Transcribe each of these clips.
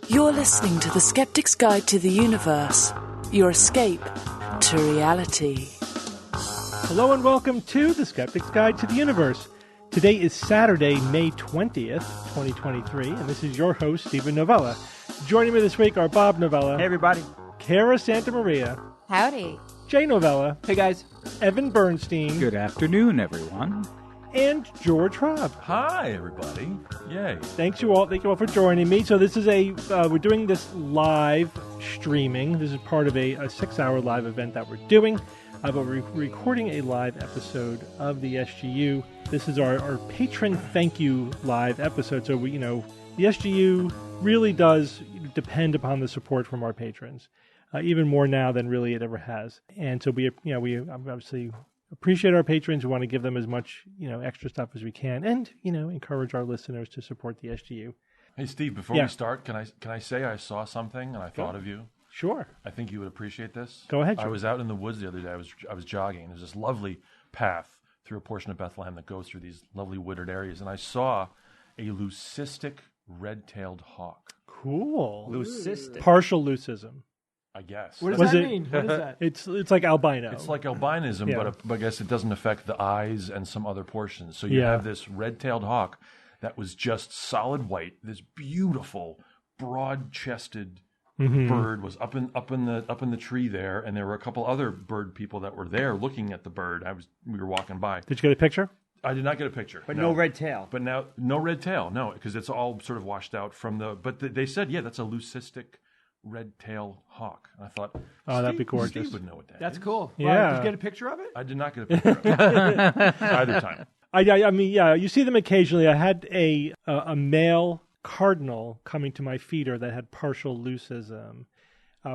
You're listening to the Skeptics Guide to the Universe, your escape to reality. Hello and welcome to the Skeptics Guide to the Universe. Today is Saturday, May 20th, 2023, and this is your host, Stephen Novella. Joining me this week are Bob Novella. Hey, everybody. Kara Santamaria. Howdy. Jay Novella. Hey, guys. Evan Bernstein. Good afternoon, everyone. And George Robb. Hi, everybody. Yay. Thank you all for joining me. So this is we're doing this live streaming. This is part of a 6-hour live event that we're doing. But we're recording a live episode of the SGU. This is our patron thank you live episode. So the SGU really does depend upon the support from our patrons, even more now than really it ever has. And so we obviously appreciate our patrons. We want to give them as much, extra stuff as we can, and encourage our listeners to support the SGU. Hey, Steve. Before we start, can I say I saw something and I thought of you? Sure. I think you would appreciate this. Go ahead. I was out in the woods the other day. I was jogging. There's this lovely path through a portion of Bethlehem that goes through these lovely wooded areas, and I saw a leucistic red-tailed hawk. Cool. Leucistic. Partial leucism. I guess. What does that mean? What is that? It's like albino. It's like albinism, but I guess it doesn't affect the eyes and some other portions. So you have this red-tailed hawk that was just solid white. This beautiful, broad-chested bird was up in the tree there, and there were a couple other bird people that were there looking at the bird. We were walking by. Did you get a picture? I did not get a picture. But no red tail. But now no red tail, no, because it's all sort of washed out from the. But they said, that's a leucistic red-tailed hawk. And I thought, that'd be gorgeous. Steve would know what that That's is. cool. Yeah. Did you get a picture of it? I did not get a picture of it either time. I mean, you see them occasionally. I had a male cardinal coming to my feeder that had partial leucism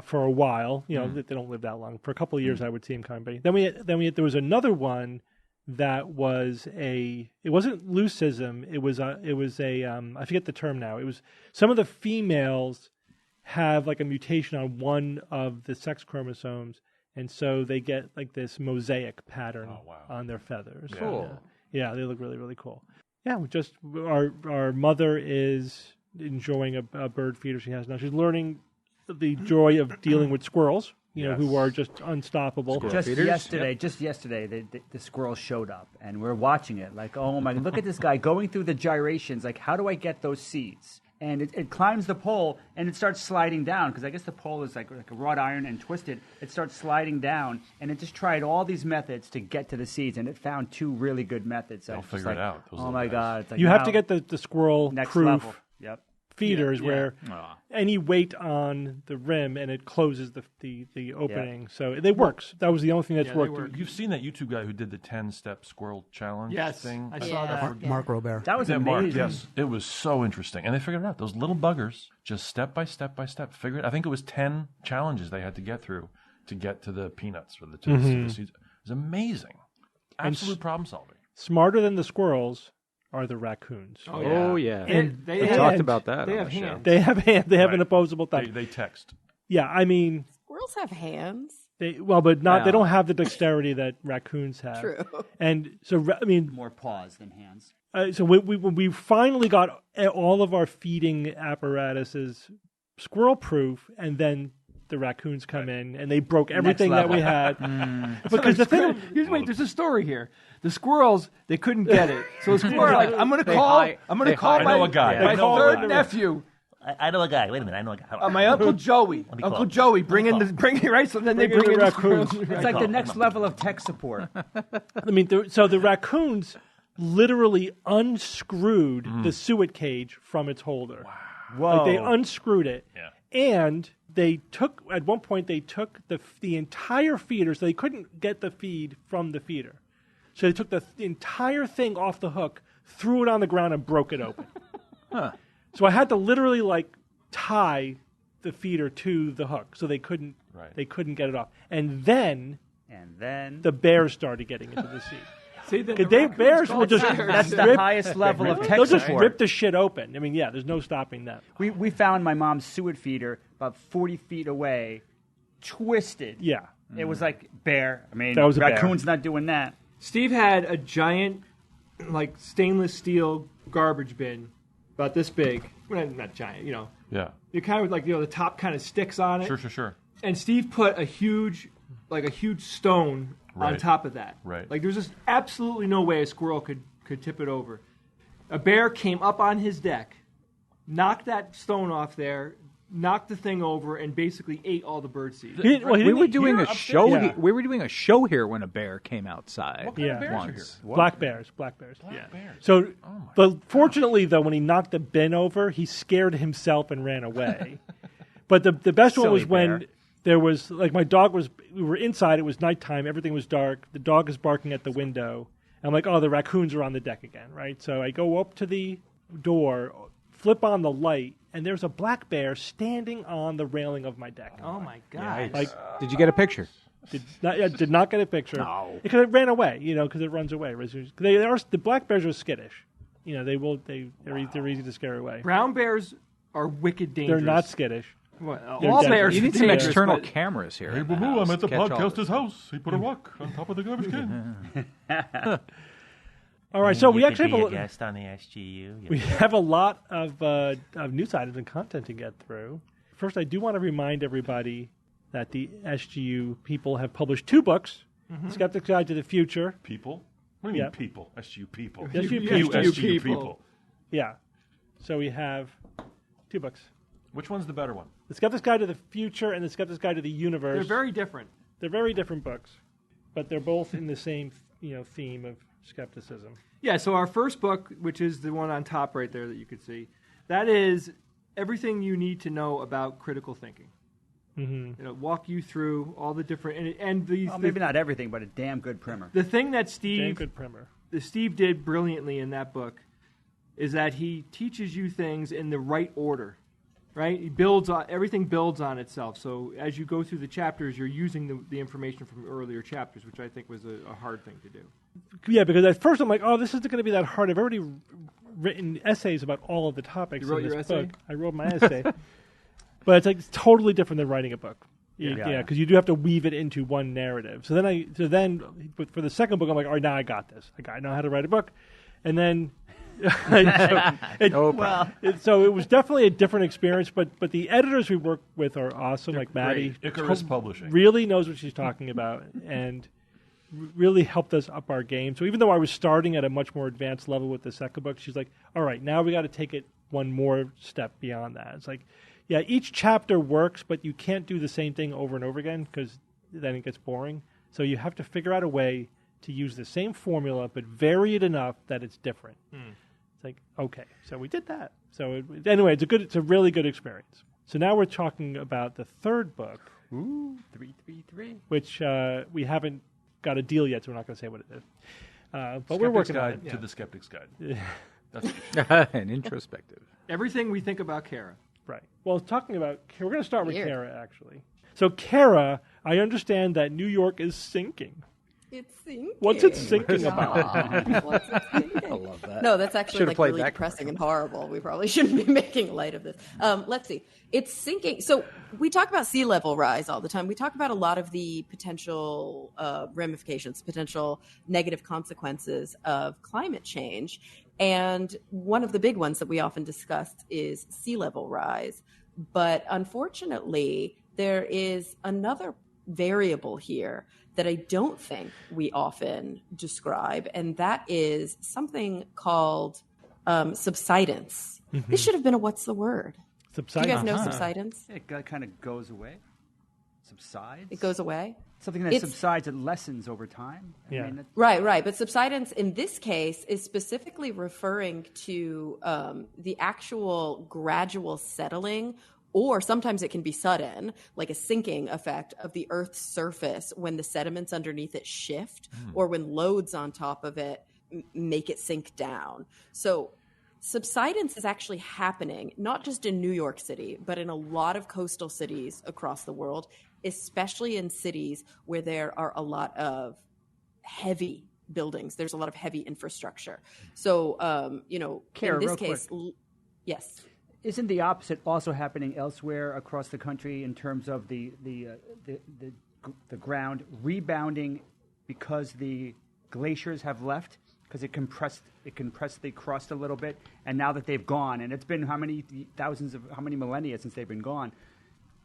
for a while. They don't live that long. For a couple of years, I would see him coming. Then there was another one that was it wasn't leucism. It was a I forget the term now. It was some of the females have like a mutation on one of the sex chromosomes, and so they get like this mosaic pattern on their feathers. Cool. Yeah, they look really, really cool. Yeah, our mother is enjoying a bird feeder she has now. She's learning the joy of dealing with squirrels, who are just unstoppable. Just yesterday, the squirrels showed up, and we're watching it. Like, oh my! Look at this guy going through the gyrations. Like, how do I get those seeds? And it climbs the pole, and it starts sliding down, because I guess the pole is like a wrought iron and twisted. It starts sliding down, and it just tried all these methods to get to the seeds, and it found 2 really good methods. They'll figure it out. Oh my God! It's like, you have to get the squirrel next proof level. Yep. feeders where any weight on the rim and it closes the opening. Yeah. So it works. That was the only thing that's worked. You've seen that YouTube guy who did the 10-step squirrel challenge thing? I saw that. Mark Robert. That was amazing. Mark, yes. It was so interesting. And they figured it out. Those little buggers, just step by step by step, figured it. I think it was 10 challenges they had to get through to get to the peanuts or the seeds. It was amazing. Absolute problem solving. Smarter than the squirrels are the raccoons. Oh, yeah. And they talked about that. They have hands. They have hands. They have an opposable thumb. They text. Yeah, I mean... Squirrels have hands. They don't have the dexterity that raccoons have. True. And so, I mean... More paws than hands. So we finally got all of our feeding apparatuses squirrel-proof, and then the raccoons come in, and they broke everything that we had. Because there's a story here. The squirrels, they couldn't get it. So the squirrels like, I'm going to call my third nephew. I know a guy. Wait a minute, I know a guy. My Uncle Joey. Uncle Joey, bring it right. So then they bring in the raccoons. It's like the next level of tech support. I mean, so the raccoons literally unscrewed the suet cage from its holder. Wow. Whoa. Like they unscrewed it. Yeah. And at one point they took the entire feeder, so they couldn't get the feed from the feeder. So they took the entire thing off the hook, threw it on the ground, and broke it open. So I had to literally tie the feeder to the hook, so they couldn't get it off. And then the bears started getting into the seed. See, bears will just that's the highest level of tech They'll just support. rip the shit open. I mean, there's no stopping that. We found my mom's suet feeder about 40 feet away, twisted. Yeah. It was like bear. I mean, that was raccoon's not doing that. Steve had a giant, stainless steel garbage bin about this big. Well, not giant, Yeah. You're kind of like, the top kind of sticks on it. Sure. And Steve put a huge stone on Right. top of that. Right. Like there's just absolutely no way a squirrel could tip it over. A bear came up on his deck, knocked that stone off there, knocked the thing over, and basically ate all the birdseed. We were doing a show. Yeah. We were doing a show here when a bear came outside. What kind of Yeah. bears are Once. here? Black bears. Bears. So, but fortunately, though, when he knocked the bin over, he scared himself and ran away. But the best one Silly was when bear. there was, like, my dog was, we were inside, it was nighttime, everything was dark, the dog is barking at the window. I'm like, oh, the raccoons are on the deck again, right? So I go up to the door, flip on the light, and there's a black bear standing on the railing of my deck. Oh my God! Like, Did you get a picture? did not get a picture. No. Because it ran away, because it runs away. The black bears are skittish. They're easy to scare away. Brown bears are wicked dangerous. They're not skittish. Well, They're all deadly. bears You are need some dangerous, external but- cameras here. Hey, in the boo-boo, house I'm at the to catch all podcaster's this. house. He put a rock on top of the garbage can. All right, so we You actually could have be a, a guest on the SGU. we have a lot of news items and content to get through. First, I do want to remind everybody that the SGU people have published 2 books, Skeptics Guide to the Future. People? What do you mean Yeah. people? SGU people. SGU You people. SGU people. Yeah. So we have 2 books. Which one's the better one? The Skeptics Guide to the Future and the Skeptics Guide to the Universe. They're very different. They're very different books, but they're both in the same, theme of skepticism. Yeah, so our first book, which is the one on top right there that you could see, that is everything you need to know about critical thinking. Mm-hmm. Walk you through all the different and these. Well, maybe not everything, but a damn good primer. The thing that Damn Steve good primer. did brilliantly in that book is that he teaches you things in the right order. Right, everything builds on itself. So as you go through the chapters, you're using the information from earlier chapters, which I think was a hard thing to do. Yeah, because at first I'm like, oh, this isn't going to be that hard. I've already written essays about all of the topics You wrote in this your essay? book. I wrote my essay. But it's totally different than writing a book. Yeah. Because you do have to weave it into one narrative. So then for the second book, I'm like, all right, now I got this. I know how to write a book. And then so it was definitely a different experience, but the editors we work with are awesome, like Maddie. Icarus Publishing. Really knows what she's talking about and really helped us up our game. So even though I was starting at a much more advanced level with the second book, she's like, all right, now we got to take it one more step beyond that. It's like, yeah, each chapter works, but you can't do the same thing over and over again because then it gets boring. So you have to figure out a way to use the same formula but vary it enough that it's different. It's like, okay, so we did that. So anyway, it's a really good experience. So now we're talking about the third book. Ooh, 333. Which we haven't got a deal yet, so we're not going to say what it is. But we're Skeptic's working Guide on it. to the Skeptic's Guide. That's what And introspective. Everything we think about Kara. Right. Well, talking about, we're going to start with Weird. Kara, actually. So Kara, I understand that New York is sinking. It's sinking. What's it sinking about? Aw, what's it sinking? I love that. No, that's actually Should've like played really that depressing and horrible. We probably shouldn't be making light of this. Let's see. It's sinking. So we talk about sea level rise all the time. We talk about a lot of the potential ramifications, potential negative consequences of climate change. And one of the big ones that we often discuss is sea level rise. But unfortunately, there is another variable here that I don't think we often describe, and that is something called subsidence. This should have been a what's the word? Do you guys know subsidence? It kind of goes away. Subsides. It goes away? Something that It's- subsides, it lessens over time. Yeah. I mean, Right. But subsidence in this case is specifically referring to the actual gradual settling, or sometimes it can be sudden, like a sinking effect of the Earth's surface when the sediments underneath it shift or when loads on top of it make it sink down. So subsidence is actually happening, not just in New York City, but in a lot of coastal cities across the world, especially in cities where there are a lot of heavy buildings. There's a lot of heavy infrastructure. So, Kara, in this real case, yes. Isn't the opposite also happening elsewhere across the country in terms of the ground rebounding because the glaciers have left? because it compressed the crust a little bit, and now that they've gone, and it's been how many millennia since they've been gone,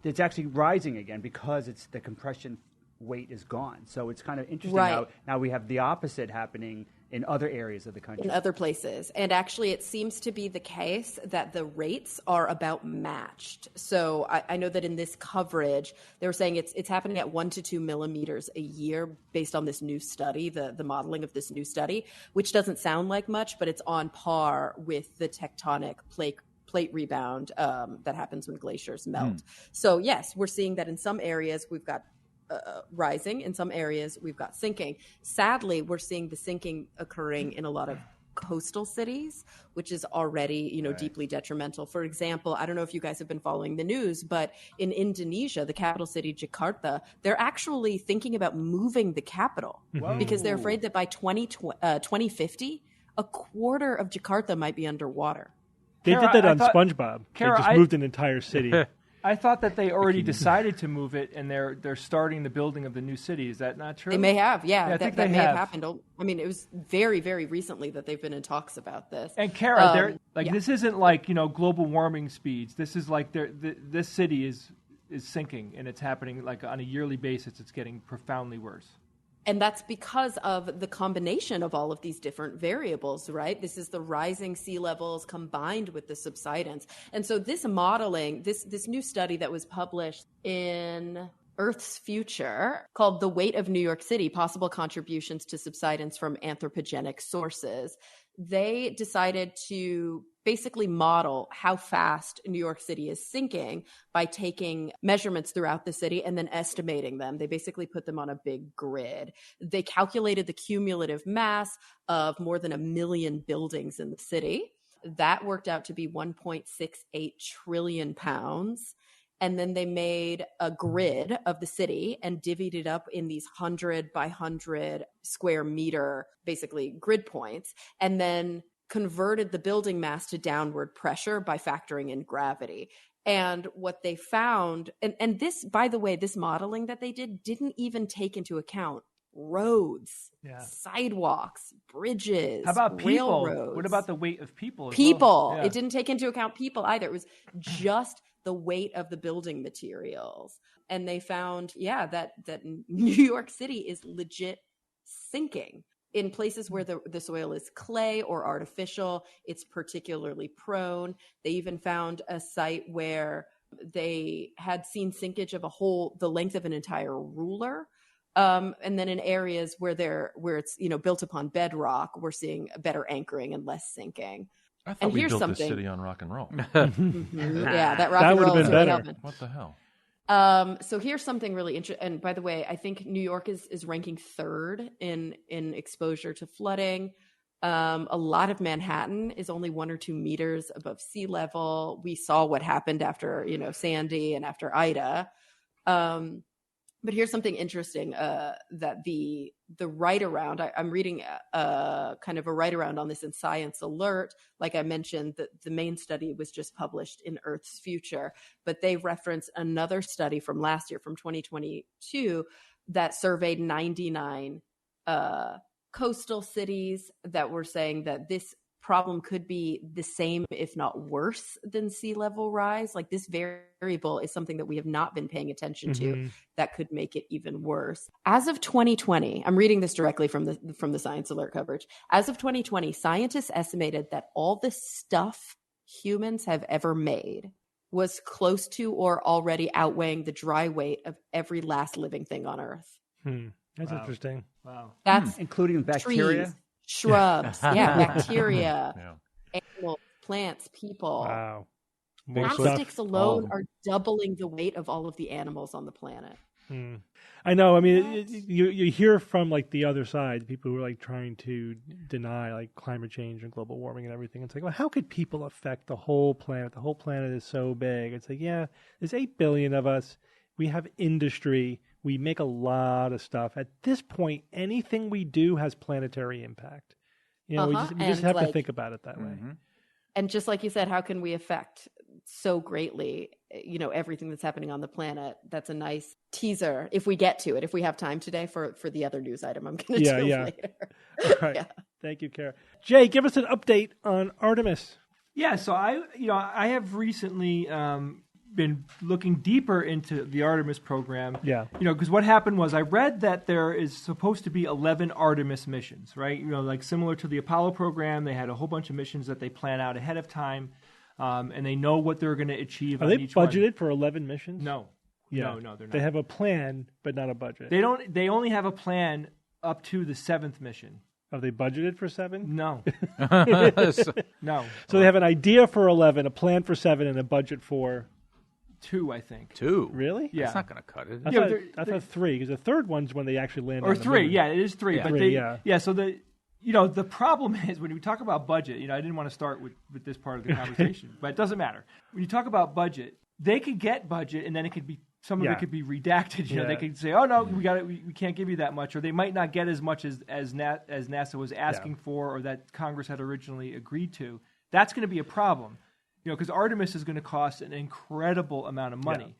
it's actually rising again because the compression weight is gone. So it's kind of interesting how now we have the opposite happening in other areas of the country. In other places. And actually, it seems to be the case that the rates are about matched. So I know that in this coverage, they were saying it's happening at 1 to 2 millimeters a year based on this new study, the modeling of this new study, which doesn't sound like much, but it's on par with the tectonic plate rebound that happens when glaciers melt. So yes, we're seeing that in some areas we've got rising. In some areas, we've got sinking. Sadly, we're seeing the sinking occurring in a lot of coastal cities, which is already, deeply detrimental. For example, I don't know if you guys have been following the news, but in Indonesia, the capital city, Jakarta, they're actually thinking about moving the capital because they're afraid that by 2050, a quarter of Jakarta might be underwater. They did that on SpongeBob. Kara, they just moved an entire city. I thought that they already decided to move it, and they're starting the building of the new city. Is that not true? They may have, I think that they may have. have happened. I mean, it was very, very recently that they've been in talks about this. And Kara, this isn't like global warming speeds. This is like this city is sinking, and it's happening like on a yearly basis. It's getting profoundly worse. And that's because of the combination of all of these different variables, right? This is the rising sea levels combined with the subsidence. And so this modeling, this new study that was published in Earth's Future called The Weight of New York City, Possible Contributions to Subsidence from Anthropogenic Sources, they decided to basically model how fast New York City is sinking by taking measurements throughout the city and then estimating them. They basically put them on a big grid. They calculated the cumulative mass of more than 1 million buildings in the city. That worked out to be 1.68 trillion pounds. And then they made a grid of the city and divvied it up in these 100 by 100 square meter, basically grid points, and then converted the building mass to downward pressure by factoring in gravity. And what they found, and this, by the way, this modeling that they didn't even take into account roads, sidewalks, bridges, How about people? railroads. What about the weight of people? People. Yeah. It didn't take into account people either. It was just the weight of the building materials. And they found, that New York City is legit sinking. In places where the soil is clay or artificial, it's particularly prone. They even found a site where they had seen sinkage of the length of an entire ruler. And then in areas where it's built upon bedrock, we're seeing better anchoring and less sinking. I thought we built this city on rock and roll. Yeah, that rock That and would roll have is been really better. helping. What the hell? So here's something really interesting. And by the way, I think New York is ranking 3rd in exposure to flooding. A lot of Manhattan is only 1 or 2 meters above sea level. We saw what happened after, Sandy and after Ida. But here's something interesting that the write around, I'm reading kind of a write around on this in Science Alert. Like I mentioned, the main study was just published in Earth's Future, but they reference another study from last year, from 2022, that surveyed 99 coastal cities that were saying that this problem could be the same, if not worse, than sea level rise. Like this variable is something that we have not been paying attention to that could make it even worse. As of 2020, I'm reading this directly from the Science Alert coverage. As of 2020, scientists estimated that all the stuff humans have ever made was close to or already outweighing the dry weight of every last living thing on Earth. That's interesting. Wow. That's including bacteria. Trees, shrubs, bacteria, animals, plants, people. Wow. More Plastics stuff. alone are doubling the weight of all of the animals on the planet. I know. I mean, you hear from like the other side, people who are like trying to deny like climate change and global warming and everything. It's like, well, how could people affect the whole planet? The whole planet is so big. It's like, yeah, there's 8 billion of us. We have industry. We make a lot of stuff. At this point, anything we do has planetary impact. We just have to think about it that way. And just like you said, how can we affect so greatly, everything that's happening on the planet? That's a nice teaser if we get to it, if we have time today for the other news item I'm going to do later. All right. Thank you, Kara. Jay, give us an update on Artemis. Yeah, so I have recently been looking deeper into the Artemis program. Yeah. Because what happened was I read that there is supposed to be 11 Artemis missions, right? Like similar to the Apollo program, they had a whole bunch of missions that they plan out ahead of time, and they know what they're going to achieve. Are on they each budgeted one. for 11 missions? No. Yeah. No, they're not. They have a plan, but not a budget. They don't. They only have a plan up to the 7th mission. Have they budgeted for 7? No. No. So they have an idea for 11, a plan for 7, and a budget for 2, I think. 2. Really? Yeah. That's not going to cut it. I thought 3, because the third one's when they actually land Or on the 3, moon. yeah, it is 3. Yeah. But 3, they, yeah. So the problem is when we talk about budget, I didn't want to start with this part of the conversation, but it doesn't matter. When you talk about budget, they could get budget and then it could be some of Yeah. it could be redacted. Yeah. They could say, "Oh no, we can't give you that much," or they might not get as much as NASA was asking for, or that Congress had originally agreed to. That's going to be a problem, because Artemis is going to cost an incredible amount of money.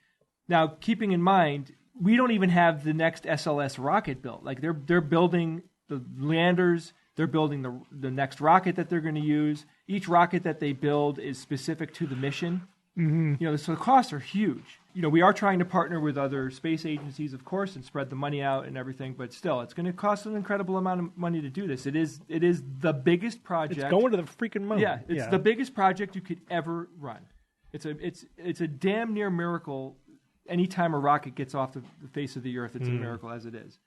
Yeah. Now, keeping in mind, we don't even have the next SLS rocket built. Like they're building the landers, they're building the next rocket that they're going to use. Each rocket that they build is specific to the mission. Mm-hmm. So the costs are huge. We are trying to partner with other space agencies, of course, and spread the money out and everything. But still, it's going to cost an incredible amount of money to do this. It is the biggest project. It's going to the freaking moon. Yeah, it's the biggest project you could ever run. It's a damn near miracle. Anytime a rocket gets off the face of the Earth, it's a miracle as it is.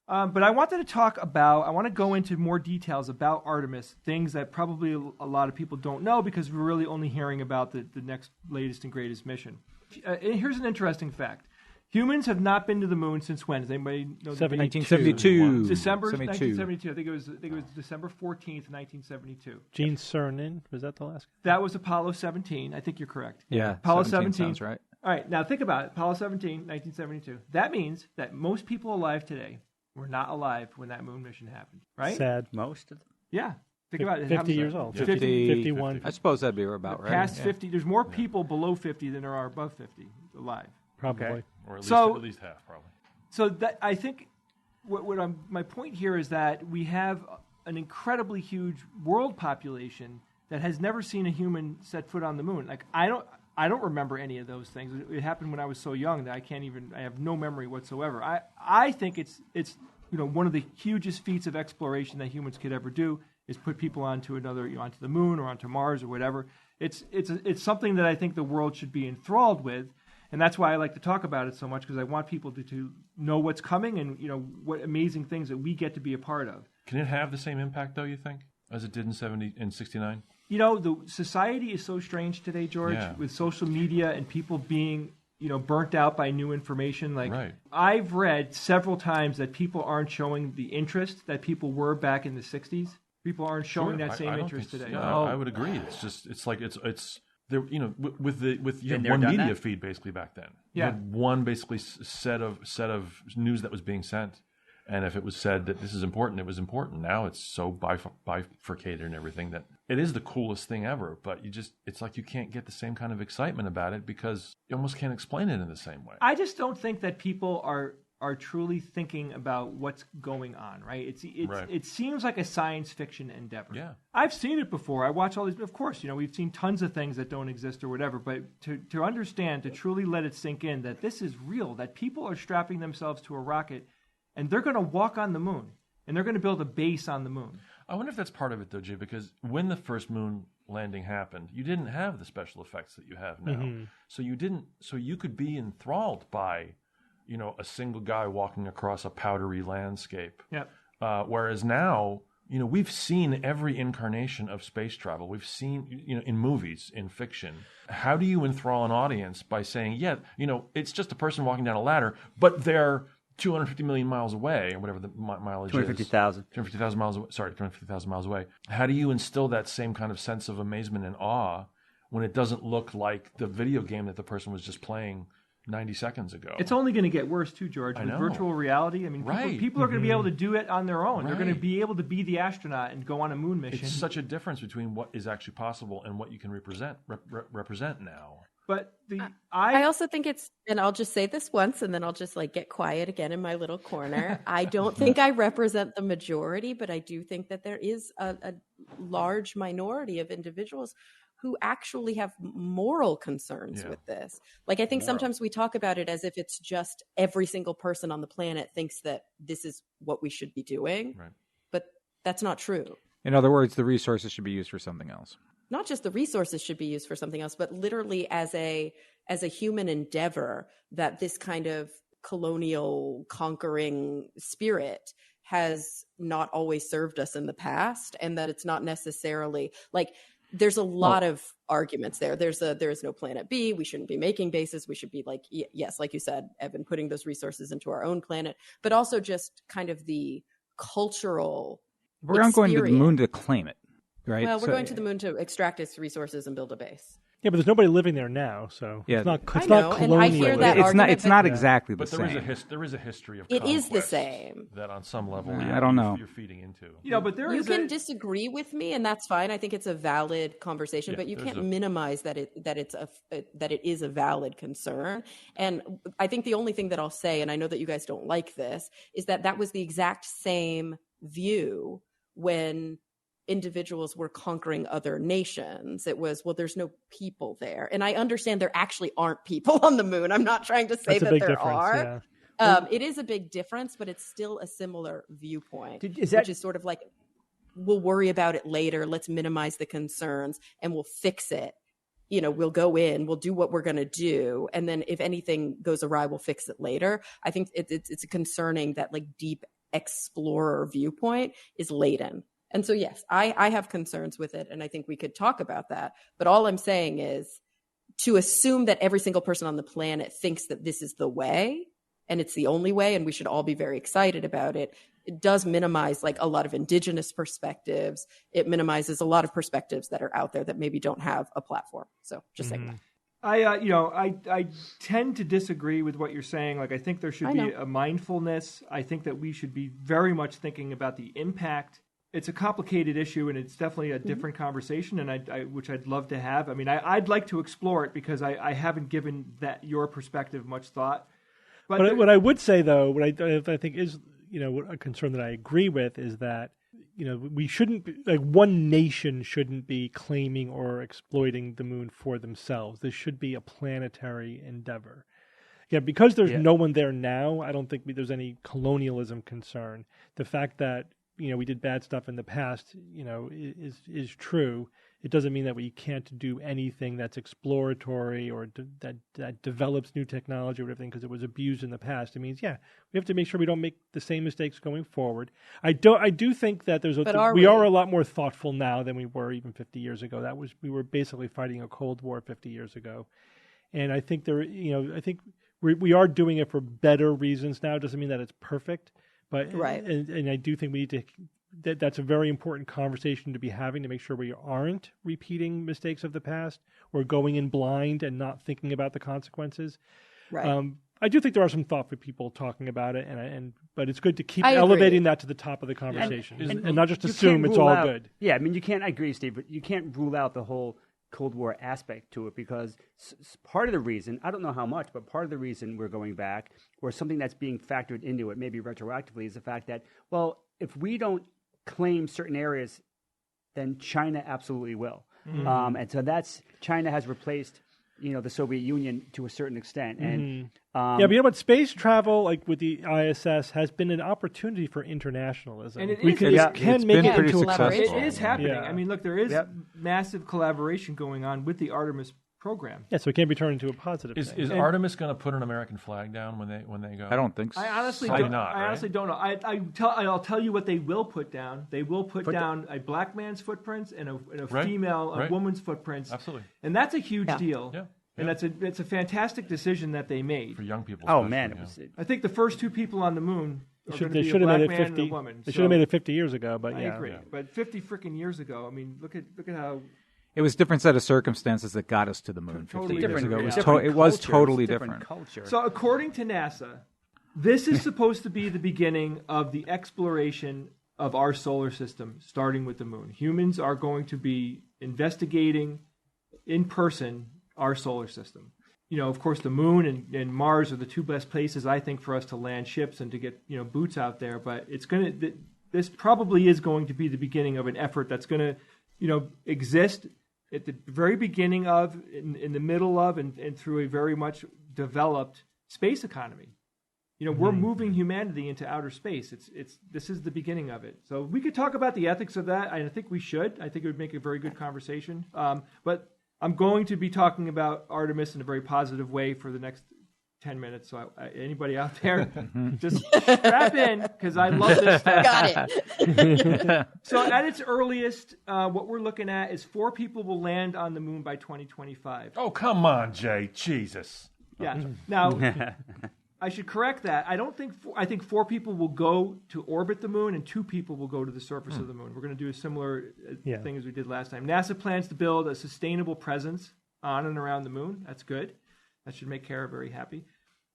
But I wanted to I want to go into more details about Artemis, things that probably a lot of people don't know because we're really only hearing about the next latest and greatest mission. Here's an interesting fact. Humans have not been to the moon since when? Does anybody know? 1972. December 72. 1972. I think it was December 14th, 1972. Gene Cernan, was that the last? That was Apollo 17. I think you're correct. Yeah, Apollo 17 17 sounds right. All right, now think about it. Apollo 17, 1972. That means that most people alive today were not alive when that moon mission happened, right? Sad. Most of them. Yeah. Think about it. 50 years old. 51. I suppose that'd be about right. Past yeah. 50. There's more people below 50 than there are above 50 alive. Probably. Okay. Or at So- least half, probably. So that I think my point here is that we have an incredibly huge world population that has never seen a human set foot on the moon. Like I don't remember any of those things. It happened when I was so young that I have no memory whatsoever. I think it's one of the hugest feats of exploration that humans could ever do is put people onto onto the moon or onto Mars or whatever. It's something that I think the world should be enthralled with. And that's why I like to talk about it so much, because I want people to know what's coming and what amazing things that we get to be a part of. Can it have the same impact, though, you think, as it did in 69? The society is so strange today, George, Yeah. with social media and people being burnt out by new information. Like Right. I've read several times that people aren't showing the interest that people were back in the 60s. People aren't showing Sure. that same I don't interest think so. today. Yeah, I would agree. It's like it's there. With you Been had there, one done media that? feed basically back then. Yeah. You had one basically set of news that was being sent, and if it was said that this is important, it was important. Now it's so bifurcated and everything that it is the coolest thing ever. But it's like you can't get the same kind of excitement about it because you almost can't explain it in the same way. I just don't think that people are truly thinking about what's going on, right? Right. It seems like a science fiction endeavor. Yeah. I've seen it before. I watch all these. Of course, we've seen tons of things that don't exist or whatever. But to understand, to truly let it sink in that this is real, that people are strapping themselves to a rocket and they're going to walk on the moon and they're going to build a base on the moon. I wonder if that's part of it, though, Jay, because when the first moon landing happened, you didn't have the special effects that you have now. Mm-hmm. So you could be enthralled by, a single guy walking across a powdery landscape. Yep. Whereas now, we've seen every incarnation of space travel. We've seen, in movies, in fiction. How do you enthrall an audience by saying, it's just a person walking down a ladder, but they're 250 million miles away, or whatever the mileage 250,000. 250,000 miles away. Sorry, 250,000 miles away. How do you instill that same kind of sense of amazement and awe when it doesn't look like the video game that the person was just playing 90 seconds ago? It's only going to get worse too, George. I With know. virtual reality, I mean, Right. people are going to be able to do it on their own. They're going to Right. be able to be the astronaut and go on a moon mission. It's such a difference between what is actually possible and what you can represent now. But I also think it's, and I'll just say this once and then I'll just like get quiet again in my little corner. I don't think I represent the majority, but I do think that there is a large minority of individuals who actually have moral concerns with this. Like, I think sometimes we talk about it as if it's just every single person on the planet thinks that this is what we should be doing. Right. But that's not true. In other words, the resources should be used for something else. Not just the resources should be used for something else, but literally as a human endeavor, that this kind of colonial conquering spirit has not always served us in the past, and that it's not necessarily like, there's a lot of arguments there. There is no planet B. We shouldn't be making bases. We should be like, yes, like you said, Evan, putting those resources into our own planet, but also just kind of the cultural We're not going to the moon to claim it. Right. Well, we're going to the moon to extract its resources and build a base. Yeah, but there's nobody living there now, so yeah. it's not I know, colonial. And I hear that it's not exactly the same. But there is a history of it is the same. That on some level, I don't know. You're feeding into. But you can disagree with me, and that's fine. I think it's a valid conversation, but you can't minimize that it is a valid concern. And I think the only thing that I'll say, and I know that you guys don't like this, is that was the exact same view when individuals were conquering other nations. It was, well, there's no people there. And I understand there actually aren't people on the moon. I'm not trying to say that there are. Yeah. It is a big difference, but it's still a similar viewpoint, which is sort of like, we'll worry about it later. Let's minimize the concerns and we'll fix it. We'll go in, we'll do what we're going to do. And then if anything goes awry, we'll fix it later. I think it's concerning that like deep explorer viewpoint is laden. And so, yes, I have concerns with it, and I think we could talk about that. But all I'm saying is to assume that every single person on the planet thinks that this is the way, and it's the only way, and we should all be very excited about it. It does minimize like a lot of indigenous perspectives. It minimizes a lot of perspectives that are out there that maybe don't have a platform. So just saying that. I tend to disagree with what you're saying. Like, I think there should be a mindfulness. I think that we should be very much thinking about the impact. It's a complicated issue, and it's definitely a different conversation, and which I'd love to have. I mean, I'd like to explore it because I haven't given your perspective much thought. But what I would say, though, what I think is, a concern that I agree with is that, we shouldn't be, like, one nation shouldn't be claiming or exploiting the moon for themselves. This should be a planetary endeavor. Yeah, because there's no one there now, I don't think there's any colonialism concern. The fact that we did bad stuff in the past, is true. It doesn't mean that we can't do anything that's exploratory or that develops new technology or everything because it was abused in the past. It means, we have to make sure we don't make the same mistakes going forward. I do think that we are a lot more thoughtful now than we were even 50 years ago. We were basically fighting a Cold War 50 years ago. And I think we are doing it for better reasons now. It doesn't mean that it's perfect. But and I do think we need to. That's a very important conversation to be having to make sure we aren't repeating mistakes of the past or going in blind and not thinking about the consequences. Right. I do think there are some thoughtful people talking about it, but it's good to keep elevating that to the top of the conversation and not just assume it's all good. Yeah, I mean, I agree, Steve, but you can't rule out the whole Cold War aspect to it because part of the reason, I don't know how much, but part of the reason we're going back or something that's being factored into it, maybe retroactively, is the fact that, well, if we don't claim certain areas, then China absolutely will. Mm-hmm. And so China has replaced, the Soviet Union to a certain extent. And but space travel, like with the ISS, has been an opportunity for internationalism. And it can make it into successful. It is happening. Yeah. I mean, look, there is massive collaboration going on with the Artemis program. Yeah, so it can be turned into a positive thing. Is Artemis going to put an American flag down when they go? I don't think so. I honestly don't. I honestly don't know. I'll tell you what they will put down. They will put down a black man's footprints and a woman's footprints. Absolutely. And that's a huge deal. Yeah. And it's a fantastic decision that they made for young people. Oh man, I think the first two people on the moon are going to be a black man and a woman. They should have made it 50 years ago, but I agree. Yeah. But 50 freaking years ago, I mean, look at how. It was a different set of circumstances that got us to the moon 50 years ago. It was totally different. Culture. So according to NASA, this is supposed to be the beginning of the exploration of our solar system, starting with the moon. Humans are going to be investigating in person our solar system. Of course, the moon and Mars are the two best places, I think, for us to land ships and to get, boots out there. But this probably is going to be the beginning of an effort that's going to, exist at the very beginning of, in the middle of, and through a very much developed space economy. We're moving humanity into outer space. This is the beginning of it. So we could talk about the ethics of that. I think we should. I think it would make a very good conversation. But I'm going to be talking about Artemis in a very positive way for the next 10 minutes. So anybody out there, just strap in, because I love this stuff. Got it. So at its earliest, what we're looking at is 4 people will land on the moon by 2025. Oh, come on, Jay. Jesus. Yeah. Now, I should correct that. I think 4 people will go to orbit the moon and 2 people will go to the surface of the moon. We're going to do a similar thing as we did last time. NASA plans to build a sustainable presence on and around the moon. That's good. That should make Kara very happy.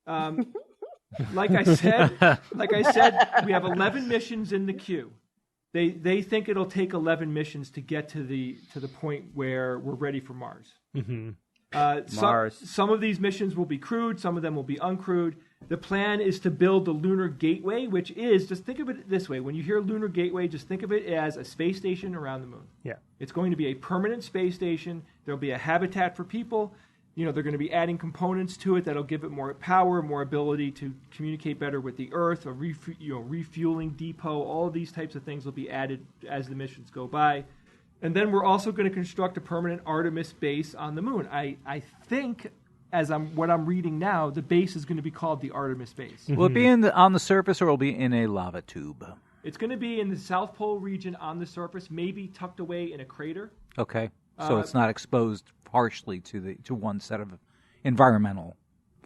Like I said, we have 11 missions in the queue. They think it'll take 11 missions to get to the point where we're ready for Mars. Mars. Some of these missions will be crewed, some of them will be uncrewed. The plan is to build the Lunar Gateway, which is, just think of it this way. When you hear Lunar Gateway, just think of it as a space station around the moon. Yeah. It's going to be a permanent space station. There'll be a habitat for people. They're going to be adding components to it that'll give it more power, more ability to communicate better with the Earth, a refueling depot. All of these types of things will be added as the missions go by. And then we're also going to construct a permanent Artemis base on the moon. I think, what I'm reading now, the base is going to be called the Artemis base. Will it be on the surface, or will it be in a lava tube? It's going to be in the South Pole region on the surface, maybe tucked away in a crater. Okay, so it's not exposed harshly to one set of environmental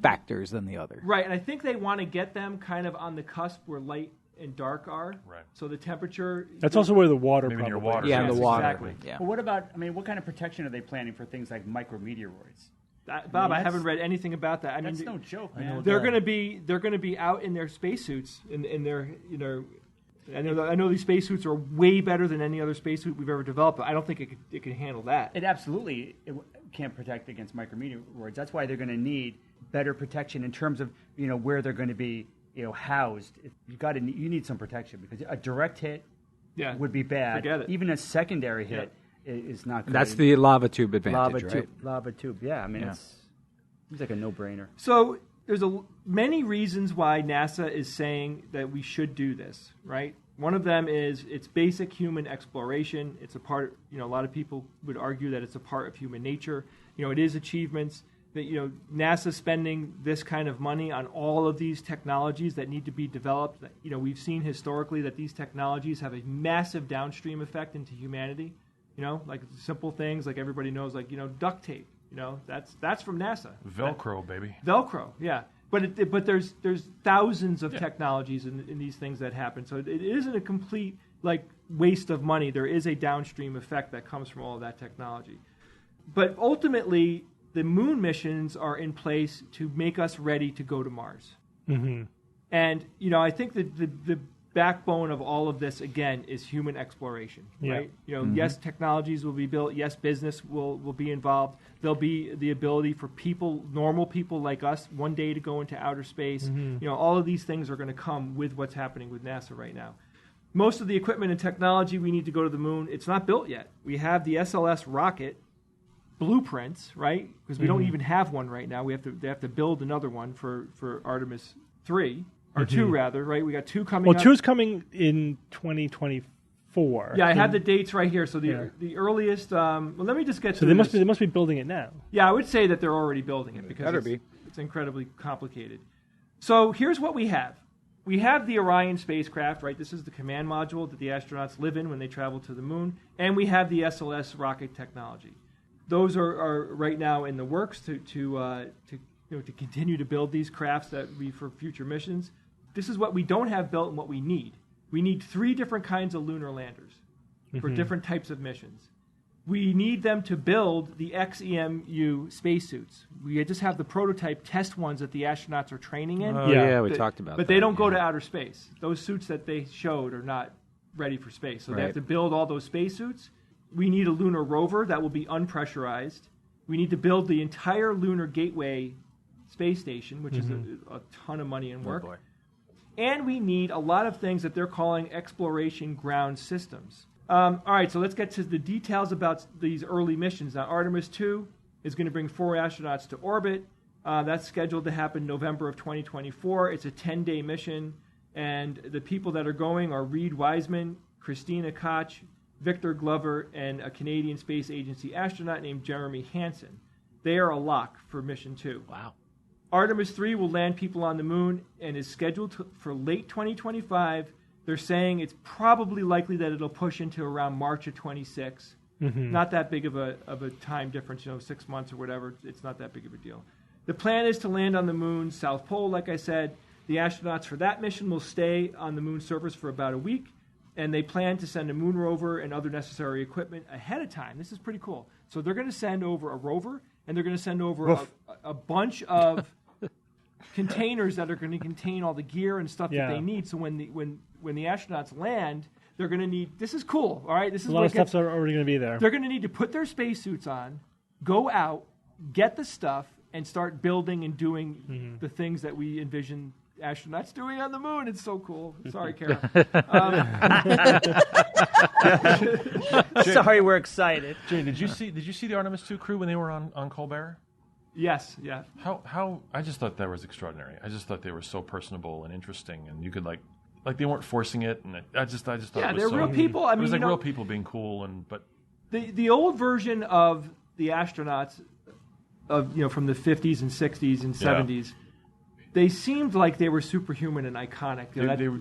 factors than the other. Right, and I think they want to get them kind of on the cusp where light and dark are. Right. So the temperature... That's also where the water Maybe probably near water. Yeah, Yes, the water. exactly. Yeah. Well, what about, what kind of protection are they planning for things like micrometeoroids? Bob, I haven't read anything about that. That's no joke, man. They're going to be out in their spacesuits, in their I know these spacesuits are way better than any other spacesuit we've ever developed, but I don't think it can handle that. It absolutely can't protect against micrometeoroids. That's why they're going to need better protection in terms of where they're going to be housed. You need some protection, because a direct hit would be bad. Forget it. Even a secondary hit is not good. That's the lava tube advantage, right? Lava tube. Yeah, it seems like a no-brainer. So there's many reasons why NASA is saying that we should do this, right? One of them is it's basic human exploration. It's a part, a lot of people would argue that it's a part of human nature. It is achievements that, NASA spending this kind of money on all of these technologies that need to be developed. We've seen historically that these technologies have a massive downstream effect into humanity. Like simple things like everybody knows, like, duct tape. That's from NASA. Velcro, baby. Velcro, yeah. But there's thousands of technologies in these things that happen. So it isn't a complete waste of money. There is a downstream effect that comes from all of that technology. But ultimately, the moon missions are in place to make us ready to go to Mars. Mm-hmm. And I think that the backbone of all of this, again, is human exploration, right? Yes, technologies will be built. Yes, business will be involved. There'll be the ability for normal people like us, one day to go into outer space. Mm-hmm. All of these things are going to come with what's happening with NASA right now. Most of the equipment and technology we need to go to the moon, it's not built yet. We have the SLS rocket blueprints, right? Because we don't even have one right now. They have to build another one for Artemis 3. Or 2, rather, right? We got 2 coming up. Well, 2's coming in 2024. Yeah, I have the dates right here. So the earliest... let me just get to So they must be building it now. Yeah, I would say that they're already building it, because it's incredibly complicated. So here's what we have. We have the Orion spacecraft, right? This is the command module that the astronauts live in when they travel to the moon. And we have the SLS rocket technology. Those are right now in the works to continue to build these crafts that would be for future missions. This is what we don't have built and what we need. We need 3 different kinds of lunar landers for different types of missions. We need them to build the XEMU spacesuits. We just have the prototype test ones that the astronauts are training in. We talked about that. But they don't go to outer space. Those suits that they showed are not ready for space. So they have to build all those spacesuits. We need a lunar rover that will be unpressurized. We need to build the entire Lunar Gateway space station, which is a ton of money and work. boy. And we need a lot of things that they're calling exploration ground systems. All right, so let's get to the details about these early missions. Now, Artemis 2 is going to bring 4 astronauts to orbit. That's scheduled to happen November of 2024. It's a 10-day mission, and the people that are going are Reed Wiseman, Christina Koch, Victor Glover, and a Canadian Space Agency astronaut named Jeremy Hansen. They are a lock for Mission 2. Wow. Artemis 3 will land people on the moon and is scheduled for late 2025. They're saying it's probably likely that it'll push into around March of 26. Not that big of a time difference, 6 months or whatever. It's not that big of a deal. The plan is to land on the moon's south pole, like I said. The astronauts for that mission will stay on the moon's surface for about a week, and they plan to send a moon rover and other necessary equipment ahead of time. This is pretty cool. So they're going to send over a rover, and they're going to send over a bunch of containers that are going to contain all the gear and stuff that they need. So when the astronauts land, they're going to need. This is cool. All right, this is a lot of stuff's already going to be there. They're going to need to put their spacesuits on, go out, get the stuff, and start building and doing the things that we envision astronauts doing on the moon. It's so cool. Sorry, Kara. Sorry, we're excited. Jay, did you see the Artemis 2 crew when they were on Colbert? Yes, yeah. How I just thought that was extraordinary. I just thought they were so personable and interesting, and you could like they weren't forcing it, and I just thought it was they're real people. I mean, it was like real people being cool, but the old version of the astronauts from the 50s and 60s and 70s, they seemed like they were superhuman and iconic.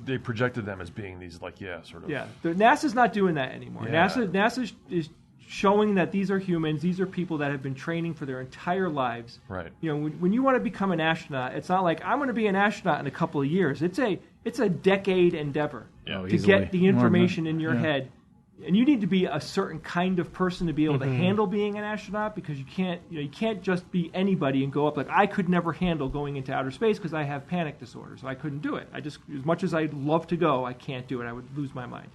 They projected them as being these sort of. Yeah, NASA's not doing that anymore. Yeah. NASA is showing that these are humans. These are people that have been training for their entire lives. Right. When you want to become an astronaut, it's not like I'm going to be an astronaut in a couple of years. It's a decade endeavor to get the information in your head. And you need to be a certain kind of person to be able to handle being an astronaut, because you can't just be anybody and go up. Like, I could never handle going into outer space because I have panic disorder, so I couldn't do it. As much as I'd love to go, I can't do it. I would lose my mind.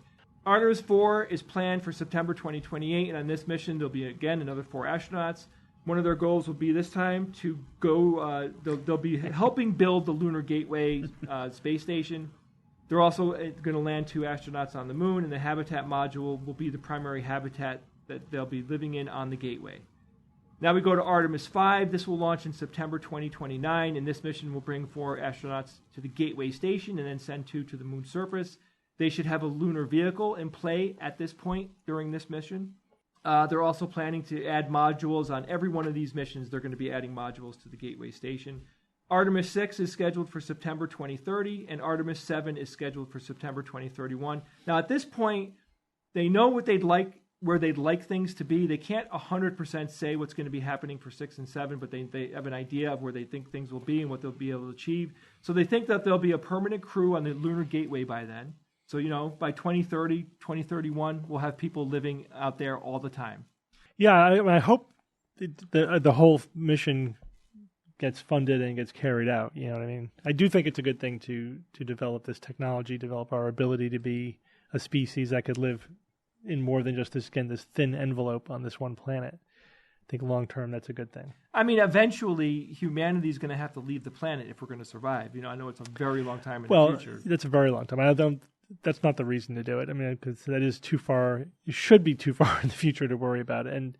Artemis 4 is planned for September 2028, and on this mission there'll be again another 4 astronauts. One of their goals will be this time to go. They'll be helping build the Lunar Gateway space station. They're also going to land 2 astronauts on the moon, and the habitat module will be the primary habitat that they'll be living in on the Gateway. Now we go to Artemis 5. This will launch in September 2029, and this mission will bring 4 astronauts to the Gateway station and then send 2 to the moon's surface. They should have a lunar vehicle in play at this point during this mission. They're also planning to add modules on every one of these missions. They're going to be adding modules to the Gateway station. Artemis 6 is scheduled for September 2030, and Artemis 7 is scheduled for September 2031. Now, at this point, they know what they'd like, where they'd like things to be. They can't 100% say what's going to be happening for 6 and 7, but they have an idea of where they think things will be and what they'll be able to achieve. So they think that there'll be a permanent crew on the Lunar Gateway by then. So, by 2030, 2031, we'll have people living out there all the time. Yeah, I hope the whole mission gets funded and gets carried out. You know what I mean? I do think it's a good thing to develop this technology, develop our ability to be a species that could live in more than just this thin envelope on this one planet. I think long term, that's a good thing. I mean, eventually, humanity is going to have to leave the planet if we're going to survive. I know it's a very long time in the future. That's a very long time. That's not the reason to do it. I mean, because that is too far. It should be too far in the future to worry about it. And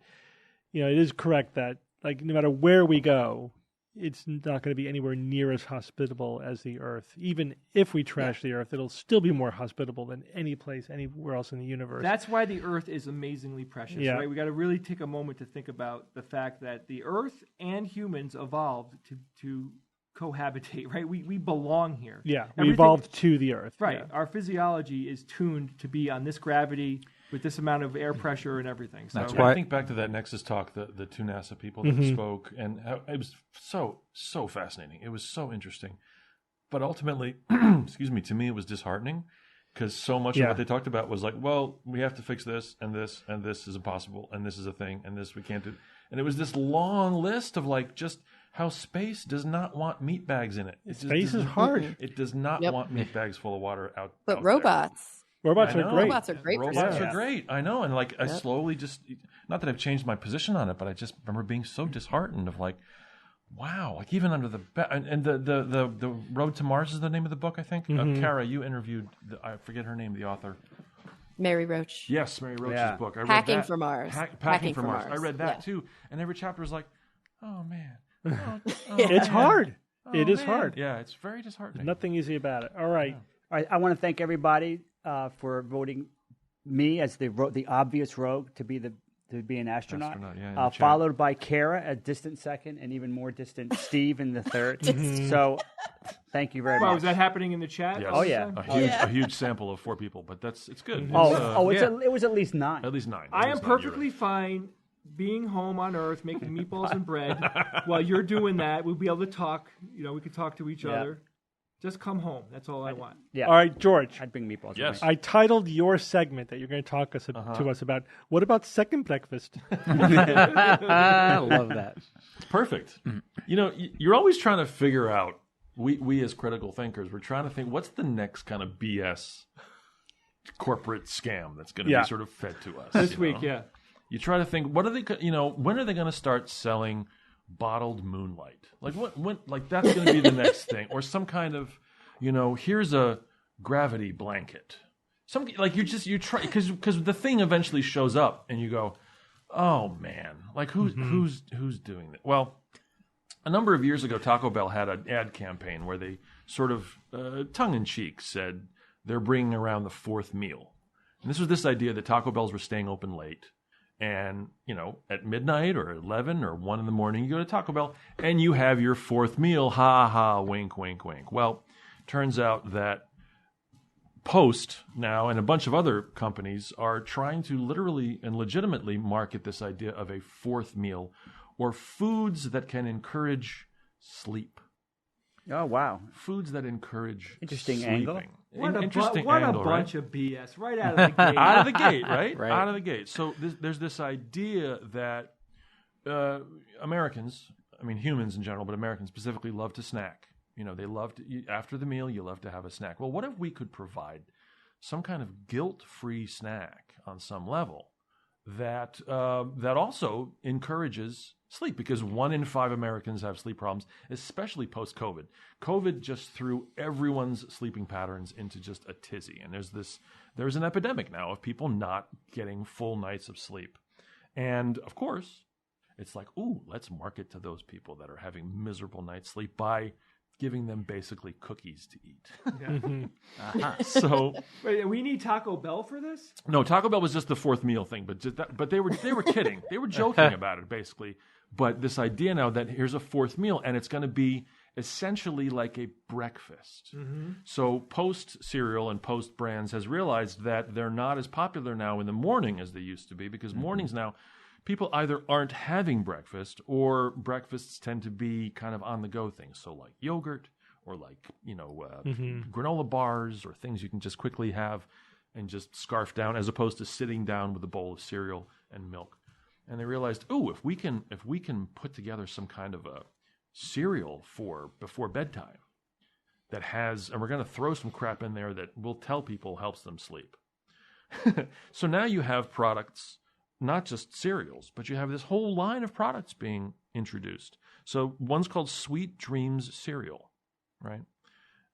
it is correct that no matter where we go, it's not going to be anywhere near as hospitable as the Earth. Even if we trash the Earth, it'll still be more hospitable than any place anywhere else in the universe. That's why the Earth is amazingly precious, right? We got to really take a moment to think about the fact that the Earth and humans evolved to cohabitate, right? We belong here. Yeah, we evolved to the Earth. Right. Yeah. Our physiology is tuned to be on this gravity with this amount of air pressure and everything. So that's why I think back to that Nexus talk, the 2 NASA people that spoke, and it was so fascinating. It was so interesting. But ultimately, to me, it was disheartening, because so much of what they talked about was like, well, we have to fix this, and this is impossible, and this is a thing, and this we can't do. And it was this long list of just how space does not want meat bags in it. Space is hard. It does not want meat bags full of water out. But out robots. Robots I are know. great. Robots are great for Robots science. are great. I know, and like I slowly just, not that I've changed my position on it, but I just remember being so disheartened of like, wow, like even under the and the Road to Mars is the name of the book, I think. Kara, you interviewed I forget her name, the author. Mary Roach. Yes, Mary Roach's book. I read Hacking that. for Mars. Packing for Mars. I read that Yeah. too, and every chapter was like, oh man, It's hard. It is man. hard. Yeah, it's very disheartening. Nothing easy about it. All right. All right, I want to thank everybody for voting me as the obvious rogue to be an astronaut. Yeah, in the chat. Followed by Kara, a distant second, and even more distant Steve in the third. So, thank you very Wow, much. is that happening in the chat? Yes. Oh, yeah. A huge sample of 4 people, but it's good. It's, It was at least 9. at least 9. I am perfectly fine being home on Earth making meatballs and bread. While you're doing that, we'll be able to talk. We could talk to each other. Just come home. That's all I want. Yeah. All right, George. I'd bring meatballs. Yes. With me. I titled your segment that you're going to talk to us about. What about second breakfast? I love that. It's perfect. You're always trying to figure out, we as critical thinkers, we're trying to think, what's the next kind of BS corporate scam that's going to be sort of fed to us? This week, yeah. You try to think, what are they, when are they going to start selling bottled moonlight? Like when like that's going to be the next thing, or some kind of, here's a gravity blanket. Like you try because the thing eventually shows up and you go, oh man, like who's doing that? Well, a number of years ago, Taco Bell had an ad campaign where they sort of tongue in cheek said they're bringing around the 4th meal, and this was this idea that Taco Bells were staying open late. And, at midnight or 11 or 1 in the morning, you go to Taco Bell and you have your 4th meal. Ha ha, wink, wink, wink. Well, turns out that Post now and a bunch of other companies are trying to literally and legitimately market this idea of a 4th meal or foods that can encourage sleep. Oh, wow. Foods that encourage Interesting sleeping. angle. What a angle, bunch right? of BS right out of the gate. Out of the gate, right? Right. Out of the gate. So there's this idea that Americans, humans in general, but Americans specifically, love to snack. They love to, after the meal, you love to have a snack. Well, what if we could provide some kind of guilt-free snack on some level that also encourages sleep? Because 1 in 5 Americans have sleep problems, especially post-COVID. COVID just threw everyone's sleeping patterns into just a tizzy. And there's an epidemic now of people not getting full nights of sleep. And of course, it's like, ooh, let's market to those people that are having miserable night's sleep by giving them basically cookies to eat. So, Wait, we need Taco Bell for this? no, Taco Bell was just the 4th meal thing, but they were kidding. They were joking about it basically. But this idea now that here's a 4th meal and it's going to be essentially like a breakfast. So Post cereal and Post brands has realized that they're not as popular now in the morning as they used to be, because mornings now, people either aren't having breakfast or breakfasts tend to be kind of on-the-go things. So like yogurt or like, granola bars or things you can just quickly have and just scarf down, as opposed to sitting down with a bowl of cereal and milk. And they realized, if we can put together some kind of a cereal for before bedtime that has, and we're going to throw some crap in there that we'll tell people helps them sleep. So now you have products, not just cereals, but you have this whole line of products being introduced. So one's called Sweet Dreams cereal, right?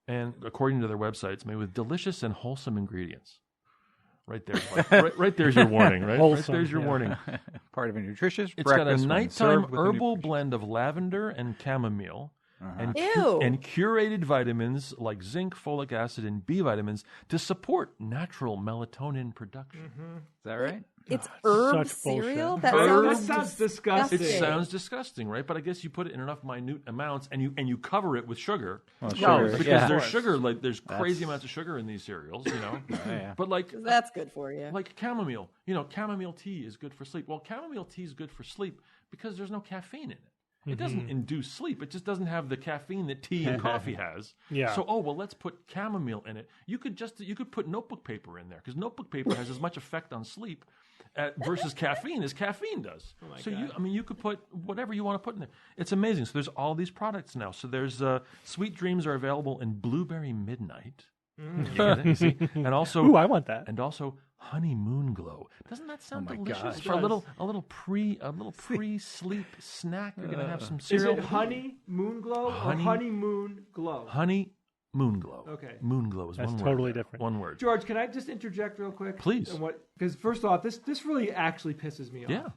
And according to their website, it's made with delicious and wholesome ingredients. Right there, right there's your warning, right? Wholesome, Right there's your warning. Part of a nutritious It's got a breakfast when nighttime served with a herbal nutritious- blend of lavender and chamomile, Ew. and curated vitamins like zinc, folic acid, and B vitamins to support natural melatonin production. Is that right? It's herb Such bullshit. cereal? That That sounds sounds disgusting. It sounds disgusting, right? But I guess you put it in enough minute amounts, and you cover it with sugar. Well, No, sugar, Because yeah. there's sugar, like there's crazy amounts of sugar in these cereals, Yeah. But like That's good for you. like chamomile, chamomile tea is good for sleep. Well, chamomile tea is good for sleep because there's no caffeine in it. It doesn't induce sleep. It just doesn't have the caffeine that tea and coffee has. Yeah. So, let's put chamomile in it. You could put notebook paper in there, because notebook paper has as much effect on sleep versus caffeine as caffeine does. So you could put whatever you want to put in there. It's amazing. So there's all these products now. So there's Sweet Dreams are available in Blueberry Midnight. You get it? You see? And also, Ooh, I want that. And also, honeymoon glow. Doesn't that sound delicious? gosh. For a little pre-sleep snack, you're gonna have some Is cereal. it honey moon glow or honeymoon glow? Honey moon glow. Okay. Moon glow is That's one word. totally different. One word. George, can I just interject real quick? Please. Because first off, this really actually pisses me off. Yeah.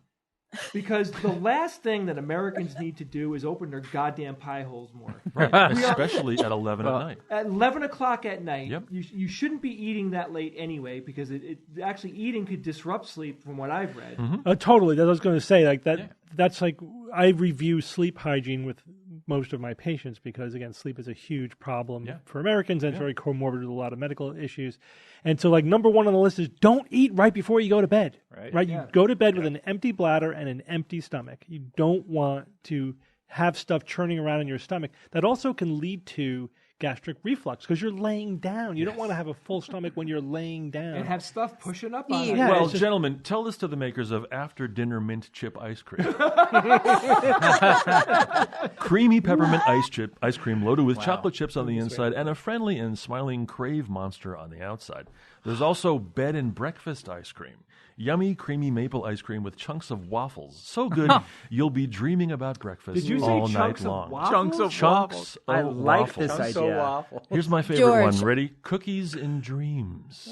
Because the last thing that Americans need to do is open their goddamn pie holes more. Right. Especially at 11 at night. At 11 o'clock at night, Yep. you shouldn't be eating that late anyway, because it actually eating could disrupt sleep from what I've read. Totally. That I was going to say, like that. Yeah. That's like I review sleep hygiene with most of my patients because, again, sleep is a huge problem for Americans, and it's very comorbid with a lot of medical issues. And so, like, number one on the list is don't eat right before you go to bed. Right? You go to bed with an empty bladder and an empty stomach. You don't want to have stuff churning around in your stomach. That also can lead to gastric reflux because you're laying down. You don't want to have a full stomach when you're laying down. And have stuff pushing up on it. Yeah, well, gentlemen, tell this to the makers of after-dinner mint chip ice cream. Creamy peppermint ice cream loaded with chocolate chips on the inside and a friendly and smiling crave monster on the outside. There's also bed and breakfast ice cream. Yummy, creamy maple ice cream with chunks of waffles. So good, you'll be dreaming about breakfast Did you say all chunks night of long. waffles? Chunks of waffles. I like waffles. this Chunks idea. of waffles. Here's my favorite George. one. Ready? Cookies and dreams.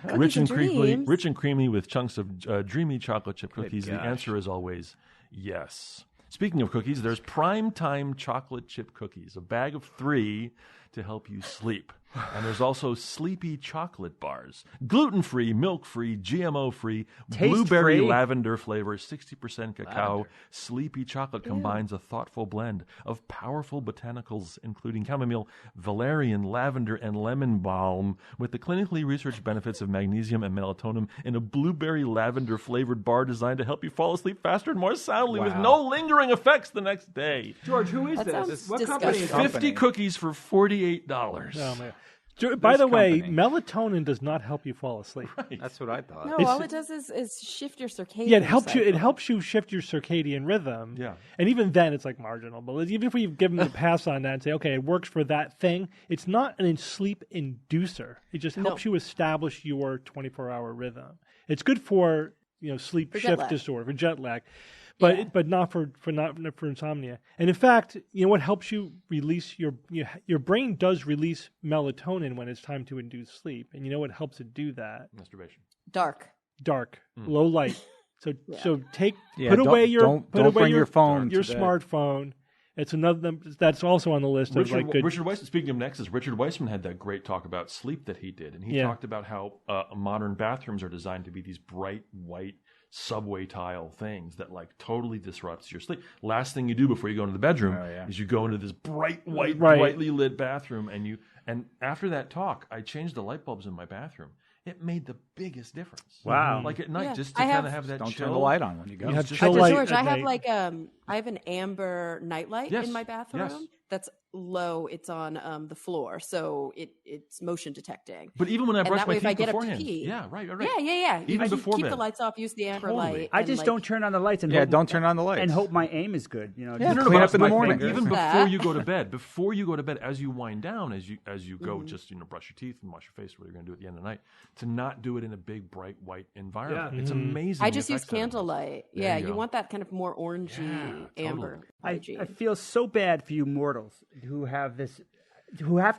Cookies and dreams? Rich and creamy with chunks of dreamy chocolate chip cookies. The answer is always yes. Speaking of cookies, there's prime time chocolate chip cookies, a bag of 3 to help you sleep. And there's also sleepy chocolate bars, gluten-free, milk-free, GMO-free, blueberry lavender flavor, 60% cacao. Sleepy chocolate combines a thoughtful blend of powerful botanicals, including chamomile, valerian, lavender, and lemon balm, with the clinically researched benefits of magnesium and melatonin in a blueberry lavender flavored bar designed to help you fall asleep faster and more soundly with no lingering effects the next day. George, who is That this? sounds What company is disgusting. this? 50 cookies for $48. Oh, man. By the way, company. melatonin does not help you fall asleep. That's what I thought. No, all it does is shift your circadian. Yeah, it helps you. It cycle. helps you shift your circadian rhythm. Yeah. And even then, it's like marginal. But even if we give them the pass on that and say, okay, it works for that thing, it's not an sleep inducer. It just helps you establish your 24-hour rhythm. It's good for sleep For jet shift lag. disorder, for jet lag, but not for insomnia. And in fact, what helps you release your brain does release melatonin when it's time to induce sleep, and what helps it do that? Masturbation. Dark. Dark, low light. So put don't- away your don't bring your phone your to bed. smartphone. It's another that's also on the list of like good. Richard Weissman, speaking of nexus, Richard Weissman had that great talk about sleep that he did, and he talked about how modern bathrooms are designed to be these bright white subway tile things that like totally disrupts your sleep. Last thing you do before you go into the bedroom is you go into this bright white, brightly lit bathroom, and after that talk, I changed the light bulbs in my bathroom. It made the biggest difference. Wow. Like at night, Yeah. just to kind of have that Don't chill. turn the light on when you go. You have Just- chill So light George, at I have night. I have an amber nightlight Yes, in my bathroom yes. that's low. It's on the floor, so it's motion detecting. But even when I And brush that my way, if I teeth get up to beforehand, pee, right. Yeah. Even You before keep bed. the lights off, use the amber Totally. light. I and, just like, don't turn on the lights and don't turn on the lights. and hope my aim is good. Yeah, just clean cross up in the my morning. fingers. Even That. before you go to bed, as you wind down, as you go, just brush your teeth and wash your face, what you're going to do at the end of the night, to not do it in a big bright white environment. Yeah. It's amazing. I the just use effects out of it. candlelight. There Yeah, you you go. want that kind of more orangey amber. I hygiene. feel so bad for you mortals who have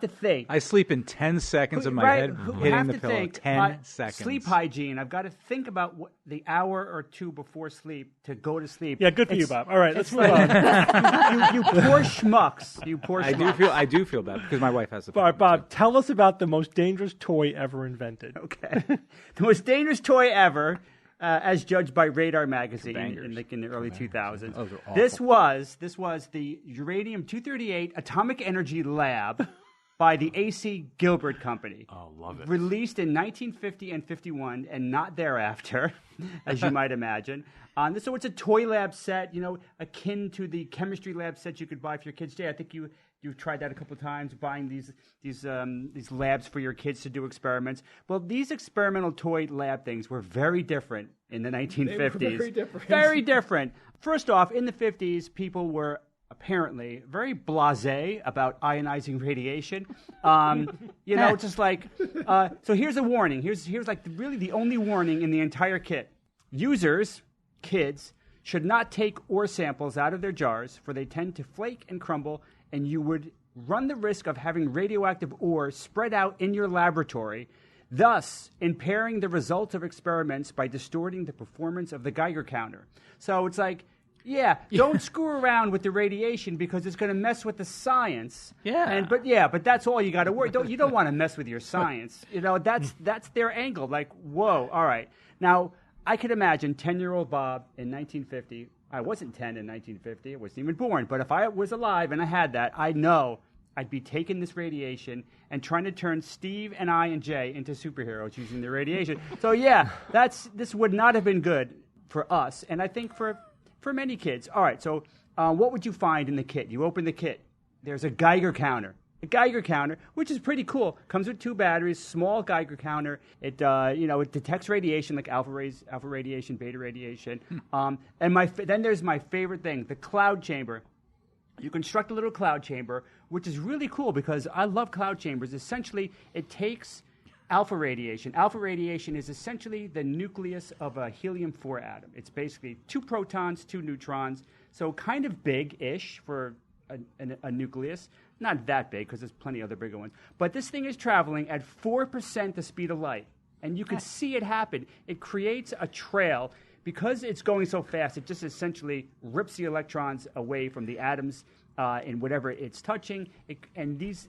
to think. I sleep in 10 seconds of my Right, head who hitting have the to pillow. think, 10 seconds. Sleep hygiene. I've got to think about the hour or two before sleep to go to sleep. Yeah, good for you, It's- Bob. All right, let's it's move on. you poor schmucks. You poor schmucks. I do feel bad because my wife has a All right, Bob, tell us about the most dangerous toy ever invented. Okay. The most dangerous toy ever, as judged by Radar magazine Bangers. in the early 2000s. Those are awful. This was the uranium-238 atomic energy lab by the A.C. Gilbert Company. Oh, love it. Released in 1950 and 51, and not thereafter, as you might imagine. So it's a toy lab set, akin to the chemistry lab sets you could buy for your kids. Jay, I think you've tried that a couple of times, buying these labs for your kids to do experiments. Well, these experimental toy lab things were very different in the 1950s. very different. Very different. First off, in the 50s, people were apparently very blasé about ionizing radiation. Just like, so here's a warning. Here's like really the only warning in the entire kit. Users, kids, should not take ore samples out of their jars, for they tend to flake and crumble, and you would run the risk of having radioactive ore spread out in your laboratory, thus impairing the results of experiments by distorting the performance of the Geiger counter. So it's like, don't screw around with the radiation because it's going to mess with the science. But that's all you got to worry. You don't want to mess with your science. That's their angle. Like, whoa, all right. Now, I could imagine 10-year-old Bob in 1950. I wasn't 10 in 1950. I wasn't even born. But if I was alive and I had that, I know I'd be taking this radiation and trying to turn Steve and I and Jay into superheroes using the radiation. So, this would not have been good for us, and I think for many kids. All right, so what would you find in the kit? You open the kit. There's a Geiger counter. A Geiger counter, which is pretty cool, comes with 2 batteries, small Geiger counter. It detects radiation like alpha radiation, beta radiation. And then there's my favorite thing, the cloud chamber. You construct a little cloud chamber, which is really cool because I love cloud chambers. Essentially, it takes alpha radiation. Alpha radiation is essentially the nucleus of a helium-4 atom. It's basically 2 protons, 2 neutrons, so kind of big-ish for a nucleus. Not that big, because there's plenty of other bigger ones. But this thing is traveling at 4% the speed of light. And you can see it happen. It creates a trail. Because it's going so fast, it just essentially rips the electrons away from the atoms in whatever it's touching.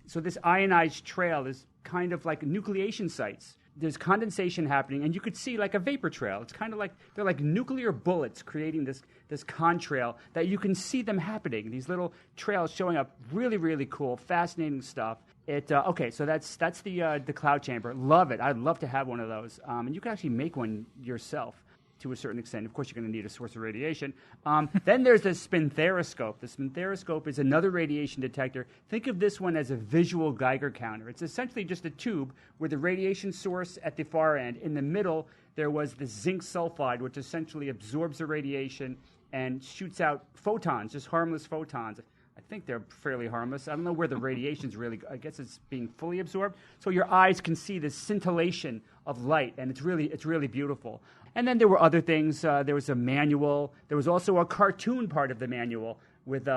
So this ionized trail is kind of like nucleation sites. There's condensation happening, and you could see like a vapor trail. It's kind of like they're like nuclear bullets creating this contrail that you can see them happening. These little trails showing up, really, really cool, fascinating stuff. So that's the cloud chamber. Love it. I'd love to have one of those, and you can actually make one yourself to a certain extent. Of course, you're going to need a source of radiation. Then there's the spinthariscope. The spinthariscope is another radiation detector. Think of this one as a visual Geiger counter. It's essentially just a tube with the radiation source at the far end. In the middle, there was the zinc sulfide, which essentially absorbs the radiation and shoots out photons, just harmless photons. I think they're fairly harmless. I don't know where the radiation's really, I guess it's being fully absorbed. So your eyes can see this scintillation of light, and it's really beautiful. And then there were other things. There was a manual. There was also a cartoon part of the manual with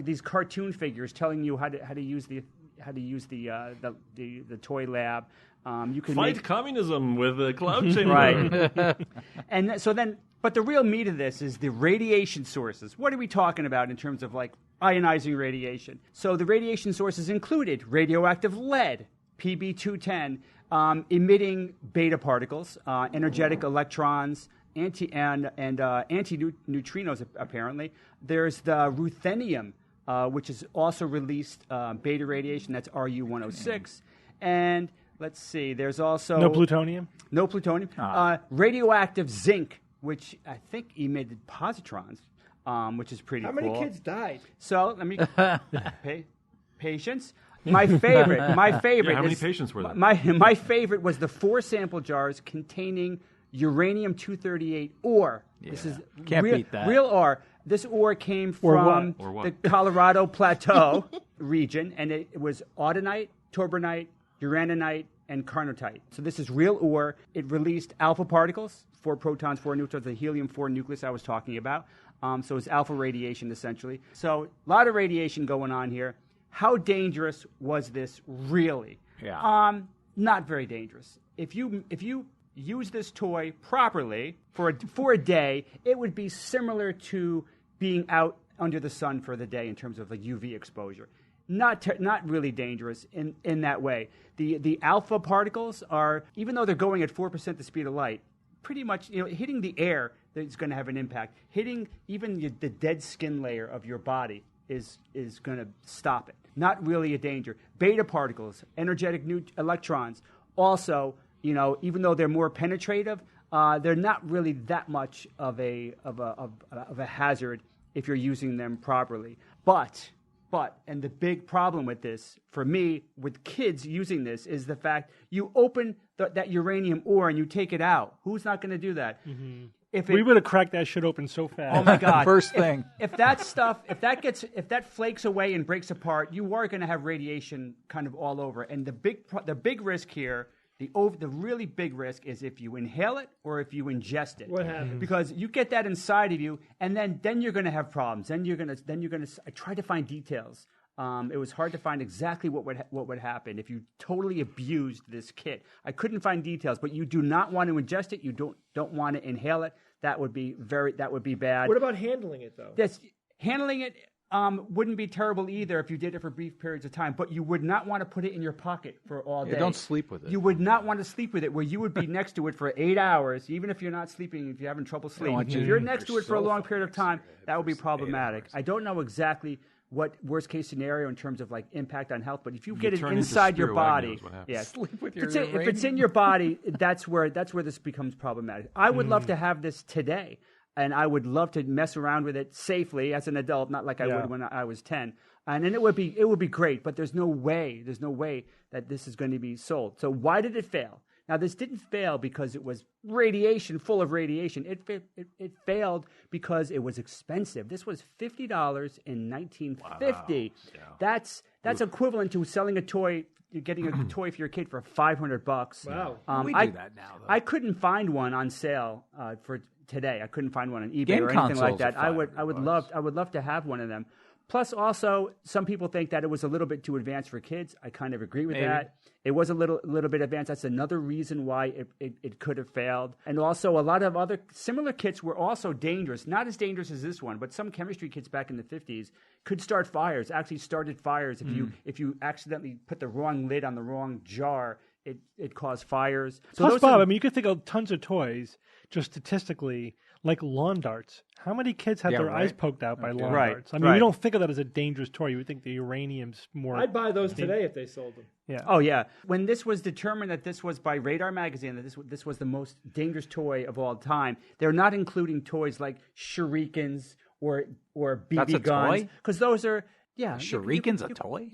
these cartoon figures telling you how to use the toy lab. You can fight communism with a cloud chamber. Right. But the real meat of this is the radiation sources. What are we talking about in terms of like ionizing radiation? So the radiation sources included radioactive lead, Pb-210, emitting beta particles, energetic electrons, anti-neutrinos apparently. There's the ruthenium, which is also released beta radiation. That's Ru-106, and let's see. There's also no plutonium. No plutonium. Radioactive zinc, which I think emitted positrons, which is pretty cool. How many kids died? So let me patience. My favorite. Yeah, how many patients were there? My favorite was the 4 sample jars containing uranium-238 ore. Yeah. This is beat that. Real ore. This ore came from the Colorado Plateau region, and it was audenite, torbernite, uraninite, and carnotite. So this is real ore. It released alpha particles, 4 protons, 4 neutrons, the helium-4 nucleus I was talking about. So it's alpha radiation, essentially. So a lot of radiation going on here. How dangerous was this really? Yeah. Not very dangerous. If you use this toy properly for a day, it would be similar to being out under the sun for the day in terms of like UV exposure. Not really dangerous in that way. The alpha particles are, even though they're going at 4% the speed of light, pretty much hitting the air is going to have an impact. Hitting even the dead skin layer of your body is going to stop it. Not really a danger. Beta particles, energetic electrons, also, even though they're more penetrative, they're not really that much of a hazard if you're using them properly. But, and the big problem with this, for me, with kids using this, is the fact you open that uranium ore and you take it out. Who's not going to do that? Mm-hmm. we would have cracked that shit open so fast. Oh my God! First thing. If that flakes away and breaks apart, you are going to have radiation kind of all over. And the big risk here, the really big risk is if you inhale it or if you ingest it. What happens? Because you get that inside of you, and then you're going to have problems. Then you're going to. I tried to find details. It was hard to find exactly what would happen if you totally abused this kit. I couldn't find details, but you do not want to ingest it. You don't want to inhale it. That would be bad. What about handling it though? Handling it wouldn't be terrible either if you did it for brief periods of time, but you would not want to put it in your pocket for all day. Don't sleep with it. You would not want to sleep with it where you would be next to it for 8 hours, even if you're not sleeping, if you're having trouble sleeping. If you're next to it for a long period of time, that would be problematic. I don't know exactly what worst case scenario in terms of like impact on health, but if you get it inside your body, Sleep with if it's in your body, that's where this becomes problematic. I would love to have this today, and I would love to mess around with it safely as an adult, not like I would when I was 10. And then it would be great, but there's no way that this is going to be sold. So why did it fail? Now, this didn't fail because it was full of radiation. It failed because it was expensive. This was $50 in 1950. Wow. Yeah. That's equivalent to selling a toy, getting a toy for your kid for $500. Wow. We do that now, though. I couldn't find one on sale for today. I couldn't find one on eBay Game or anything like consoles that. are I would love to have one of them. Plus, also, some people think that it was a little bit too advanced for kids. I kind of agree with that. It was a little bit advanced. That's another reason why it could have failed. And also, a lot of other similar kits were also dangerous. Not as dangerous as this one, but some chemistry kits back in the 50s could start fires. Actually, started fires if you accidentally put the wrong lid on the wrong jar. It caused fires. So plus, Bob, you could think of tons of toys, just statistically, like lawn darts. How many kids have their eyes poked out by lawn darts? I mean, we don't think of that as a dangerous toy. You would think the uranium's more... I'd buy those today if they sold them. Yeah. Oh, yeah. When this was determined that this was by Radar Magazine, that this was the most dangerous toy of all time, they're not including toys like shurikens or BB That's a guns. toy? Because those are... Yeah. Shuriken's a toy?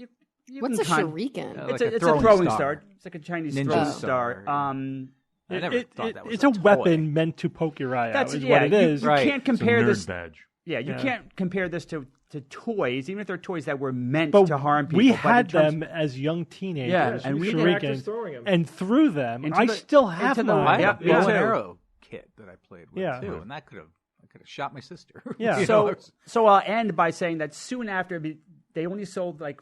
What's a shuriken? Like it's a throwing star. It's like a Chinese Ninja throwing star. star. I never thought that was it's a weapon meant to poke your eye out. Is what it is. You can't compare it's a nerd this. badge. Yeah, you can't compare this to toys, even if they're toys that were meant But to harm people. we had them as young teenagers, and we practiced throwing them. and threw them. Into I the- still have into the- mine. I had a me bow too. and arrow kit that I played with Yeah. too, and I could have shot my sister. Yeah. You know, So I'll end by saying that soon after they only sold like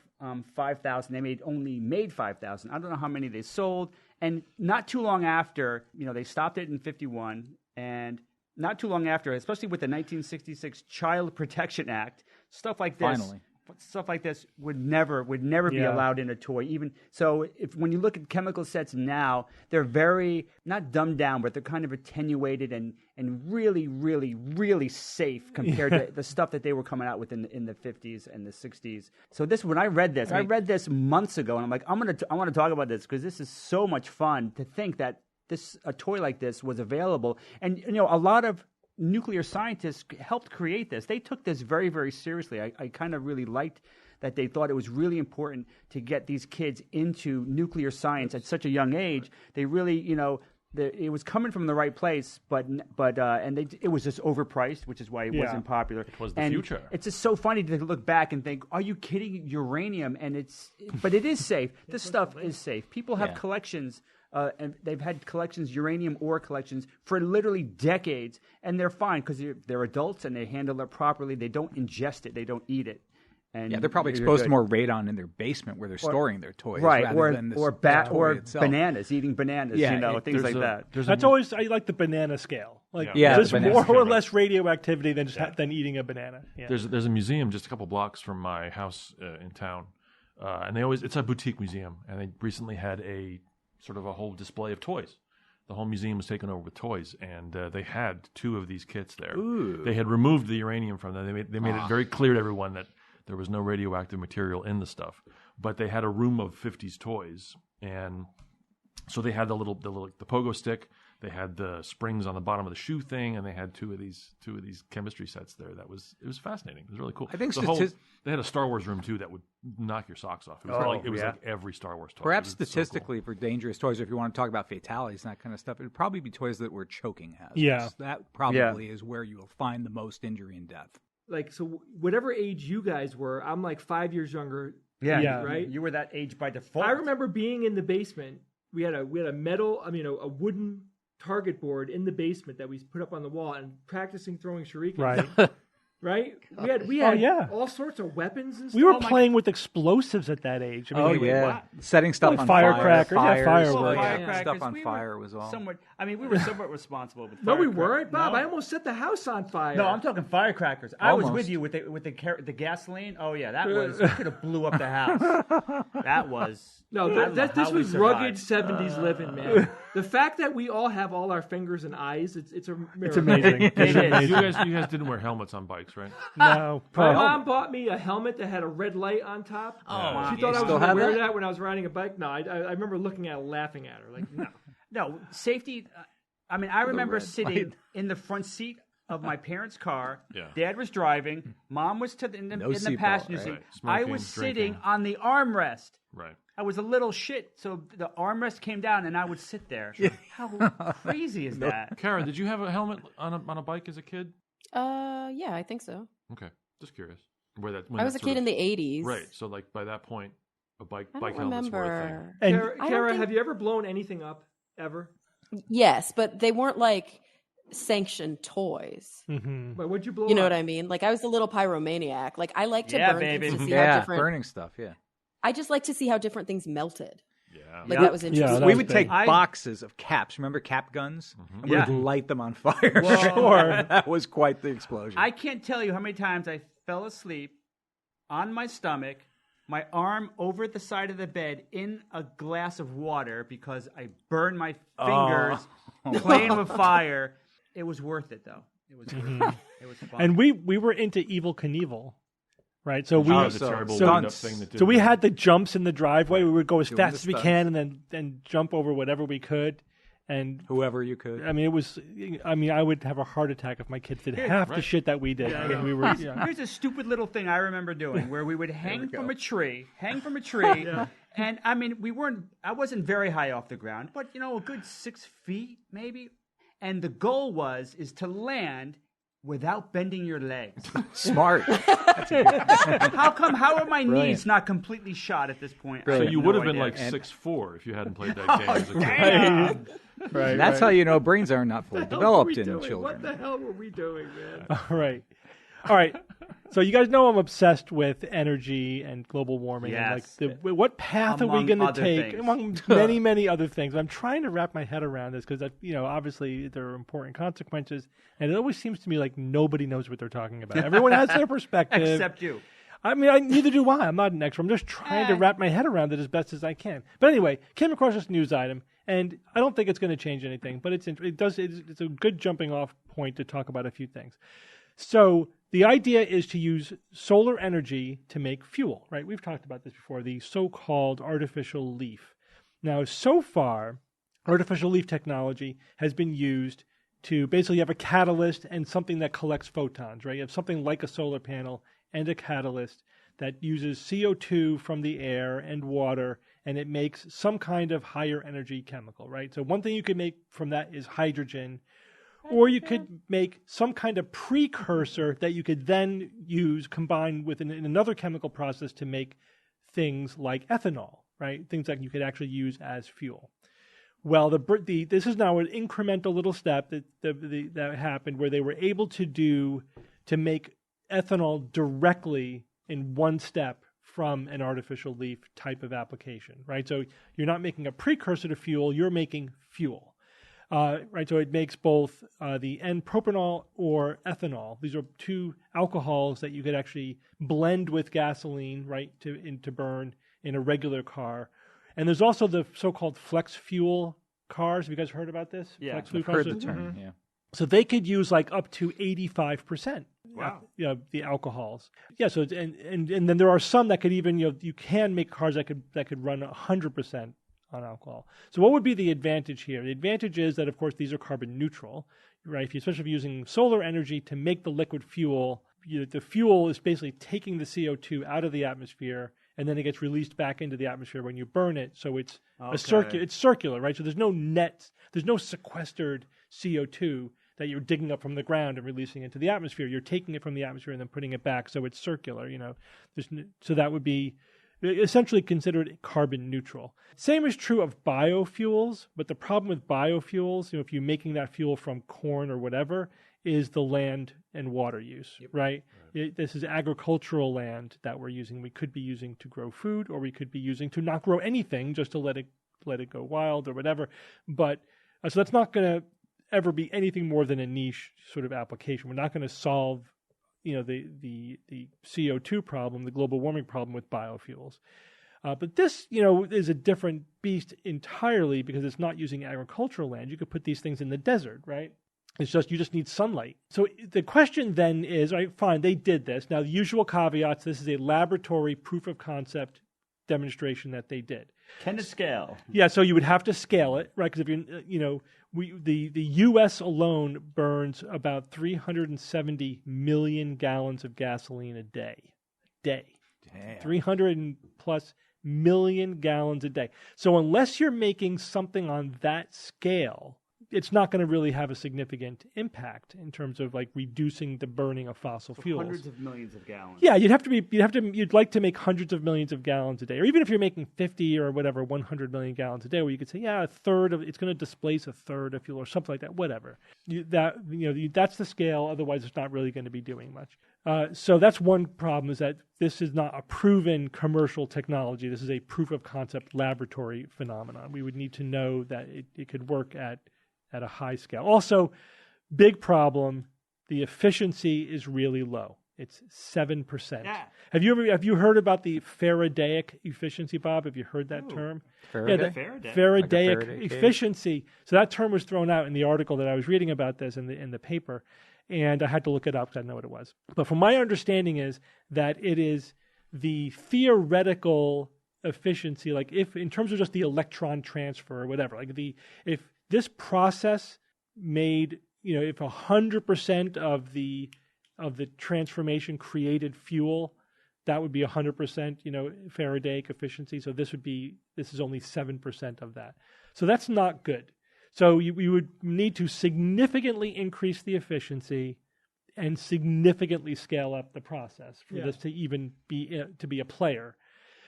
5,000. They only made 5,000. I don't know how many they sold. And not too long after, they stopped it in 51. And not too long after, especially with the 1966 Child Protection Act, stuff like this would never be allowed in a toy. Even so, when you look at chemical sets now, they're very not dumbed down, but they're kind of attenuated and really, really, really safe compared to the stuff that they were coming out with in the 50s and the 60s. So when I read this months ago, and I'm like, I want to talk about this because this is so much fun to think that a toy like this was available, and a lot of nuclear scientists helped create this. They took this very, very seriously. I kind of really liked that they thought it was really important to get these kids into nuclear science at such a young age. They really, it was coming from the right place, but it was just overpriced, which is why it wasn't popular. It was the future. It's just so funny to look back and think, are you kidding? Uranium, but it is safe. This stuff is safe. People have collections. And they've had uranium ore collections, for literally decades, and they're fine because they're adults and they handle it properly. They don't ingest it. They don't eat it. And they're probably exposed to more radon in their basement where they're storing their toys, right? rather than this or toy itself. bananas, eating bananas, things like that. That's always I like the banana scale. Like there's more or less radioactivity than eating a banana. Yeah. There's a museum just a couple blocks from my house in town, and it's a boutique museum, and they recently had a sort of a whole display of toys. The whole museum was taken over with toys, and they had 2 of these kits there. Ooh. They had removed the uranium from them. They made it very clear to everyone that there was no radioactive material in the stuff. But they had a room of 50s toys, and so they had the pogo stick, They had the springs on the bottom of the shoe thing, and they had two of these chemistry sets there. It was fascinating. It was really cool. I think they had a Star Wars room too that would knock your socks off. It was like every Star Wars toy. Perhaps statistically, for dangerous toys, or if you want to talk about fatalities and that kind of stuff, it would probably be toys that were choking hazards. Yeah. That probably is where you will find the most injury and death. Like, so whatever age you guys were, I'm like 5 years younger. Yeah, right. You were that age by default. I remember being in the basement. We had a a wooden target board in the basement that we put up on the wall and practicing throwing shurikens. Right. Right? We had all sorts of weapons and stuff. We were playing with explosives at that age. I mean, setting stuff on firecrackers, fire. Fireworks. Stuff on fire was all. We were somewhat responsible with No, firecrackers. we weren't, Bob. I almost set the house on fire. No, I'm talking firecrackers. I was with you with the gasoline. Oh yeah, that was we could have blew up the house. That was this was rugged 70s living, man. The fact that we all have all our fingers and eyes, it's a miracle. It's amazing. You guys didn't wear helmets on bikes, right? No. My mom bought me a helmet that had a red light on top. She thought I was going to wear that when I was riding a bike. No, I remember looking at her, laughing at her. Like, no safety. I remember sitting in the front seat of my parents' car. Yeah. Dad was driving. Mom was in the passenger seat. Right. Smoking, I was sitting drinking on the armrest. Right. I was a little shit, so the armrest came down, and I would sit there. How crazy is that? Kara, did you have a helmet on a bike as a kid? Yeah, I think so. Okay, just curious. I was a kid in the 80s. Right, so like by that point, bike helmets were a thing. Kara, have you ever blown anything up, ever? Yes, but they weren't like sanctioned toys. Mm-hmm. But what'd you blow up? You know what I mean? Like I was a little pyromaniac. Like I like to burn things to see how different... burning stuff, I just like to see how different things melted. Yeah. Like that was interesting. We would take boxes of caps. Remember cap guns? Mm-hmm. And we would light them on fire. Sure. That was quite the explosion. I can't tell you how many times I fell asleep on my stomach, my arm over the side of the bed in a glass of water because I burned my fingers playing with fire. It was worth it, though. It was worth it. It was fun. And we were into Evel Knievel. Right, so we so we had the jumps in the driveway. We would go as fast as we can, and then jump over whatever we could, and whoever you could. I mean, I would have a heart attack if my kids did half the shit that we did. We were. Here's a stupid little thing I remember doing, where we would hang from a tree, and I wasn't very high off the ground, but a good 6 feet maybe, and the goal is to land without bending your legs. Smart. How are my knees not completely shot at this point? So you would have been like 6'4" if you hadn't played that game as a kid. Right. That's how you know brains are not fully developed in children. What the hell were we doing, man? All right. So you guys know I'm obsessed with energy and global warming. Yes. And like what path are we going to take among many, many other things? I'm trying to wrap my head around this because, obviously there are important consequences. And it always seems to me like nobody knows what they're talking about. Everyone has their perspective. Except you. I mean, neither do I. I'm not an expert. I'm just trying to wrap my head around it as best as I can. But anyway, came across this news item, and I don't think it's going to change anything. But it's a good jumping off point to talk about a few things. So the idea is to use solar energy to make fuel, right? We've talked about this before, the so-called artificial leaf. Now, so far, artificial leaf technology has been used to basically have a catalyst and something that collects photons, right? You have something like a solar panel and a catalyst that uses CO2 from the air and water, and it makes some kind of higher energy chemical, right? So one thing you could make from that is hydrogen, or you could make some kind of precursor that you could then use combined with in another chemical process to make things like ethanol, right? Things that you could actually use as fuel. Well, this is now an incremental little step that happened where they were able to make ethanol directly in one step from an artificial leaf type of application, right? So you're not making a precursor to fuel, you're making fuel, right? So it makes both the N-propanol or ethanol. These are two alcohols that you could actually blend with gasoline, right, to burn in a regular car. And there's also the so-called flex fuel cars. Have you guys heard about this? Yeah, flex fuel I've heard cars? the term, yeah. So they could use like up to 85%. Wow. The alcohols. Yeah. So and then there are some that could even you can make cars that could run 100% on alcohol. So what would be the advantage here? The advantage is that, of course, these are carbon neutral, right? Especially if you're using solar energy to make the liquid fuel, the fuel is basically taking the CO2 out of the atmosphere, and then it gets released back into the atmosphere when you burn it. So it's it's circular, right? So there's no sequestered CO2 that you're digging up from the ground and releasing into the atmosphere. You're taking it from the atmosphere and then putting it back, so it's circular. So that would be essentially considered carbon neutral. Same is true of biofuels, but the problem with biofuels, if you're making that fuel from corn or whatever, is the land and water use, right? This is agricultural land that we're using. We could be using to grow food, or we could be using to not grow anything, just to let it go wild or whatever. But so that's not going to ever be anything more than a niche sort of application. We're not going to solve the CO2 problem, the global warming problem with biofuels. But this, is a different beast entirely because it's not using agricultural land. You could put these things in the desert, right? You just need sunlight. So the question then is, right, fine, they did this. Now, the usual caveats, this is a laboratory proof of concept demonstration that they did. Can it scale? Yeah, so you would have to scale it, right? Because if the U.S. alone burns about 370 million gallons of gasoline a day. Damn. 300 plus million gallons a day. So unless you're making something on that scale, it's not going to really have a significant impact in terms of like reducing the burning of fossil fuels. Hundreds of millions of gallons. Yeah, you'd like to make hundreds of millions of gallons a day, or even if you're making 50 or whatever, 100 million gallons a day, where you could say, yeah, it's going to displace a third of fuel or something like that, whatever. That's the scale. Otherwise, it's not really going to be doing much. So that's one problem, is that this is not a proven commercial technology. This is a proof of concept laboratory phenomenon. We would need to know that it could work at a high scale. Also, big problem, the efficiency is really low. It's 7%. Yeah. Have you heard about the Faradaic efficiency, Bob? Have you heard that term? Faraday? Faradaic efficiency. So that term was thrown out in the article that I was reading about this in the paper, and I had to look it up because I didn't know what it was. But from my understanding is that it is the theoretical efficiency, like if in terms of just the electron transfer or whatever, like if this process made, if 100% of the transformation created fuel, that would be 100%, Faradaic efficiency. So this is only 7% of that. So that's not good. So we would need to significantly increase the efficiency and significantly scale up the process for this to even be a player.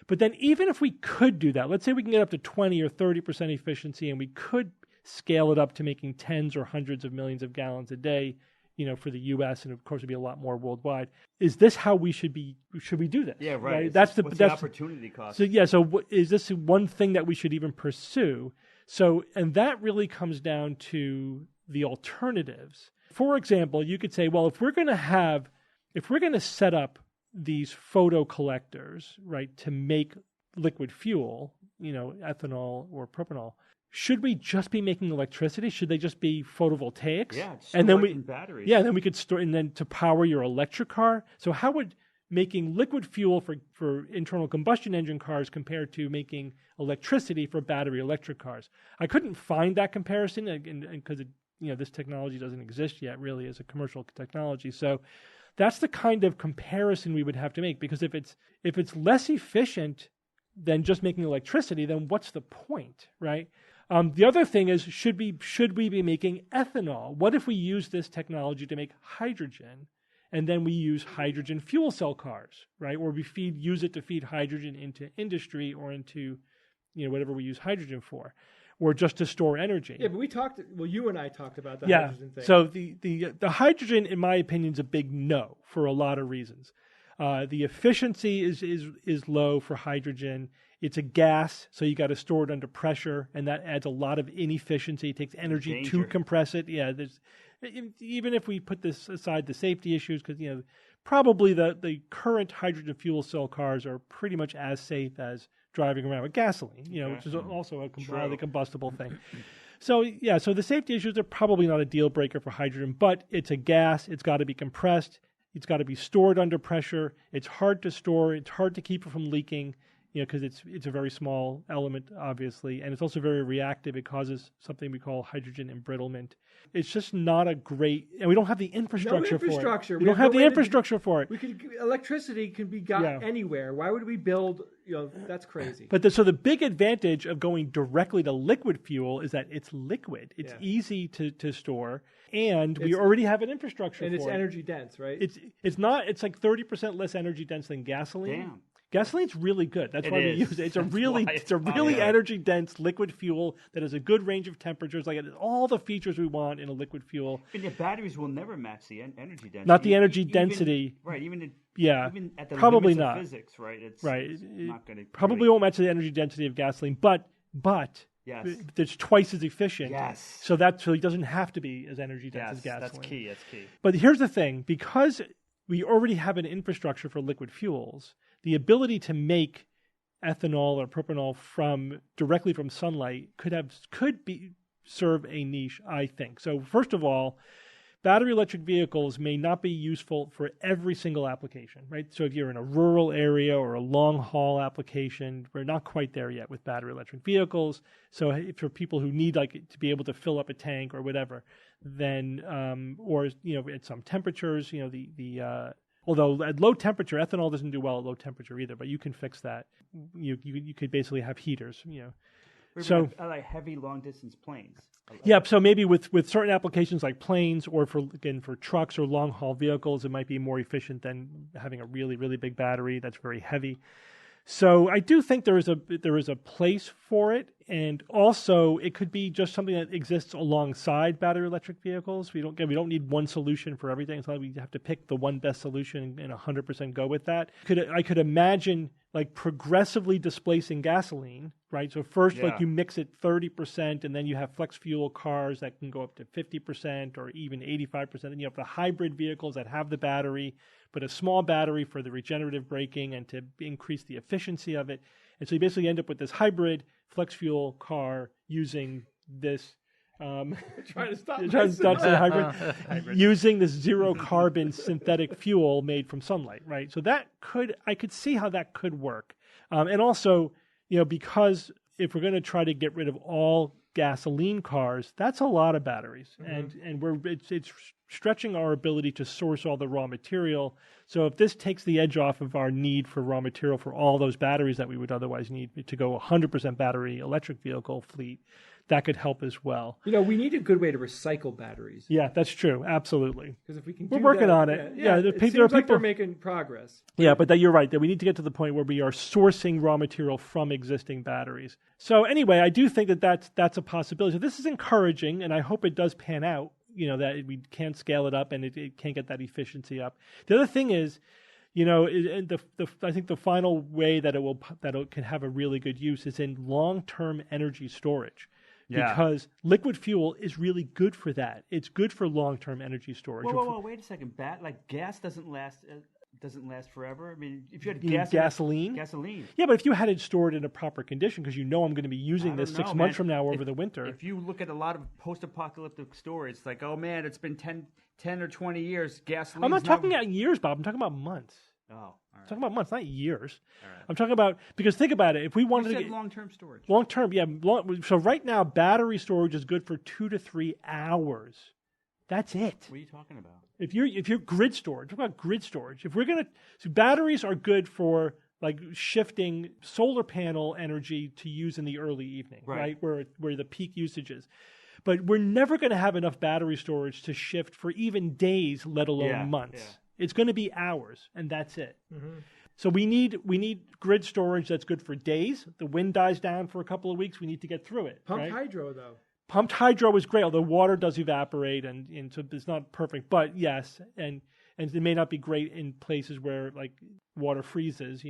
But then even if we could do that, let's say we can get up to 20 or 30% efficiency, and we could scale it up to making tens or hundreds of millions of gallons a day, for the U.S., and of course it'd be a lot more worldwide. Is this how we should we do this? Yeah, right. That's the opportunity cost. So yeah, so is this one thing that we should even pursue? So, and that really comes down to the alternatives. For example, you could say, well, if we're going to set up these photo collectors, right, to make liquid fuel, ethanol or propanol, should we just be making electricity? Should they just be photovoltaics? Yeah, and then batteries. Yeah, then we could store, and then to power your electric car. So how would making liquid fuel for internal combustion engine cars compare to making electricity for battery electric cars? I couldn't find that comparison because this technology doesn't exist yet really as a commercial technology. So that's the kind of comparison we would have to make, because if it's less efficient than just making electricity, then what's the point, right? The other thing is, should we be making ethanol? What if we use this technology to make hydrogen, and then we use hydrogen fuel cell cars, right? Or we use it to feed hydrogen into industry or into, whatever we use hydrogen for, or just to store energy. Yeah, but you and I talked about the hydrogen thing. So the hydrogen, in my opinion, is a big no for a lot of reasons. The efficiency is low for hydrogen. It's a gas, so you got to store it under pressure, and that adds a lot of inefficiency. It takes energy to compress it. Yeah, even if we put this aside, the safety issues, because probably the current hydrogen fuel cell cars are pretty much as safe as driving around with gasoline, which is also a highly combustible thing. So so the safety issues are probably not a deal breaker for hydrogen, but it's a gas. It's got to be compressed. It's got to be stored under pressure. It's hard to store. It's hard to keep it from leaking. because it's a very small element, obviously, and it's also very reactive. It causes something we call hydrogen embrittlement. It's just not a great, and we don't have the infrastructure for it. We don't have the infrastructure for it. Electricity can be got anywhere. Why would we build? That's crazy. But so the big advantage of going directly to liquid fuel is that it's liquid. It's easy to store, and we already have an infrastructure and for it's it. energy dense, right? It's not. It's like 30% less energy dense than gasoline. Damn. Gasoline's really good. That's why we use it. It's a really energy dense liquid fuel that has a good range of temperatures. Like it has all the features we want in a liquid fuel. And your batteries will never match the energy density. Not the energy density. Right. Even at the probably limits not. Of physics, right? It's not going to probably won't match the energy density of gasoline, but yes, it's twice as efficient. Yes. So it doesn't have to be as energy dense as gasoline. That's key. But here's the thing: because we already have an infrastructure for liquid fuels, the ability to make ethanol or propanol directly from sunlight could serve a niche, I think. So first of all, battery electric vehicles may not be useful for every single application, right? So if you're in a rural area or a long haul application, we're not quite there yet with battery electric vehicles. So if for people who need to be able to fill up a tank or whatever, then or at some temperatures, although at low temperature, ethanol doesn't do well at low temperature either, but you can fix that. You could basically have heaters, So like heavy long distance planes. Yeah, so maybe with certain applications like planes, or for trucks or long haul vehicles, it might be more efficient than having a really, really big battery that's very heavy. So I do think there is a place for it, and also it could be just something that exists alongside battery electric vehicles. We don't need one solution for everything. It's not like we have to pick the one best solution and 100% go with that. I could imagine progressively displacing gasoline, right? So first, you mix it 30%, and then you have flex fuel cars that can go up to 50% or even 85%. Then you have the hybrid vehicles that have the battery, but a small battery for the regenerative braking and to increase the efficiency of it. And so you basically end up with this hybrid flex fuel car using this using this zero carbon synthetic fuel made from sunlight, right? So I could see how that could work. And also, because if we're going to try to get rid of all gasoline cars, that's a lot of batteries, and it's stretching our ability to source all the raw material. So if this takes the edge off of our need for raw material for all those batteries that we would otherwise need to go 100% battery electric vehicle fleet, that could help as well. We need a good way to recycle batteries. Yeah, that's true. Absolutely. Because if we can, we're working on it. It seems like they're making progress. Yeah, but you're right that we need to get to the point where we are sourcing raw material from existing batteries. So anyway, I do think that that's a possibility. So this is encouraging, and I hope it does pan out. That we can scale it up and it can get that efficiency up. The other thing is, I think the final way that it can have a really good use is in long-term energy storage. Yeah. Because liquid fuel is really good for that. It's good for long-term energy storage. Whoa, wait a second. Gas doesn't last forever. I mean, if you had gasoline. Yeah, but if you had it stored in a proper condition, because I'm going to be using this 6 months from now over the winter. If you look at a lot of post-apocalyptic stories, it's like, oh man, it's been 10 or 20 years. Gasoline. I'm not talking about years, Bob. I'm talking about months. Oh, all right. I'm talking about months, not years. All right. I'm talking about, because think about it. If we wanted to get long-term storage. Long-term, yeah. So right now, battery storage is good for 2 to 3 hours. That's it. What are you talking about? If you're grid storage, talk about grid storage. If we're batteries are good for shifting solar panel energy to use in the early evening, right? Where the peak usage is. But we're never going to have enough battery storage to shift for even days, let alone months. Yeah. It's going to be hours, and that's it. Mm-hmm. So we need grid storage that's good for days. The wind dies down for a couple of weeks. We need to get through it. Pumped hydro, though. Pumped hydro is great, although water does evaporate, and so it's not perfect. But yes, and it may not be great in places where water freezes,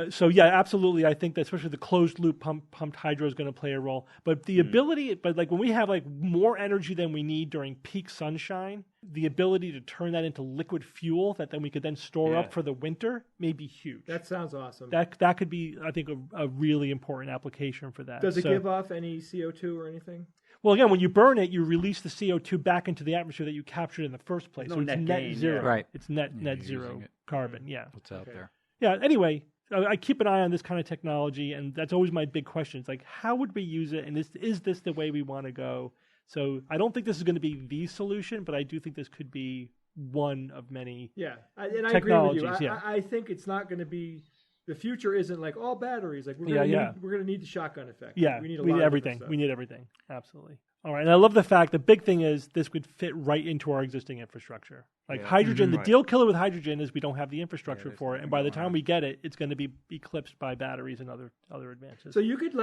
So yeah, absolutely. I think that especially the closed loop pumped hydro is going to play a role. But the ability, when we have more energy than we need during peak sunshine, the ability to turn that into liquid fuel that then we could then store up for the winter may be huge. That sounds awesome. That could be, I think, a really important application for that. Does it give off any CO2 or anything? Well, again, when you burn it, you release the CO2 back into the atmosphere that you captured in the first place. No, so it's net gain, zero. Right. It's net zero carbon. Yeah. What's out there? Yeah. Anyway, I keep an eye on this kind of technology, and that's always my big question. It's like, how would we use it, and is this the way we want to go? So I don't think this is going to be the solution, but I do think this could be one of many and I technologies. agree with you. Yeah. I think it's not going to be the future. Isn't like all batteries. Like we're going to need the shotgun effect. Yeah, we need everything. We need everything. Absolutely. All right, and I love the fact the big thing is this would fit right into our existing infrastructure. Like hydrogen, the deal killer with hydrogen is we don't have the infrastructure for it, and by the time we get it, it's going to be eclipsed by batteries and other advances. So you could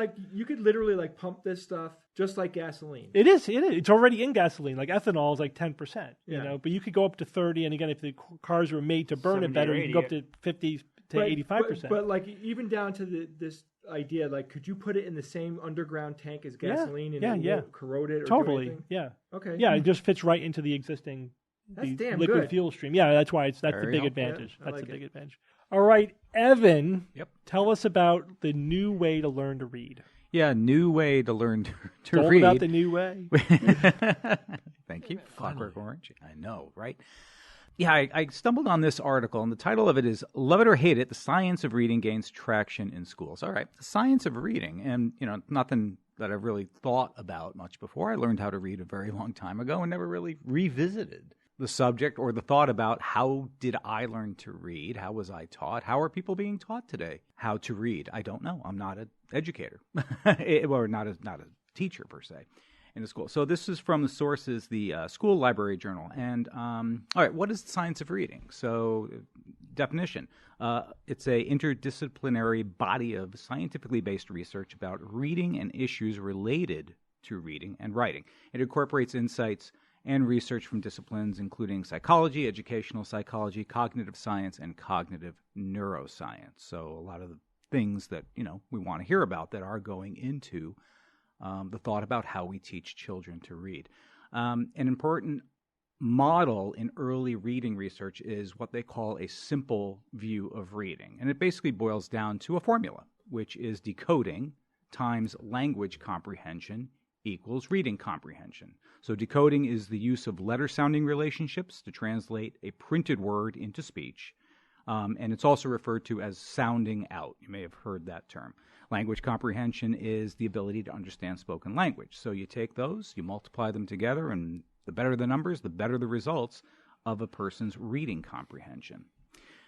literally like pump this stuff just like gasoline. It is. It's already in gasoline. Like ethanol is like 10%, you know, but you could go up to 30, and again, if the cars were made to burn it better, you can go up to 50 to 85%. But like even down to this idea, like could you put it in the same underground tank as gasoline and it won't corrode it or totally do anything? Yeah. Okay. Yeah, it just fits right into the existing liquid good. fuel stream. Yeah, that's why that's the big helpful. advantage. Yeah, That's the big advantage. All right, Evan. Yep. Tell us about the new way to learn to read. Yeah, new way to learn to It's all read. about the new way. Thank you. Clockwork Orange. I know, right? Yeah, I stumbled on this article, and the title of it is "Love It or Hate It: The Science of Reading Gains Traction in Schools." All right, the science of reading, and nothing that I've really thought about much before. I learned how to read a very long time ago and never really revisited the subject or the thought about how did I learn to read? How was I taught? How are people being taught today how to read? I don't know. I'm not an educator, or not a teacher per se in a school. So this is from the sources, the School Library Journal. And all right, what is the science of reading? So definition, it's a interdisciplinary body of scientifically based research about reading and issues related to reading and writing. It incorporates insights and research from disciplines including psychology, educational psychology, cognitive science, and cognitive neuroscience. So a lot of the things that we want to hear about that are going into the thought about how we teach children to read. An important model in early reading research is what they call a simple view of reading. And it basically boils down to a formula, which is decoding times language comprehension equals reading comprehension. So decoding is the use of letter-sounding relationships to translate a printed word into speech. And it's also referred to as sounding out. You may have heard that term. Language comprehension is the ability to understand spoken language. So you take those, you multiply them together, and the better the numbers, the better the results of a person's reading comprehension.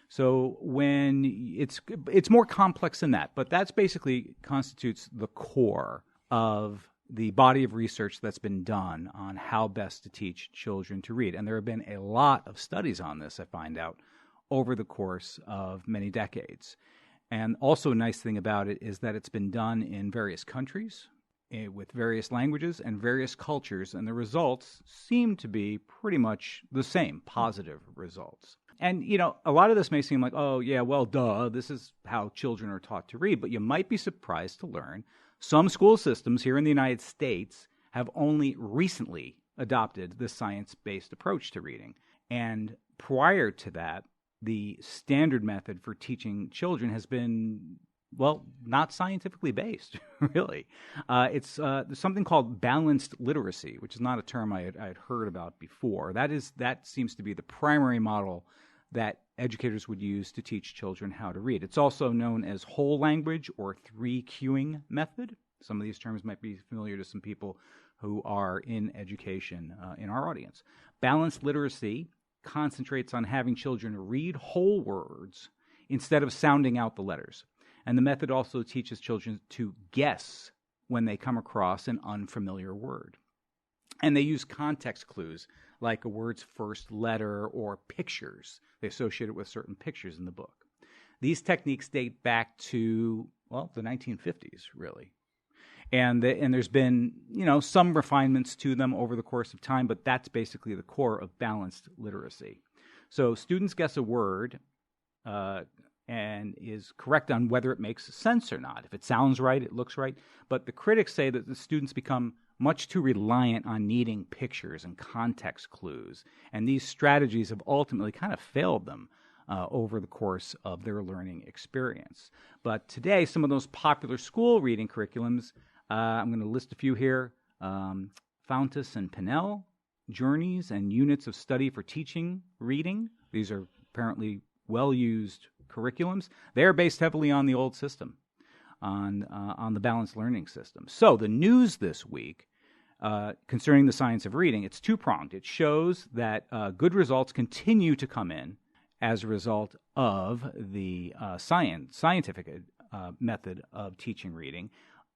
So when it's more complex than that, but that's basically constitutes the core of the body of research that's been done on how best to teach children to read. And there have been a lot of studies on this, I find out, over the course of many decades. And also a nice thing about it is that it's been done in various countries, with various languages and various cultures, and the results seem to be pretty much the same, positive results. And, a lot of this may seem like, oh, yeah, well, duh, this is how children are taught to read, but you might be surprised to learn some school systems here in the United States have only recently adopted this science-based approach to reading. And prior to that, the standard method for teaching children has been, well, not scientifically based, really. It's something called balanced literacy, which is not a term I had heard about before. That seems to be the primary model that educators would use to teach children how to read. It's also known as whole language or 3-cueing method. Some of these terms might be familiar to some people who are in education in our audience. Balanced literacy concentrates on having children read whole words instead of sounding out the letters. And the method also teaches children to guess when they come across an unfamiliar word. And they use context clues like a word's first letter or pictures. They associate it with certain pictures in the book. These techniques date back to, well, the 1950s, really. And there's been, some refinements to them over the course of time, but that's basically the core of balanced literacy. So students guess a word and is correct on whether it makes sense or not. If it sounds right, it looks right. But the critics say that the students become much too reliant on needing pictures and context clues. And these strategies have ultimately kind of failed them over the course of their learning experience. But today, some of those popular school reading curriculums, I'm going to list a few here. Fountas and Pinnell, Journeys and Units of Study for Teaching Reading. These are apparently well-used curriculums, they are based heavily on the old system, on the balanced learning system. So the news this week concerning the science of reading, it's two-pronged. It shows that good results continue to come in as a result of the scientific method of teaching reading,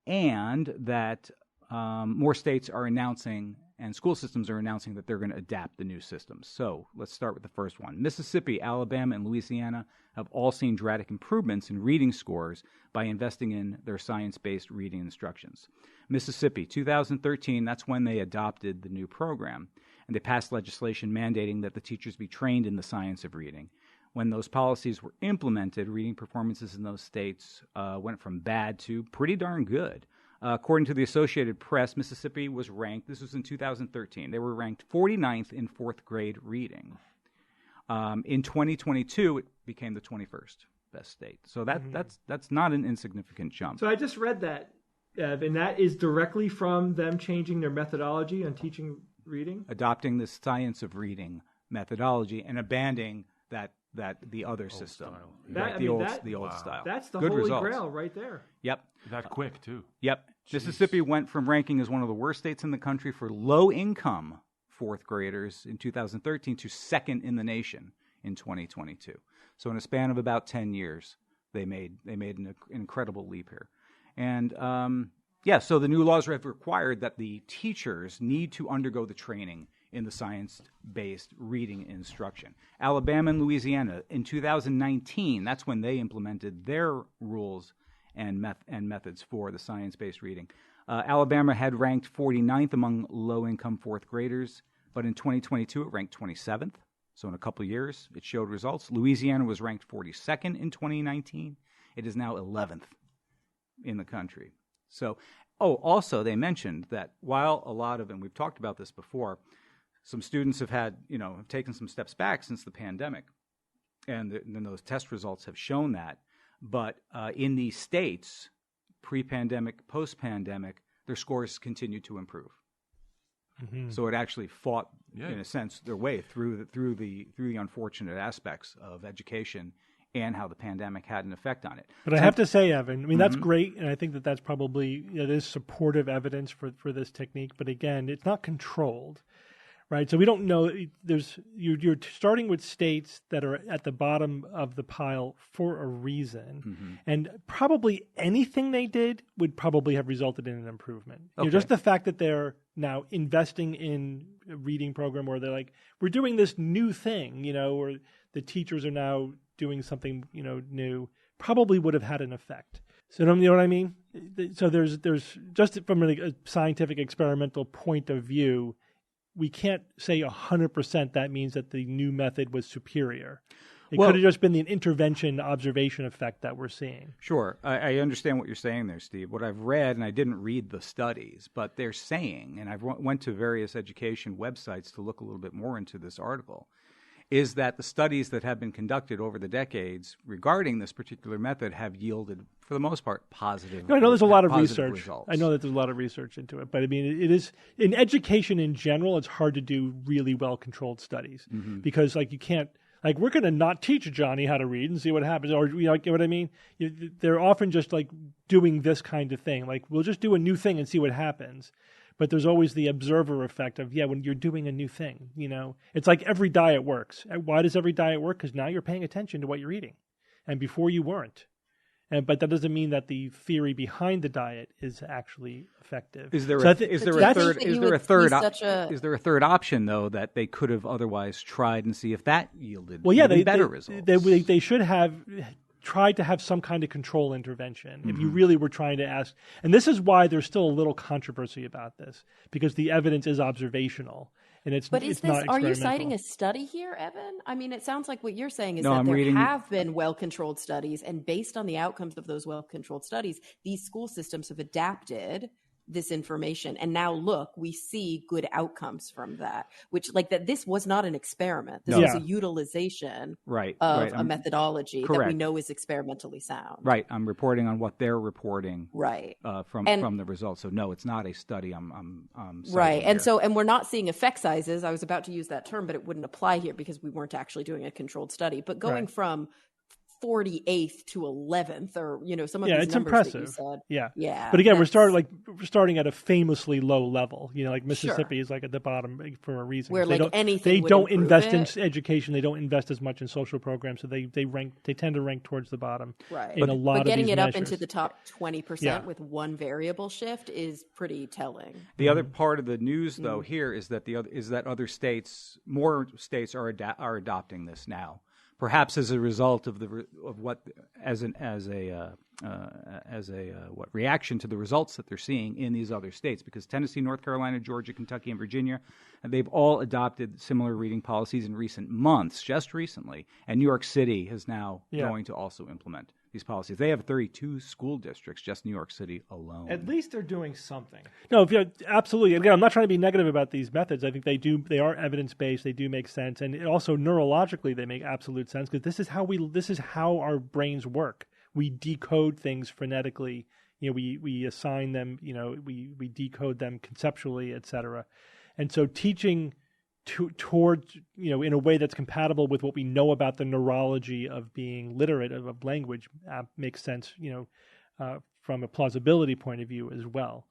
and that more states are announcing and school systems are announcing that they're going to adapt the new systems. So let's start with the first one. Mississippi, Alabama, and Louisiana have all seen dramatic improvements in reading scores by investing in their science-based reading instructions. Mississippi, 2013, that's when they adopted the new program, and they passed legislation mandating that the teachers be trained in the science of reading. When those policies were implemented, reading performances in those states went from bad to pretty darn good. According to the Associated Press, Mississippi was ranked, this was in 2013, they were ranked 49th in fourth grade reading. In 2022, it became the 21st best state. So that's not an insignificant jump. So I just read that, and that is directly from them changing their methodology on teaching reading? Adopting the science of reading methodology and abandoning the other system, the old style. That's the Good holy results. grail right there. Yep. That quick, too. Yep. Jeez. Mississippi went from ranking as one of the worst states in the country for low-income fourth graders in 2013 to second in the nation in 2022. So in a span of about 10 years, they made an incredible leap here. And so the new laws have required that the teachers need to undergo the training in the science-based reading instruction. Alabama and Louisiana, in 2019, that's when they implemented their rules and methods for the science-based reading. Alabama had ranked 49th among low-income fourth graders, but in 2022 it ranked 27th. So in a couple of years, it showed results. Louisiana was ranked 42nd in 2019. It is now 11th in the country. So, also they mentioned that while a lot of, and we've talked about this before, some students have taken some steps back since the pandemic, and then those test results have shown that. But in these states, pre-pandemic, post-pandemic, their scores continue to improve. Mm-hmm. So it actually fought, in a sense, their way through the unfortunate aspects of education and how the pandemic had an effect on it. But I have to say, Evan, I mean, that's great, and I think that's probably, there's supportive evidence for this technique, but again, it's not controlled. Right, so we don't know. You're starting with states that are at the bottom of the pile for a reason, and probably anything they did would probably have resulted in an improvement. Okay. Just the fact that they're now investing in a reading program, where they're like, we're doing this new thing, or the teachers are now doing something, new, probably would have had an effect. So you know what I mean? So there's just from a scientific experimental point of view, we can't say 100% that means that the new method was superior. It could have just been the intervention observation effect that we're seeing. Sure. I understand what you're saying there, Steve. What I've read, and I didn't read the studies, but they're saying, and I went to various education websites to look a little bit more into this article, is that the studies that have been conducted over the decades regarding this particular method have yielded, for the most part, positive. I know there's a lot of research. Results. I know that there's a lot of research into it, but I mean, it is in education in general. It's hard to do really well-controlled studies because, you can't. We're going to not teach Johnny how to read and see what happens, or you know what I mean. They're often just doing this kind of thing. We'll just do a new thing and see what happens. But there's always the observer effect of, when you're doing a new thing, It's like every diet works. Why does every diet work? Because now you're paying attention to what you're eating. And before you weren't. But that doesn't mean that the theory behind the diet is actually effective. Is there a third option, though, that they could have otherwise tried and see if that yielded better results? They should have tried to have some kind of control intervention if you really were trying to ask. And this is why there's still a little controversy about this, because the evidence is observational. And it's not experimental. Are you citing a study here, Evan? I mean, it sounds like what you're saying is that there have been well-controlled studies, and based on the outcomes of those well-controlled studies, these school systems have adapted this information. And now look, we see good outcomes from that, which this was not an experiment. This was a utilization of a methodology that we know is experimentally sound. Right. I'm reporting on what they're reporting from the results. So no, it's not a study. I'm right. And we're not seeing effect sizes. I was about to use that term, but it wouldn't apply here because we weren't actually doing a controlled study. But going from 48th to 11th, or some of these it's numbers impressive. that you said. Yeah. But again, we're starting at a famously low level. Like Mississippi is like at the bottom for a reason. Where they anything they don't invest it. in education. They don't invest as much in social programs, so they tend to rank towards the bottom. Right. In a lot but of getting these it up measures. into the top 20% with one variable shift is pretty telling. The other part of the news, though, here is that other states, more states are adopting this now. Perhaps as a result of reaction to the results that they're seeing in these other states, because Tennessee, North Carolina, Georgia, Kentucky, and Virginia, they've all adopted similar reading policies in recent months, just recently, and New York City is now going to also implement these policies. They have 32 school districts, just New York City alone. At least they're doing something. No, absolutely. Again, I'm not trying to be negative about these methods. I think they are evidence-based. They do make sense, and also neurologically they make absolute sense, because this is how our brains work. We decode things phonetically. We assign them. We decode them conceptually, etc. And so teaching towards in a way that's compatible with what we know about the neurology of being literate of language makes sense. From a plausibility point of view as well.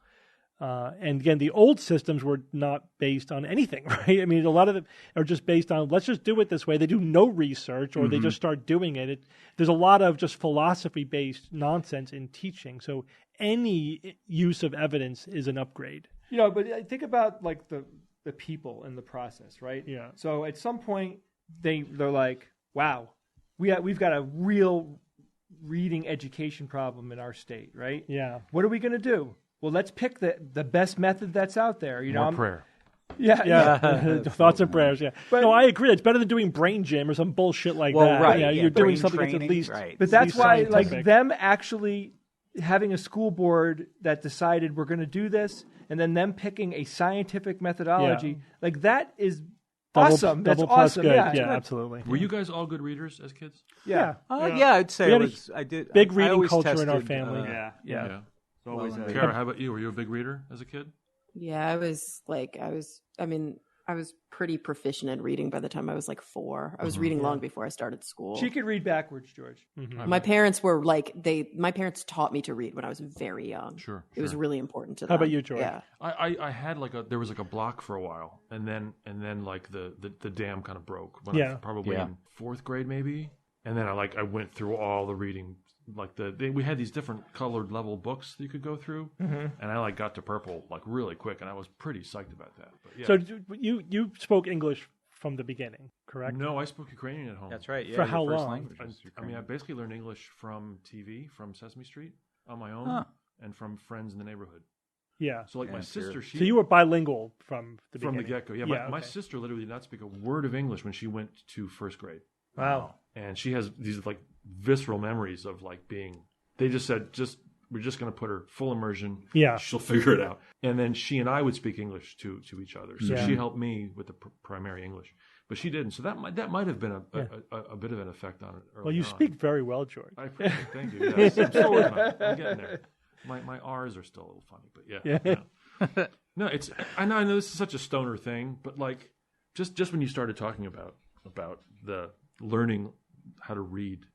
And again, the old systems were not based on anything, right? I mean, a lot of them are just based on, let's just do it this way. They do no research, or they just start doing it. There's a lot of just philosophy-based nonsense in teaching. So any use of evidence is an upgrade. But I think about like the people in the process, right? Yeah. So at some point they're like, wow, we've got a real reading education problem in our state, right? Yeah. What are we going to do? Well, let's pick the best method that's out there. More prayer. Yeah. Thoughts and prayers. Yeah. But no, I agree. It's better than doing brain gym or some bullshit like that. Right. Yeah, you're doing something that's at least. Right. But that's why, scientific. like, them actually having a school board that decided we're going to do this, and then them picking a scientific methodology, like that is awesome. That's double plus awesome. good. Yeah, absolutely. Were you guys all good readers as kids? Yeah. I'd say I did. Big I reading always culture in our tested, family. Yeah. Always Kara, how about you? Were you a big reader as a kid? Yeah, I was pretty proficient in reading by the time I was like 4. I was reading long before I started school. She could read backwards, George. My parents were my parents taught me to read when I was very young. Sure. It was really important to them. How about you, George? Yeah. I had there was like a block for a while, and then like the dam kind of broke when I was probably in 4th grade maybe, and then I went through all the reading. Like we had these different colored level books that you could go through, and I got to purple like really quick, and I was pretty psyched about that. But yeah. So you spoke English from the beginning, correct? No, I spoke Ukrainian at home. That's right. Yeah, For how your first long? language was Ukrainian. I basically learned English from TV, from Sesame Street, on my own, and from friends in the neighborhood. Yeah. So my sister, So you were bilingual from the beginning. From the get-go. Yeah, my sister literally did not speak a word of English when she went to 1st grade. Wow. And she has these like visceral memories of like being. They just said, we're just going to put her full immersion. Yeah. She'll figure it out. And then she and I would speak English to each other. So Yeah. she helped me with the primary English, but she didn't. So that might have been a bit of an effect on it. Well, you speak very well, George. I appreciate it. Thank you. Yes, I'm still working on it. I'm getting there. My R's are still a little funny, but yeah. No, I know this is such a stoner thing, but like just when you started talking about the learning how to read,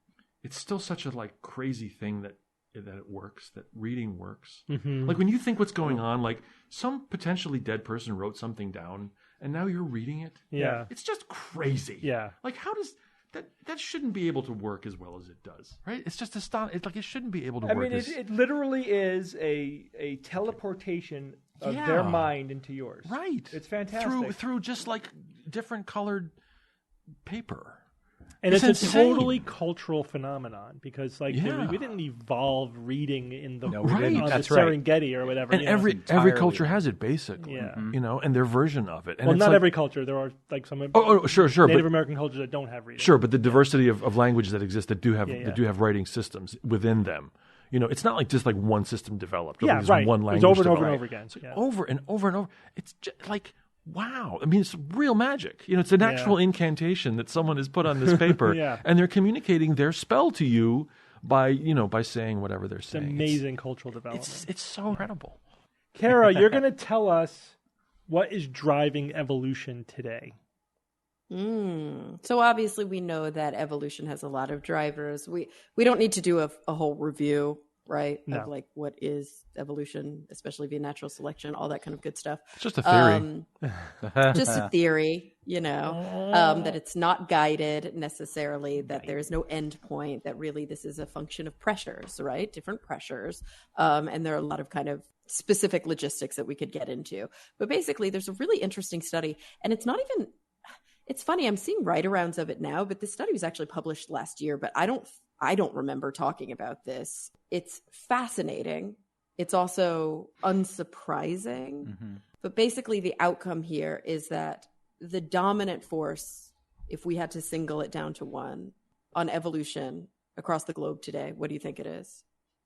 it's still such a like crazy thing that it works, that reading works. Mm-hmm. Like when you think what's going on, like some potentially dead person wrote something down and now you're reading it. Yeah. It's just crazy. Yeah. Like how does that shouldn't be able to work as well as it does, right? It's just astonishing. It's like it shouldn't be able to work. I mean, it literally is a teleportation of their mind into yours. Right. It's fantastic. Through just like different colored paper. And it's insane. a totally cultural phenomenon because, like, we didn't evolve reading in the on the Serengeti or whatever. And every culture has it, basically. Yeah. And their version of it. And well, it's not like, every culture. There are like some sure, Native American cultures that don't have reading. Sure, but the diversity of languages that exist that do have writing systems within them. It's not like just like one system developed. Yeah, right. One language it's over and developed. over and over again. So over and over and over. It's just like. Wow. I mean, it's real magic. It's an actual incantation that someone has put on this paper, and they're communicating their spell to you by saying whatever they're saying. It's amazing cultural development. It's so incredible. Kara, you're going to tell us what is driving evolution today. So obviously we know that evolution has a lot of drivers. We don't need to do a whole review, right? No. Of like what is evolution, especially via natural selection, all that kind of good stuff. It's just a theory. Just a theory, that it's not guided necessarily, that there is no end point, that really this is a function of pressures, right? Different pressures. And there are a lot of kind of specific logistics that we could get into. But basically, there's a really interesting study, and it's not even... It's funny, I'm seeing write-arounds of it now, but this study was actually published last year, but I don't remember talking about this. It's fascinating. It's also unsurprising. But basically the outcome here is that the dominant force, if we had to single it down to one, on evolution across the globe today, what do you think it is?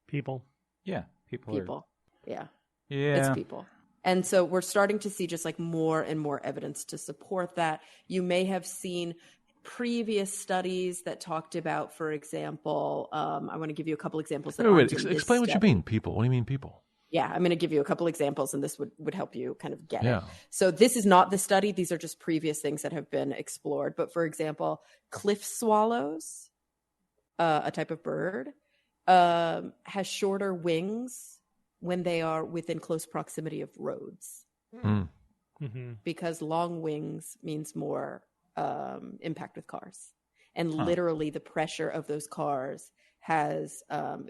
People. Yeah, People. Yeah. Yeah. It's people. And so we're starting to see just like more and more evidence to support that. You may have seen previous studies that talked about, for example, I want to give you a couple examples. Wait, explain what you mean, people. What do you mean, people? Yeah, I'm going to give you a couple examples, and this would help you kind of get it. So this is not the study. These are just previous things that have been explored. But for example, cliff swallows, a type of bird, has shorter wings when they are within close proximity of roads. Because long wings means more impact with cars. And literally the pressure of those cars has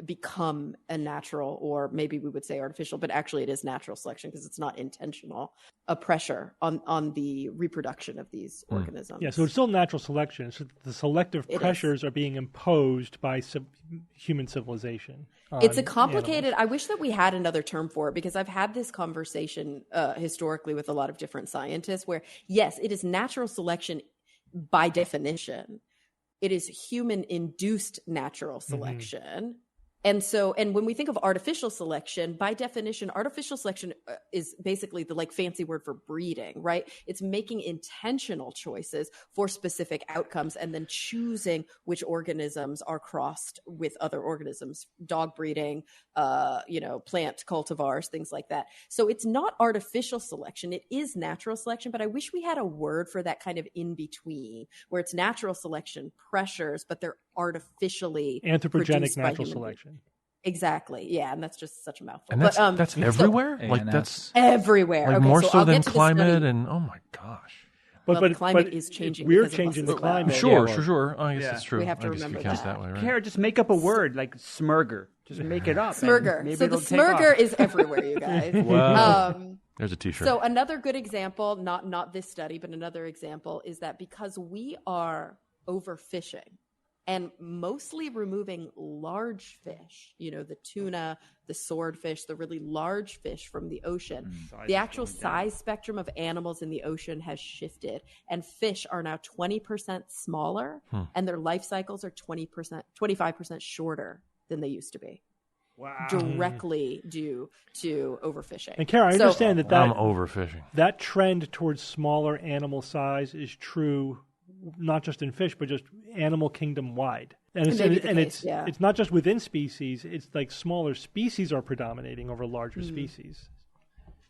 become a natural, or maybe we would say artificial, but actually it is natural selection because it's not intentional, a pressure on the reproduction of these organisms. Yeah, so it's still natural selection. So the selective pressures are being imposed by human civilization. It's a complicated, I wish that we had another term for it, because I've had this conversation historically with a lot of different scientists where, yes, it is natural selection by definition. It is human-induced natural selection. And when we think of artificial selection, by definition, artificial selection is basically the like fancy word for breeding, right? It's making intentional choices for specific outcomes and then choosing which organisms are crossed with other organisms, dog breeding, plant cultivars, things like that. So it's not artificial selection. It is natural selection, but I wish we had a word for that kind of in between where it's natural selection pressures, but they're artificially anthropogenic natural selection. Exactly. Yeah, and that's just such a mouthful. And that's everywhere? That's everywhere. Like more so than climate and oh my gosh. But climate is changing. We're changing the climate. Sure. I guess it's true. We have to remember that. That way, right? Kara, just make up a word like smurger. Just make it up. Smurger. So the smurger is everywhere, you guys. Wow. There's a t-shirt. So another good example, not this study, but another example is that because we are overfishing and mostly removing large fish, the tuna, the swordfish, the really large fish from the ocean, the actual size spectrum of animals in the ocean has shifted, and fish are now 20% smaller, and their life cycles are 25% shorter than they used to be. Wow. Directly due to overfishing. And Kara, I understand that I'm overfishing. That trend towards smaller animal size is true not just in fish, but just animal kingdom wide. And it's not just within species. It's like smaller species are predominating over larger species.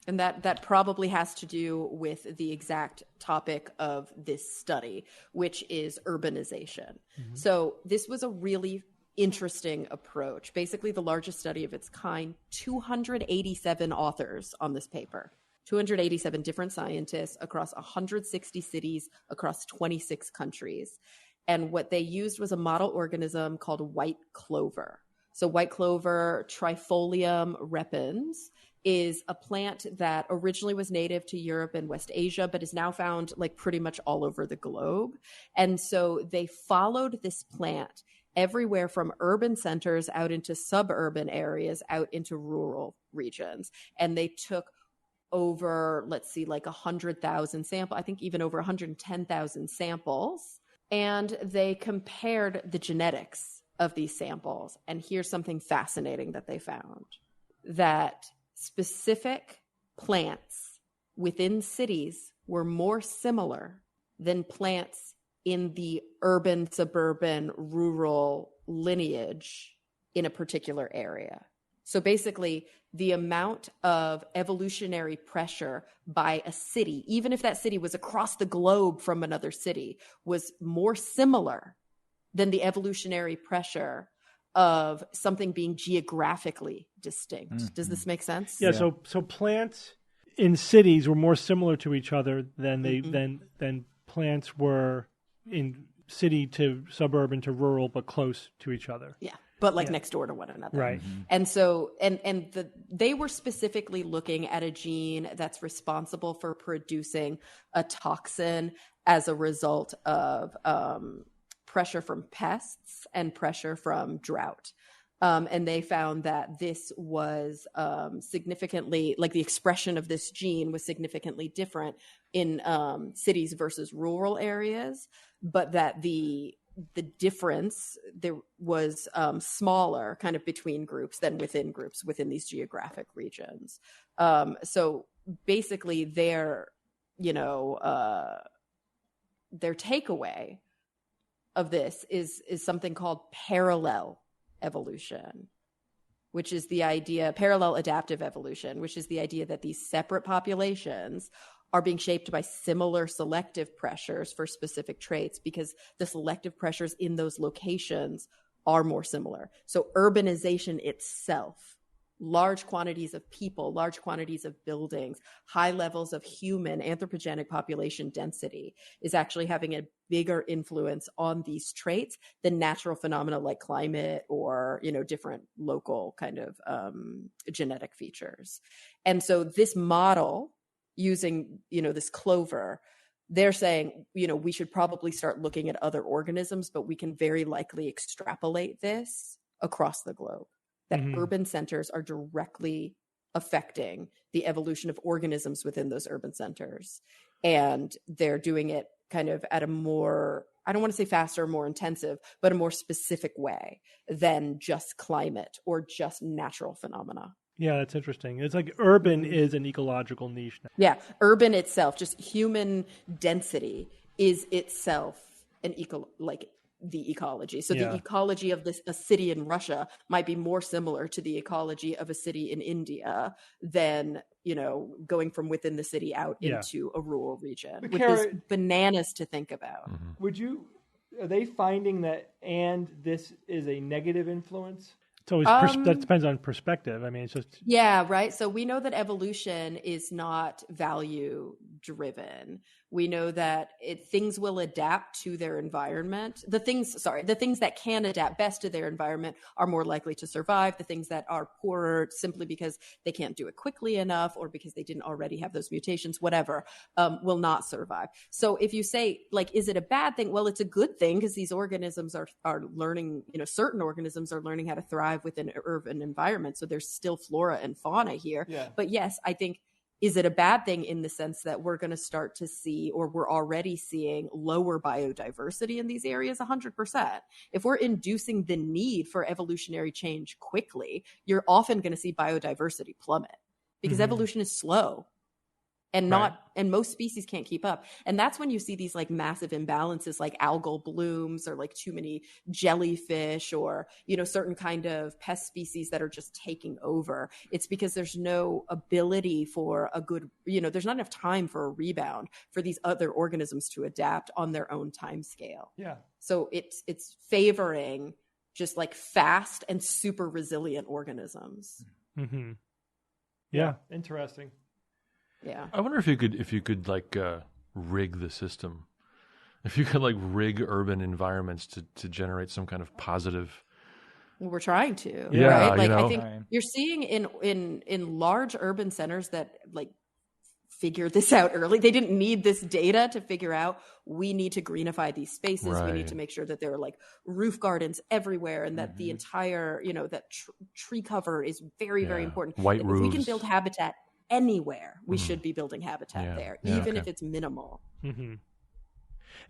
And that probably has to do with the exact topic of this study, which is urbanization. So this was a really interesting approach. Basically, the largest study of its kind, 287 authors on this paper. 287 different scientists across 160 cities across 26 countries. And what they used was a model organism called white clover. So white clover, Trifolium repens, is a plant that originally was native to Europe and West Asia, but is now found like pretty much all over the globe. And so they followed this plant everywhere from urban centers out into suburban areas, out into rural regions. And they took over, like 100,000 samples, I think even over 110,000 samples. And they compared the genetics of these samples. And here's something fascinating that they found, that specific plants within cities were more similar than plants in the urban, suburban, rural lineage in a particular area. So basically, the amount of evolutionary pressure by a city, even if that city was across the globe from another city, was more similar than the evolutionary pressure of something being geographically distinct. Does this make sense? Yeah. So plants in cities were more similar to each other than than plants were in city to suburban to rural, but close to each other. Yeah, but like next door to one another. Right. And so, they were specifically looking at a gene that's responsible for producing a toxin as a result of pressure from pests and pressure from drought. And they found that this was significantly, like the expression of this gene was significantly different in cities versus rural areas, but that the difference there was smaller kind of between groups than within groups within these geographic regions. So basically their takeaway of this is something called parallel evolution, which is the idea, parallel adaptive evolution, which is the idea that these separate populations are being shaped by similar selective pressures for specific traits because the selective pressures in those locations are more similar. So urbanization itself, large quantities of people, large quantities of buildings, high levels of human anthropogenic population density is actually having a bigger influence on these traits than natural phenomena like climate or, different local kind of genetic features. And so this model using, this clover, they're saying, we should probably start looking at other organisms, but we can very likely extrapolate this across the globe. That urban centers are directly affecting the evolution of organisms within those urban centers. And they're doing it kind of at a more, I don't want to say faster, more intensive, but a more specific way than just climate or just natural phenomena. Yeah, that's interesting. It's like urban is an ecological niche now. Yeah, urban itself, just human density is itself an the ecology. So the ecology of a city in Russia might be more similar to the ecology of a city in India than, going from within the city out into a rural region, which is bananas to think about. Are they finding that this is a negative influence? It's always that depends on perspective. I mean, it's just right. So we know that evolution is not value driven. We know that things will adapt to their environment. The things that can adapt best to their environment are more likely to survive. The things that are poorer simply because they can't do it quickly enough or because they didn't already have those mutations, whatever, will not survive. So if you say, is it a bad thing? Well, it's a good thing because these organisms are learning, certain organisms are learning how to thrive within urban environments. So there's still flora and fauna here. Yeah. But yes, I think, is it a bad thing in the sense that we're going to start to see, or we're already seeing, lower biodiversity in these areas? 100%. If we're inducing the need for evolutionary change quickly, you're often going to see biodiversity plummet because evolution is slow. And and most species can't keep up. And that's when you see these massive imbalances, like algal blooms or too many jellyfish or, certain kind of pest species that are just taking over. It's because there's no ability for a good, there's not enough time for a rebound for these other organisms to adapt on their own time scale. Yeah. So it's favoring just fast and super resilient organisms. Mm-hmm. Yeah. Interesting. Yeah. I wonder if you could rig the system. If you could rig urban environments to generate some kind of positive. We're trying to. Yeah, right? I think you're seeing in large urban centers that figured this out early. They didn't need this data to figure out we need to greenify these spaces. Right. We need to make sure that there are roof gardens everywhere and that the entire, that tree cover is very, very important. White roofs. If we can build habitat anywhere, we should be building habitat there, even if it's minimal. Mm-hmm.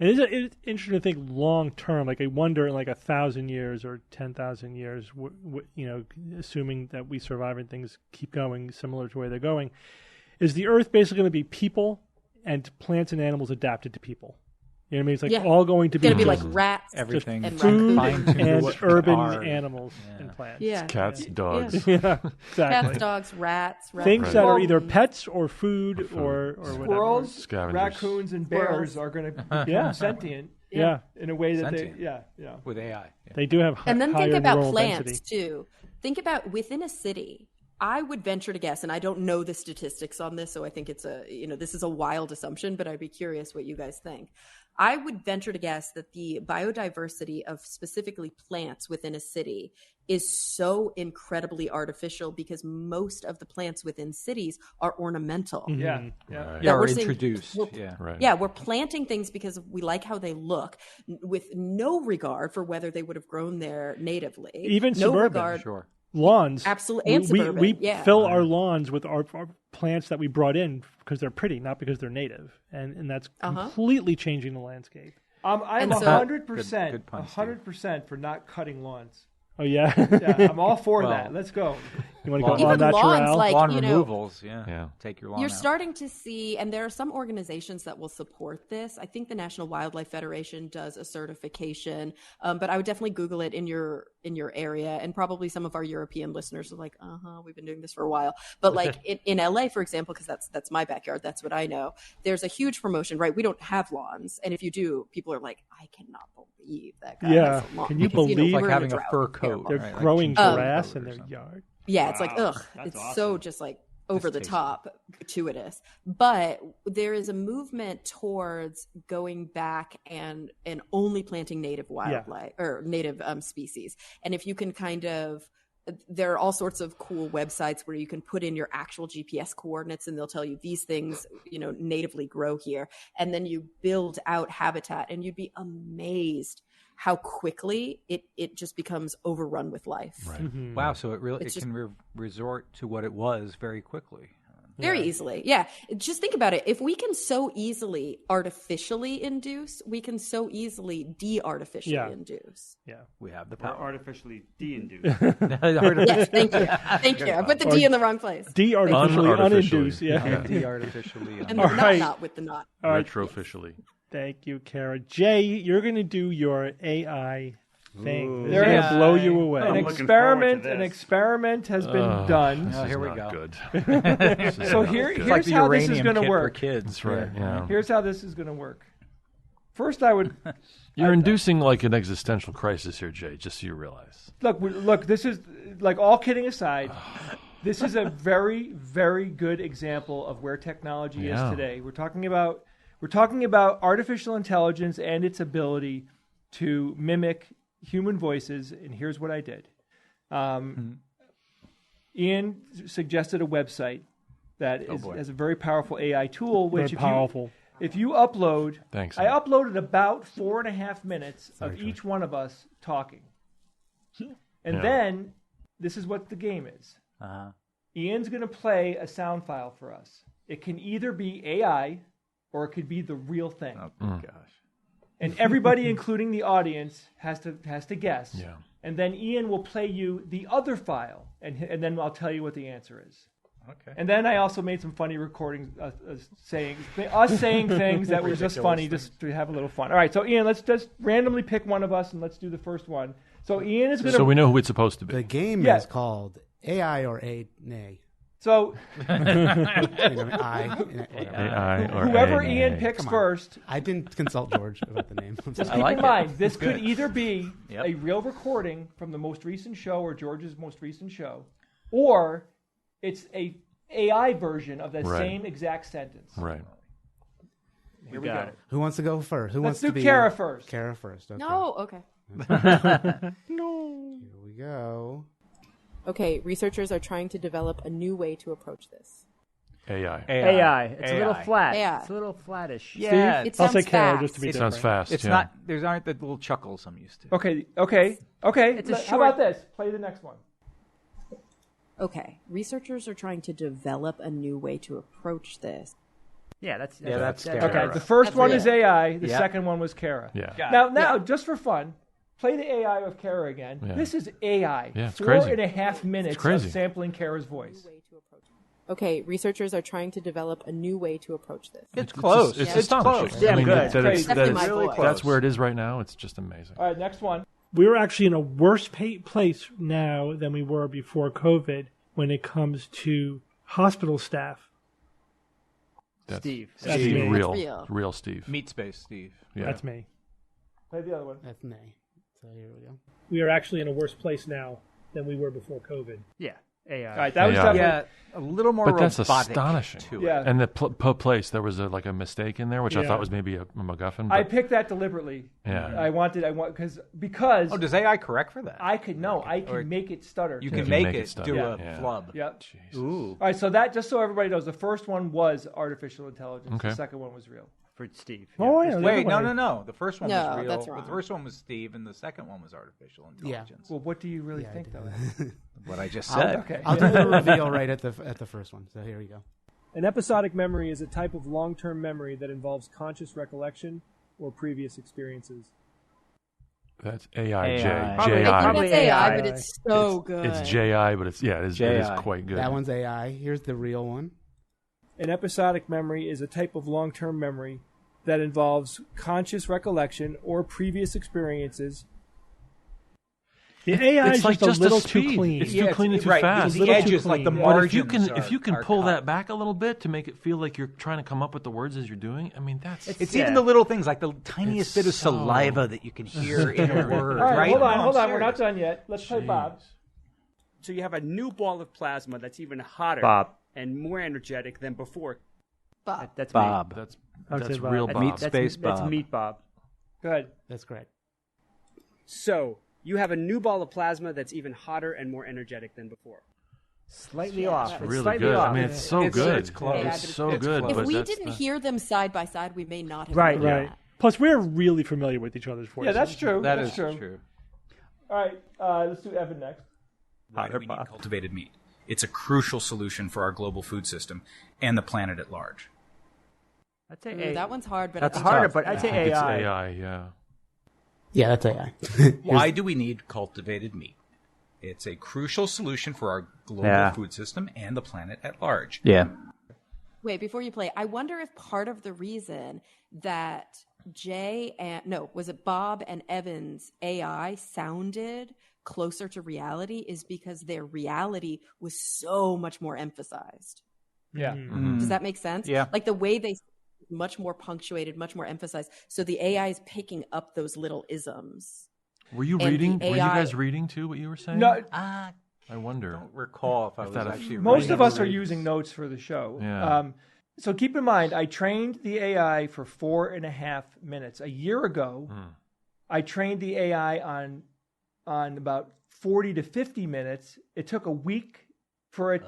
And it's interesting to think long term. I wonder in 1,000 years or 10,000 years, assuming that we survive and things keep going similar to where they're going, is the Earth basically going to be people and plants and animals adapted to people? You know what I mean? It's like Yeah. all going to It's be going to be just like rats Everything and food fine-tuned to and what they urban are. animals Yeah. and plants. Yeah. Cats, dogs. Yeah, exactly. Cats, dogs, rats, Things that are Right. either pets or food or whatever. Squirrels, Scavengers. raccoons, and bears Squirrels. are going to Yeah. become sentient. Yeah. In a way that Sentient. they, With AI. Yeah. They do have And then higher think about neural plants density. too. Think about within a city. I would venture to guess, and I don't know the statistics on this, so I think it's this is a wild assumption, but I'd be curious what you guys think. I would venture to guess that the biodiversity of specifically plants within a city is so incredibly artificial because most of the plants within cities are ornamental. Mm-hmm. Yeah. Right. Yeah, That or we're seeing- introduced. we're- Yeah. Right. Yeah, we're planting things because we like how they look, with no regard for whether they would have grown there natively. Even no suburban, regard. Sure. Lawns. Absolutely, and suburban, we yeah. fill our lawns with our plants that we brought in because they're pretty, not because they're native, and that's completely changing the landscape. I'm And so- 100%, Good point, Steve. 100% for not cutting lawns. Oh yeah, Yeah, I'm all for Well, that. Let's go. you want to Lawn- go on Even lawns, natural? like, Lawn you know, removals. Yeah. Yeah. Take your lawn You're out. starting to see, and there are some organizations that will support this. I think the National Wildlife Federation does a certification, but I would definitely Google it in your area, and probably some of our European listeners are like, we've been doing this for a while. But like in LA, for example, because that's my backyard, that's what I know. There's a huge promotion, right? We don't have lawns, and if you do, people are like, I cannot believe that guy Yeah. has a lawn. Can you Because, believe- we're Like in having a drought. fur coat. They're right? Like growing chinchilla grass coat in or their something. yard. Yeah, it's like, ugh, That's it's awesome. so just like over the tasty. top, gratuitous. But there is a movement towards going back and only planting native wildlife or native species. And if you can there are all sorts of cool websites where you can put in your actual GPS coordinates and they'll tell you these things, natively grow here. And then you build out habitat and you'd be amazed how quickly it just becomes overrun with life. Right. Mm-hmm. Wow, so it It's can resort to what it was very quickly. Very easily. Yeah. Just think about it. If we can so easily artificially induce, we can so easily de-artificially induce. Yeah. We have the Or power. artificially de-induced. Yes, thank you. Thank you. I put the D in the wrong place. De-artificially Unartificially. uninduced. Yeah. De-artificially. And All the right. not with the not. Retroficially. Thank you, Kara. Jay, you're going to do your AI thing. This There is going is to blow you away. An I'm looking forward to experiment. An this. experiment has been done. Oh, here we Not go. good. So here, It's here's like the how this uranium is going to kit for work. kids. That's right. Yeah. Here's how this is going to work. First, I would You're inducing like an existential crisis here, Jay, just so you realize. look. This is like, all kidding aside. This is a very, very good example of where technology is today. We're talking about artificial intelligence and its ability to mimic human voices. And here's what I did. Ian suggested a website that has a very powerful AI tool. Which Very powerful. If you upload, Thanks, I Ian. uploaded about 4.5 minutes of each one of us talking. And Yeah. then, this is what the game is. Uh-huh. Ian's going to play a sound file for us. It can either be AI or it could be the real thing. Oh, gosh. And everybody, including the audience, has to guess. Yeah. And then Ian will play you the other file, and then I'll tell you what the answer is. Okay. And then I also made some funny recordings saying things that were just funny, just to have a little fun. All right, so Ian, let's just randomly pick one of us, and let's do the first one. So Ian is going to... So we know who it's supposed to The be. game Yeah. is called AI or A Nay. So AI or whoever AA. Ian picks Come on. first, I didn't consult George about the name. just I keep like in it. mind, this could either be Yep. a real recording from the most recent show or George's most recent show, or it's a AI version of that Right. same exact sentence. Right. Here we go. Who wants to go first? Who Let's wants do to be Kara first. Kara first. Okay. No, okay. Here we go. Okay, researchers are trying to develop a new way to approach this. AI. AI. It's a little AI. flat. AI. It's a little flattish. Yeah. It I'll sounds say Kara fast. just to be It different. sounds fast. It's yeah. not. There's aren't the little chuckles I'm used to. Okay. It's a How short- about this? Play the next one. Okay, researchers are trying to develop a new way to approach this. Yeah, that's Kara. Okay, the first one is real. AI. The Yep. second one was Kara. Yeah. Now, just for fun, play the AI of Kara again. Yeah. This is AI. Yeah, it's 4.5 crazy. minutes It's crazy. of sampling Kara's voice. Way to approach Okay, researchers are trying to develop a new way to approach this. It's close. It's Yeah. astonishing. close. Damn good. Definitely my really voice. close. That's where it is right now. It's just amazing. All right, next one. We're actually in a worse place now than we were before COVID when it comes to hospital staff. That's Steve. That's me. Real Steve. Meat space, Steve. Yeah. That's me. Play the other one. That's nay. So here we go. We are actually in a worse place now than we were before COVID. Yeah. AI. All right, that was AI. definitely. Yeah, a little more But that's robotic astonishing. to Yeah. it. And the place, there was a mistake in there, which I Yeah. thought was maybe a MacGuffin. I But picked that deliberately. Yeah. I want because Oh, does AI correct for that? I could make it stutter. You too. can can make make it it stutter. do Yeah. a Yeah. flub. Yep. Jesus. Ooh. All right, so that just so everybody knows, the first one was artificial intelligence. Okay. The second one was real. For Steve. Oh, yeah. the Wait, other no. way. The first one No, was real. that's wrong. The first one was Steve, and the second one was artificial intelligence. Well, what do you really Yeah, I think, did. though? What I just said. Okay. I'll do the reveal right at the first one. So here we go. An episodic memory is a type of long-term memory that involves conscious recollection or previous experiences. That's AI. AI. Probably- JI. I think that's AI, AI. but it's so good. It's JI, but it is JI. quite good. That one's AI. Here's the real one. An episodic memory is a type of long-term memory that involves conscious recollection or previous experiences. The AI It's is like just a little too speed. clean. It's Yeah, too clean and too right, fast. The little too edges, like the clean. But margins. if you can are pull cut. that back a little bit to make it feel like you're trying to come up with the words as you're doing, I mean that's It's Yeah. even the little things, like the tiniest It's bit of so- saliva that you can hear in a word. All right, right? hold on, No, hold I'm on. We're not serious. done yet. Let's play Bob. So you have a new ball of plasma that's even hotter Bob. and more energetic than before. Bob. That's Bob. that's I would that's say Bob. real Me. Bob. Meat space That's Bob. Meat Bob. Go ahead. That's correct. So you have a new ball of plasma that's even hotter and more energetic than before. Slightly off. It's It's really slightly good. off. I mean, it's so It's- good. it's close. It's so It's good. close. If But we that's didn't the- hear them side by side, we may not have Right. known Right. that. Plus, we're really familiar with each other's voices. Yeah, that's true. That that's is true. true. All right, let's do Evan next. Why do we need cultivated meat? It's a crucial solution for our global food system and the planet at large. I'd say Ooh, A. that one's hard, but That's I think harder, it's but I'd say It's AI. AI, yeah. Yeah, that's AI. Why do we need cultivated meat? It's a crucial solution for our global Yeah. food system and the planet at large. Yeah. Wait, before you play, I wonder if part of the reason that was it Bob and Evan's AI sounded closer to reality is because their reality was so much more emphasized. Yeah. Does that make sense? Yeah. Like the way they much more punctuated, much more emphasized. So the AI is picking up those little isms. Were you And reading? the Were you AI guys reading too? What you were saying? No, I wonder. Don't recall if I If was that- actually most reading of us the are reads. using notes for the show. Yeah. So keep in mind, I trained the AI for 4.5 minutes. A year ago, I trained the AI on about 40 to 50 minutes. It took a week for it.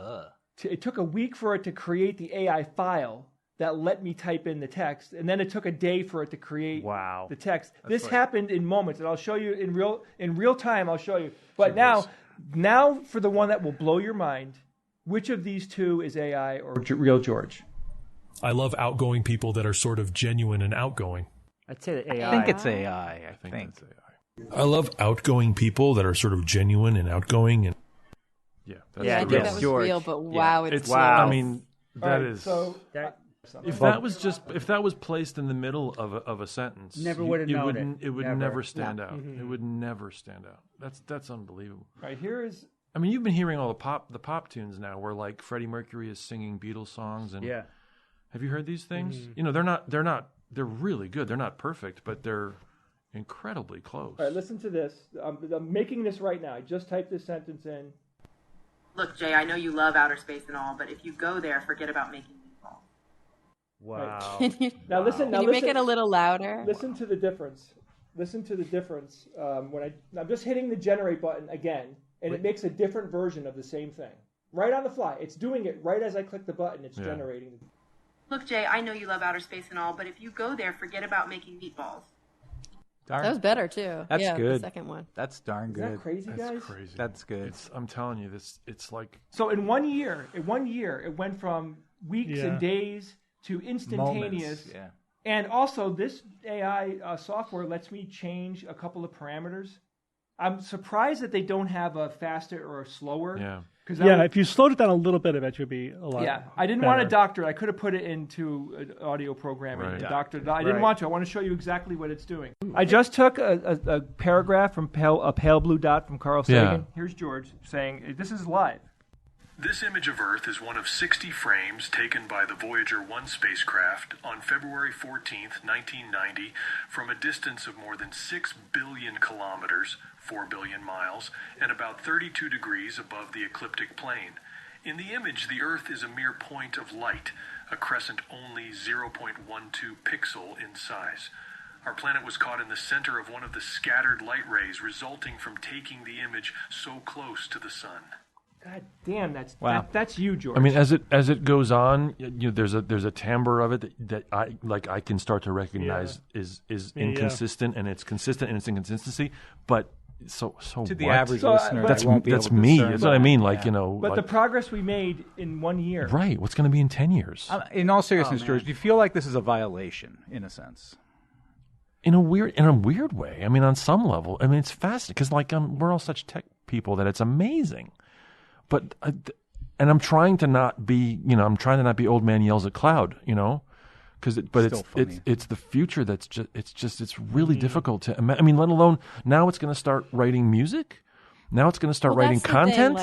It took a week for it to create the AI file that let me type in the text, and then it took a day for it to create Wow. the text. This happened in moments, and I'll show you in real time. I'll show you. But now for the one that will blow your mind, which of these two is AI or real George? I love outgoing people that are sort of genuine and outgoing. I'd say that AI. I think it's AI. I think. That's AI. I love outgoing people that are sort of genuine and outgoing. And Yeah. That's Yeah, I real. think that was George. real, but wow, it's It's. Wow. I mean, that All right, is. so. If that was placed in the middle of a sentence, Never would have known wouldn't, it. It would Never. never stand out. Mhm. It would never stand out. That's unbelievable. All right, here is. I mean, you've been hearing all the pop tunes now, where like Freddie Mercury is singing Beatles songs, and Yeah. have you heard these things? Mm-hmm. You know, they're really good. They're not perfect, but they're incredibly close. All right, listen to this. I'm making this right now. I just typed this sentence in. Look, Jay, I know you love outer space and all, but if you go there, forget about making meatballs. Wow. Can you, Now listen. Now can you listen. make it a little louder? Listen to the difference. Listen to the difference when I'm just hitting the generate button again, and it makes a different version of the same thing right on the fly. It's doing it right as I click the button. It's generating. Look, Jay, I know you love outer space and all, but if you go there, forget about making meatballs. Darn. That was better too. That's yeah, good. The second one. That's darn Is good. that crazy, That's guys? crazy. That's good. I'm telling you, it's like So in 1 year, it went from weeks and days to instantaneous. Moments, yeah. And also, this AI software lets me change a couple of parameters. I'm surprised that they don't have a faster or a slower. Yeah. Yeah, if you slowed it down a little bit, I bet you'd be a lot. Yeah, I didn't want to doctor it. I could have put it into an audio programming and doctored it. I didn't want to. I want to show you exactly what it's doing. I just took a paragraph from a pale blue dot from Carl Sagan. Here's George saying, this is live. This image of Earth is one of 60 frames taken by the Voyager 1 spacecraft on February 14th, 1990, from a distance of more than 6 billion kilometers, 4 billion miles, and about 32 degrees above the ecliptic plane. In the image, the Earth is a mere point of light, a crescent only 0.12 pixel in size. Our planet was caught in the center of one of the scattered light rays resulting from taking the image so close to the sun. God damn, that's you, George. I mean, as it goes on, there's a timbre of it that I can start to recognize is inconsistent, and it's consistent in its inconsistency. But so to the what? average listener, that's won't be that's able to me. discern That's what I mean. But the progress we made in 1 year, right? What's going to be in 10 years? In all seriousness, George, do you feel like this is a violation in a sense? In a weird way. I mean, on some level, I mean, it's fascinating because we're all such tech people that it's amazing. But and I'm trying to not be, old man yells at cloud, because it's the future that's it's really difficult to imagine. I mean, let alone now it's going to start writing music, now it's going to start writing content,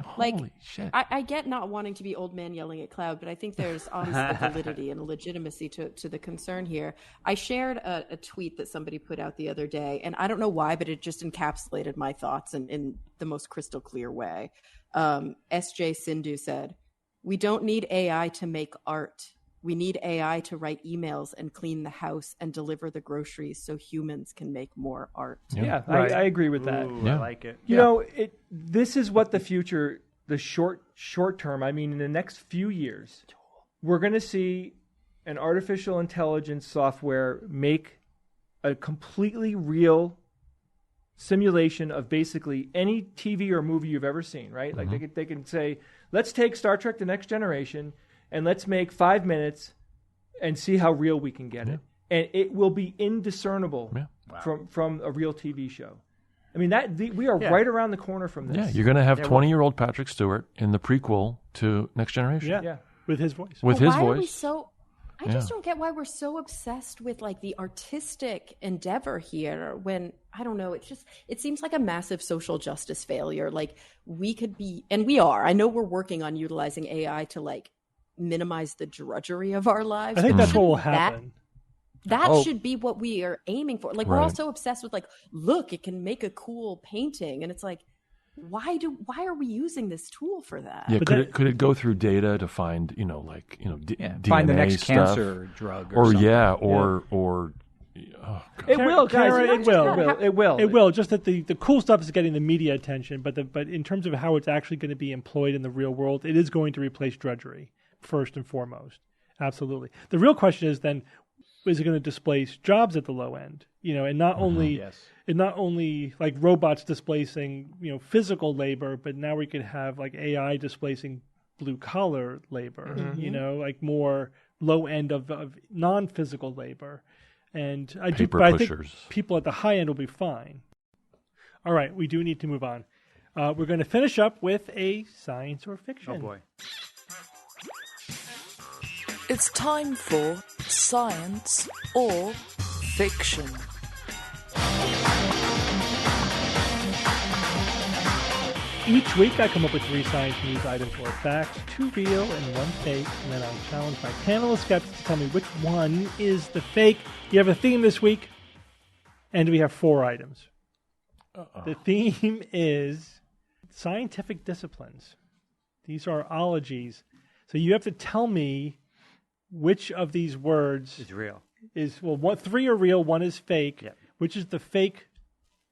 holy shit. I get not wanting to be old man yelling at cloud, but I think there's obviously validity and legitimacy to the concern here. I shared a tweet that somebody put out the other day, and I don't know why, but it just encapsulated my thoughts in the most crystal clear way. S.J. Sindhu said, "We don't need AI to make art. We need AI to write emails and clean the house and deliver the groceries so humans can make more art." Yeah, right. I agree with that. Ooh, I like it. You know, this is what the future, the short term, I mean, in the next few years, we're going to see an artificial intelligence software make a completely real simulation of basically any TV or movie you've ever seen, right? Like they can say, let's take Star Trek The Next Generation and let's make 5 minutes and see how real we can get it. And it will be indiscernible from a real TV show. I mean, we are right around the corner from this. Yeah, you're going to have 20-year-old Patrick Stewart in the prequel to Next Generation. Yeah. With his voice. I just don't get why we're so obsessed with the artistic endeavor here when, I don't know, it seems like a massive social justice failure. We could be, and we are, I know we're working on utilizing AI to minimize the drudgery of our lives. I think that's what will happen. That should be what we are aiming for. We're all so obsessed with look, it can make a cool painting. And it's why are we using this tool for that? Yeah, could it go through data to find DNA find the next stuff? Cancer drug or something. It will, guys. It will. It will. Just that the cool stuff is getting the media attention, but in terms of how it's actually going to be employed in the real world, it is going to replace drudgery first and foremost. Absolutely. The real question is then, is it going to displace jobs at the low end? And not only like robots displacing physical labor, but now we could have AI displacing blue collar labor. More low end of non-physical labor. And I think people at the high end will be fine. All right, we do need to move on. We're going to finish up with a science or fiction. Oh boy. It's time for science or fiction. Each week I come up with 3 science news items or facts, 2 real and 1 fake, and then I challenge my panel of skeptics to tell me which one is the fake. You have a theme this week, and we have 4 items. The theme is scientific disciplines. These are ologies. So you have to tell me which of these words is real. 3 are real, 1 is fake. Yep. Which is the fake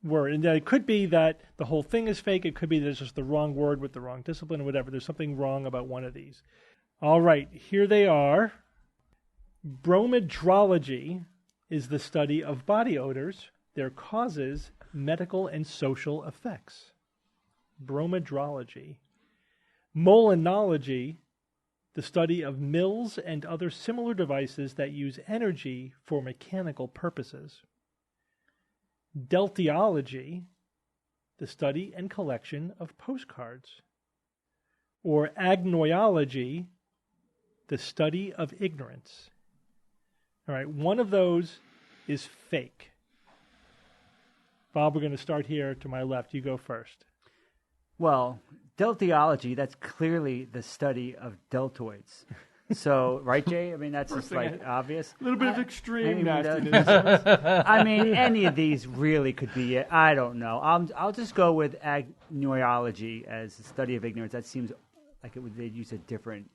word? And it could be that the whole thing is fake. It could be that it's just the wrong word with the wrong discipline or whatever. There's something wrong about one of these. All right, here they are. Bromidrology is the study of body odors, their causes, medical and social effects. Bromidrology. Molinology, the study of mills and other similar devices that use energy for mechanical purposes. Deltiology, the study and collection of postcards. or agnoiology, the study of ignorance. All right, one of those is fake. Bob, we're going to start here to my left. You go first. Well, deltoiology, that's clearly the study of deltoids. So, right, Jay? I mean, that's just like obvious. A little bit of extreme I nastiness. I mean, any of these really could be it. I don't know. I'll just go with agnoiology as the study of ignorance. That seems like they'd use a different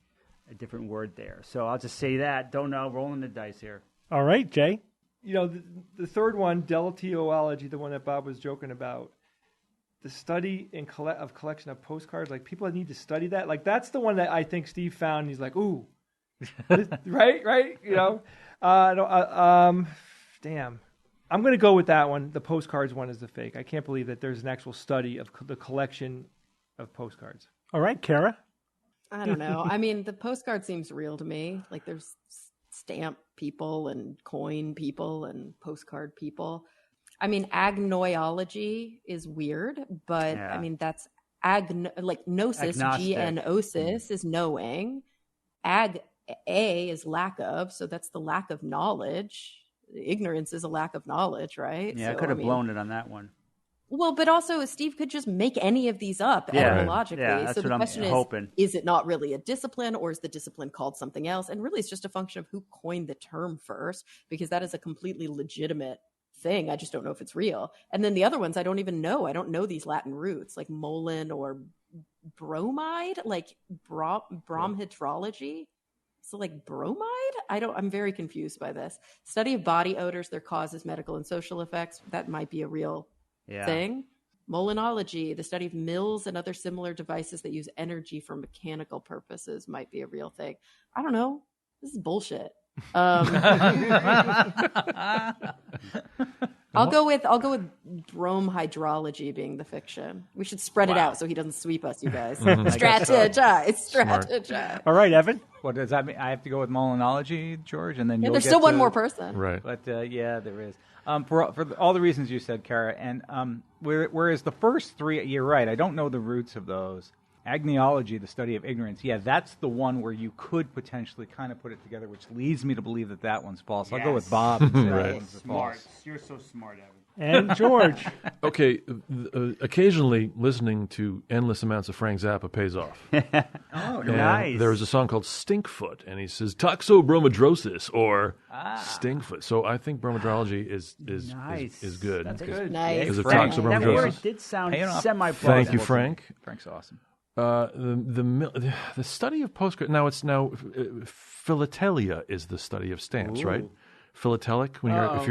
word there. So I'll just say that. Don't know. Rolling the dice here. All right, Jay. You know, the third one, deltoiology, the one that Bob was joking about, the study of collection of postcards. Like, people need to study that. Like, that's the one that I think Steve found. And he's like, ooh. right, you know, damn. I'm going to go with that one. The postcards one is the fake. I can't believe that there's an actual study of the collection of postcards. All right, Kara. I don't know. I mean, the postcard seems real to me. Like, there's stamp people and coin people and postcard people. I mean, agnoiology is weird, but I mean, that's like gnosis, gnosis is knowing. A is lack of, so that's the lack of knowledge. Ignorance is a lack of knowledge, right? Yeah, so, I could have blown it on that one. Well, but also Steve could just make any of these up etymologically. Yeah, that's so the what question I'm hoping. Is it not really a discipline, or is the discipline called something else? And really, it's just a function of who coined the term first, because that is a completely legitimate thing. I just don't know if it's real. And then the other ones, I don't even know. I don't know these Latin roots, like molin or bromide, like bromhydrology. So like bromide? I'm very confused by this. Study of body odors, their causes, medical and social effects. That might be a real thing. Molinology, the study of mills and other similar devices that use energy for mechanical purposes, might be a real thing. I don't know. This is bullshit. I'll go with brome hydrology being the fiction. We should spread it out so he doesn't sweep us, you guys. Strategize. All right, Evan. What does that mean? I have to go with molinology, George, and then you'll there's get still one more person. Right. But yeah, there is. For all the reasons you said, Kara, and whereas the first three, you're right. I don't know the roots of those. Agnoiology, the study of ignorance, that's the one where you could potentially kind of put it together, which leads me to believe that one's false. I'll go with Bob. And say that one's Smart. false. You're so smart, Evan. And George. Okay, occasionally listening to endless amounts of Frank Zappa pays off. Oh, nice. There was a song called Stinkfoot, and he says toxobromidrosis or stinkfoot. So I think bromidrology is good. That's good. Nice. Because of That toxobromidrosis. word did sound semi-plausible. Thank you, Frank. Frank's awesome. The study of postcard. Now philately is the study of stamps, right? Philatelic. Are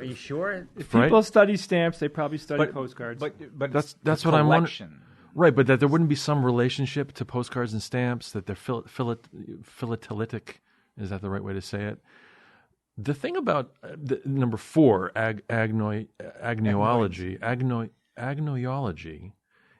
you sure? If people study stamps, they probably study postcards. But that's what I'm wondering. Right, but that there wouldn't be some relationship to postcards and stamps, that they're philatelitic. Is that the right way to say it? The thing about number 4, agnoiology,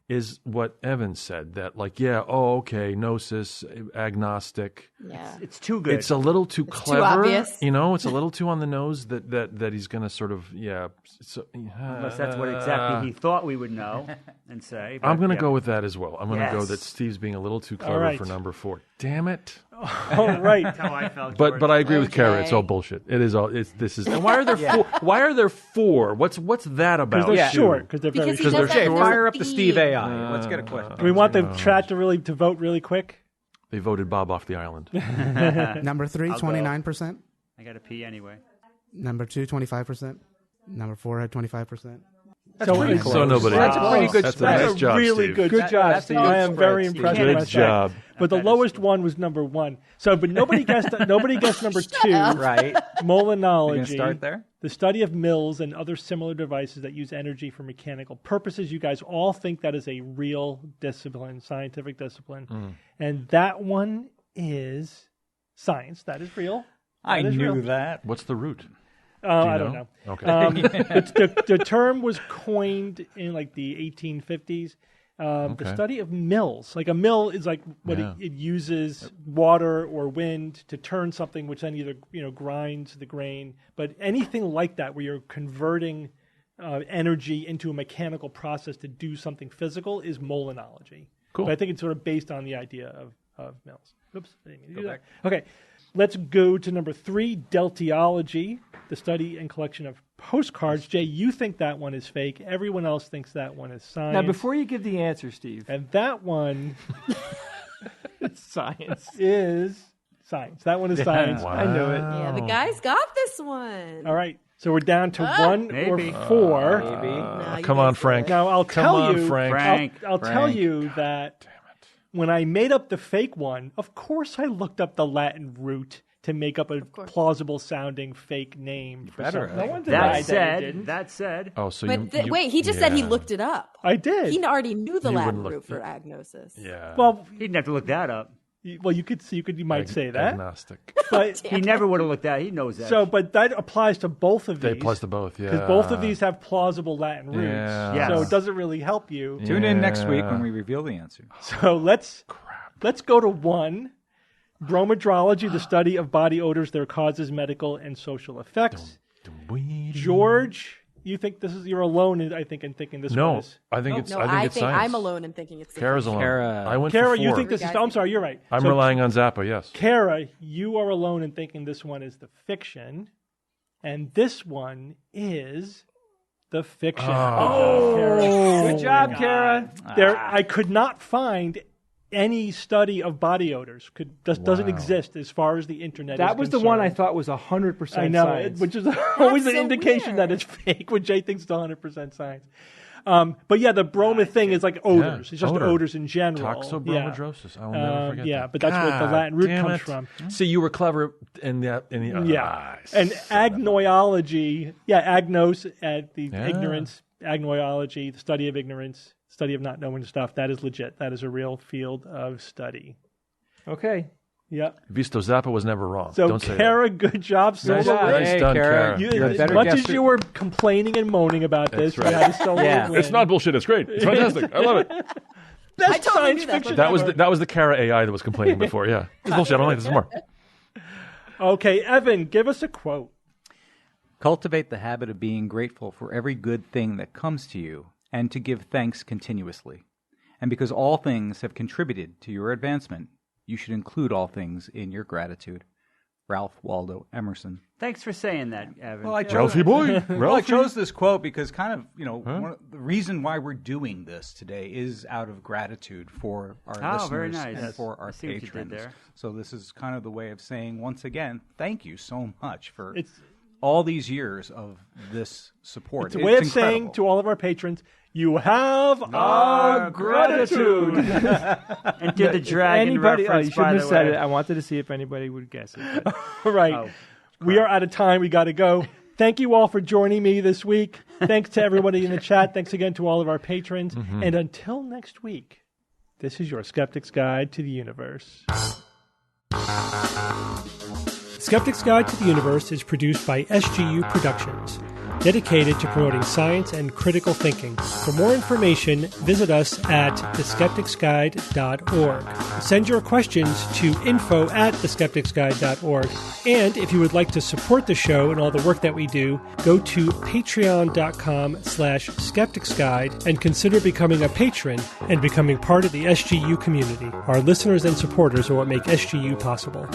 is what Evan said, that gnosis, agnostic. Yeah. It's too good. It's a little too clever. Too obvious. It's a little too on the nose that he's going to sort of, Unless that's what exactly he thought we would know and say. I'm going to go with that as well. I'm going to go that Steve's being a little too clever for number 4. Damn it. All right. That's how I felt, But I agree with Kara. It's all bullshit. It is all. This is. And why are there 4? Why are there 4? What's that about? Because they're short. Because they're very Because short. he does that Fire up the Steve AI. Let's get a question. Do we want the chat to vote really quick? They voted Bob off the island. Number 3, 29%. I got to pee anyway. Number 2, 25%. Number 4 had 25%. That's pretty close. So nobody. That's a pretty good. That's a nice job, really Steve. good job, Steve. I am very impressed with Good myself. job. But the lowest one was number 1. So, but nobody guessed. Nobody guessed number 2. Right. Molinology. You're gonna start there? The study of mills and other similar devices that use energy for mechanical purposes. You guys all think that is a real discipline, scientific discipline, and that one is science. That is real. I knew that. What's the root? I don't know. Okay. The term was coined in like the 1850s. The study of mills, like a mill is like what it uses water or wind to turn something, which then either grinds the grain. But anything like that, where you're converting energy into a mechanical process to do something physical, is molinology. Cool. But I think it's sort of based on the idea of Mills. Oops, I didn't mean to do that. Okay, let's go to number 3, Deltiology, the study and collection of postcards. Jay, you think that one is fake. Everyone else thinks that one is science. Now, before you give the answer, Steve. And that one science. is science. That one is science. Wow. I knew it. Yeah, the guys got this one. All right. So we're down to 1 maybe. or 4. Maybe. No, Come on, Frank. Now, I'll tell you, Frank. I'll tell you that when I made up the fake one, of course I looked up the Latin root to make up a plausible sounding fake name. Better. No one denied That said. Oh, so But wait, he just said he looked it up. I did. He already knew the You Latin wouldn't root look- for agnosis. Yeah. Well, He didn't have to look that up. well, you might say that, Agnostic. but He never would have looked that. He knows that. so, but that applies to both of these. It applies to both, yeah. Because both of these have plausible Latin roots, Yeah. so it doesn't really help you. Tune in next week when we reveal the answer. So let's go to 1. Bromadrology, the study of body odors, their causes, medical and social effects. George, you think you're alone in thinking this one is. I think it's No, I think it's science. I'm alone in thinking it's Kara's alone. Kara. I went for Kara, 4. you think this is... I'm sorry, you're right. I'm So, relying on Zappa, yes. Kara, you are alone in thinking this one is the fiction, and this one is the fiction. Good job, Kara. I could not find any study of body odors. Doesn't exist as far as the internet is That was the one I concerned. thought was 100% I know, science. which is always an so indication that weird. it's fake when Jay thinks it's 100% science. But yeah, the broma thing is like odors. Yeah, It's just odor. odors in general. Toxobromadrosis. I will never forget Yeah, that. but that's where the God Latin root damn comes it. from. See, you were clever in the And agnoiology, agnos at the ignorance, agnoiology, the study of ignorance, study of not knowing stuff. That is legit. That is a real field of study. Okay. Yep. Visto Zappa was never wrong. So, Don't say Kara, good job. Nice job. Nice Hey, done, Kara. Kara. You're a As better much as guesser. you were complaining and moaning about this, That's right. you had a solo Yeah. win. It's not bullshit. It's great. It's fantastic. I love it. Best I totally science knew that. fiction That was ever. the Kara AI that was complaining before. Yeah, it's bullshit. I don't like this more. Okay, Evan, give us a quote. Cultivate the habit of being grateful for every good thing that comes to you and to give thanks continuously. And because all things have contributed to your advancement, you should include all things in your gratitude. Ralph Waldo Emerson. Thanks for saying that, Evan. Well, I Ralphie boy. Well, I chose this quote because kind of, one of the reason why we're doing this today is out of gratitude for our listeners very nice. and for our I see what you did patrons. there. So this is kind of the way of saying, once again, thank you so much for It's all these years of this support. It's a way of incredible. saying to all of our patrons, you have our gratitude. And did the dragon Anybody? reference, You shouldn't by have the said way. it. I wanted to see if anybody would guess it. Right. Oh, we are out of time. We got to go. Thank you all for joining me this week. Thanks to everybody in the chat. Thanks again to all of our patrons. And until next week, this is your Skeptic's Guide to the Universe. Skeptic's Guide to the Universe is produced by SGU Productions, dedicated to promoting science and critical thinking. For more information, visit us at theskepticsguide.org. Send your questions to info@theskepticsguide.org. And if you would like to support the show and all the work that we do, go to patreon.com/skepticsguide and consider becoming a patron and becoming part of the SGU community. Our listeners and supporters are what make SGU possible.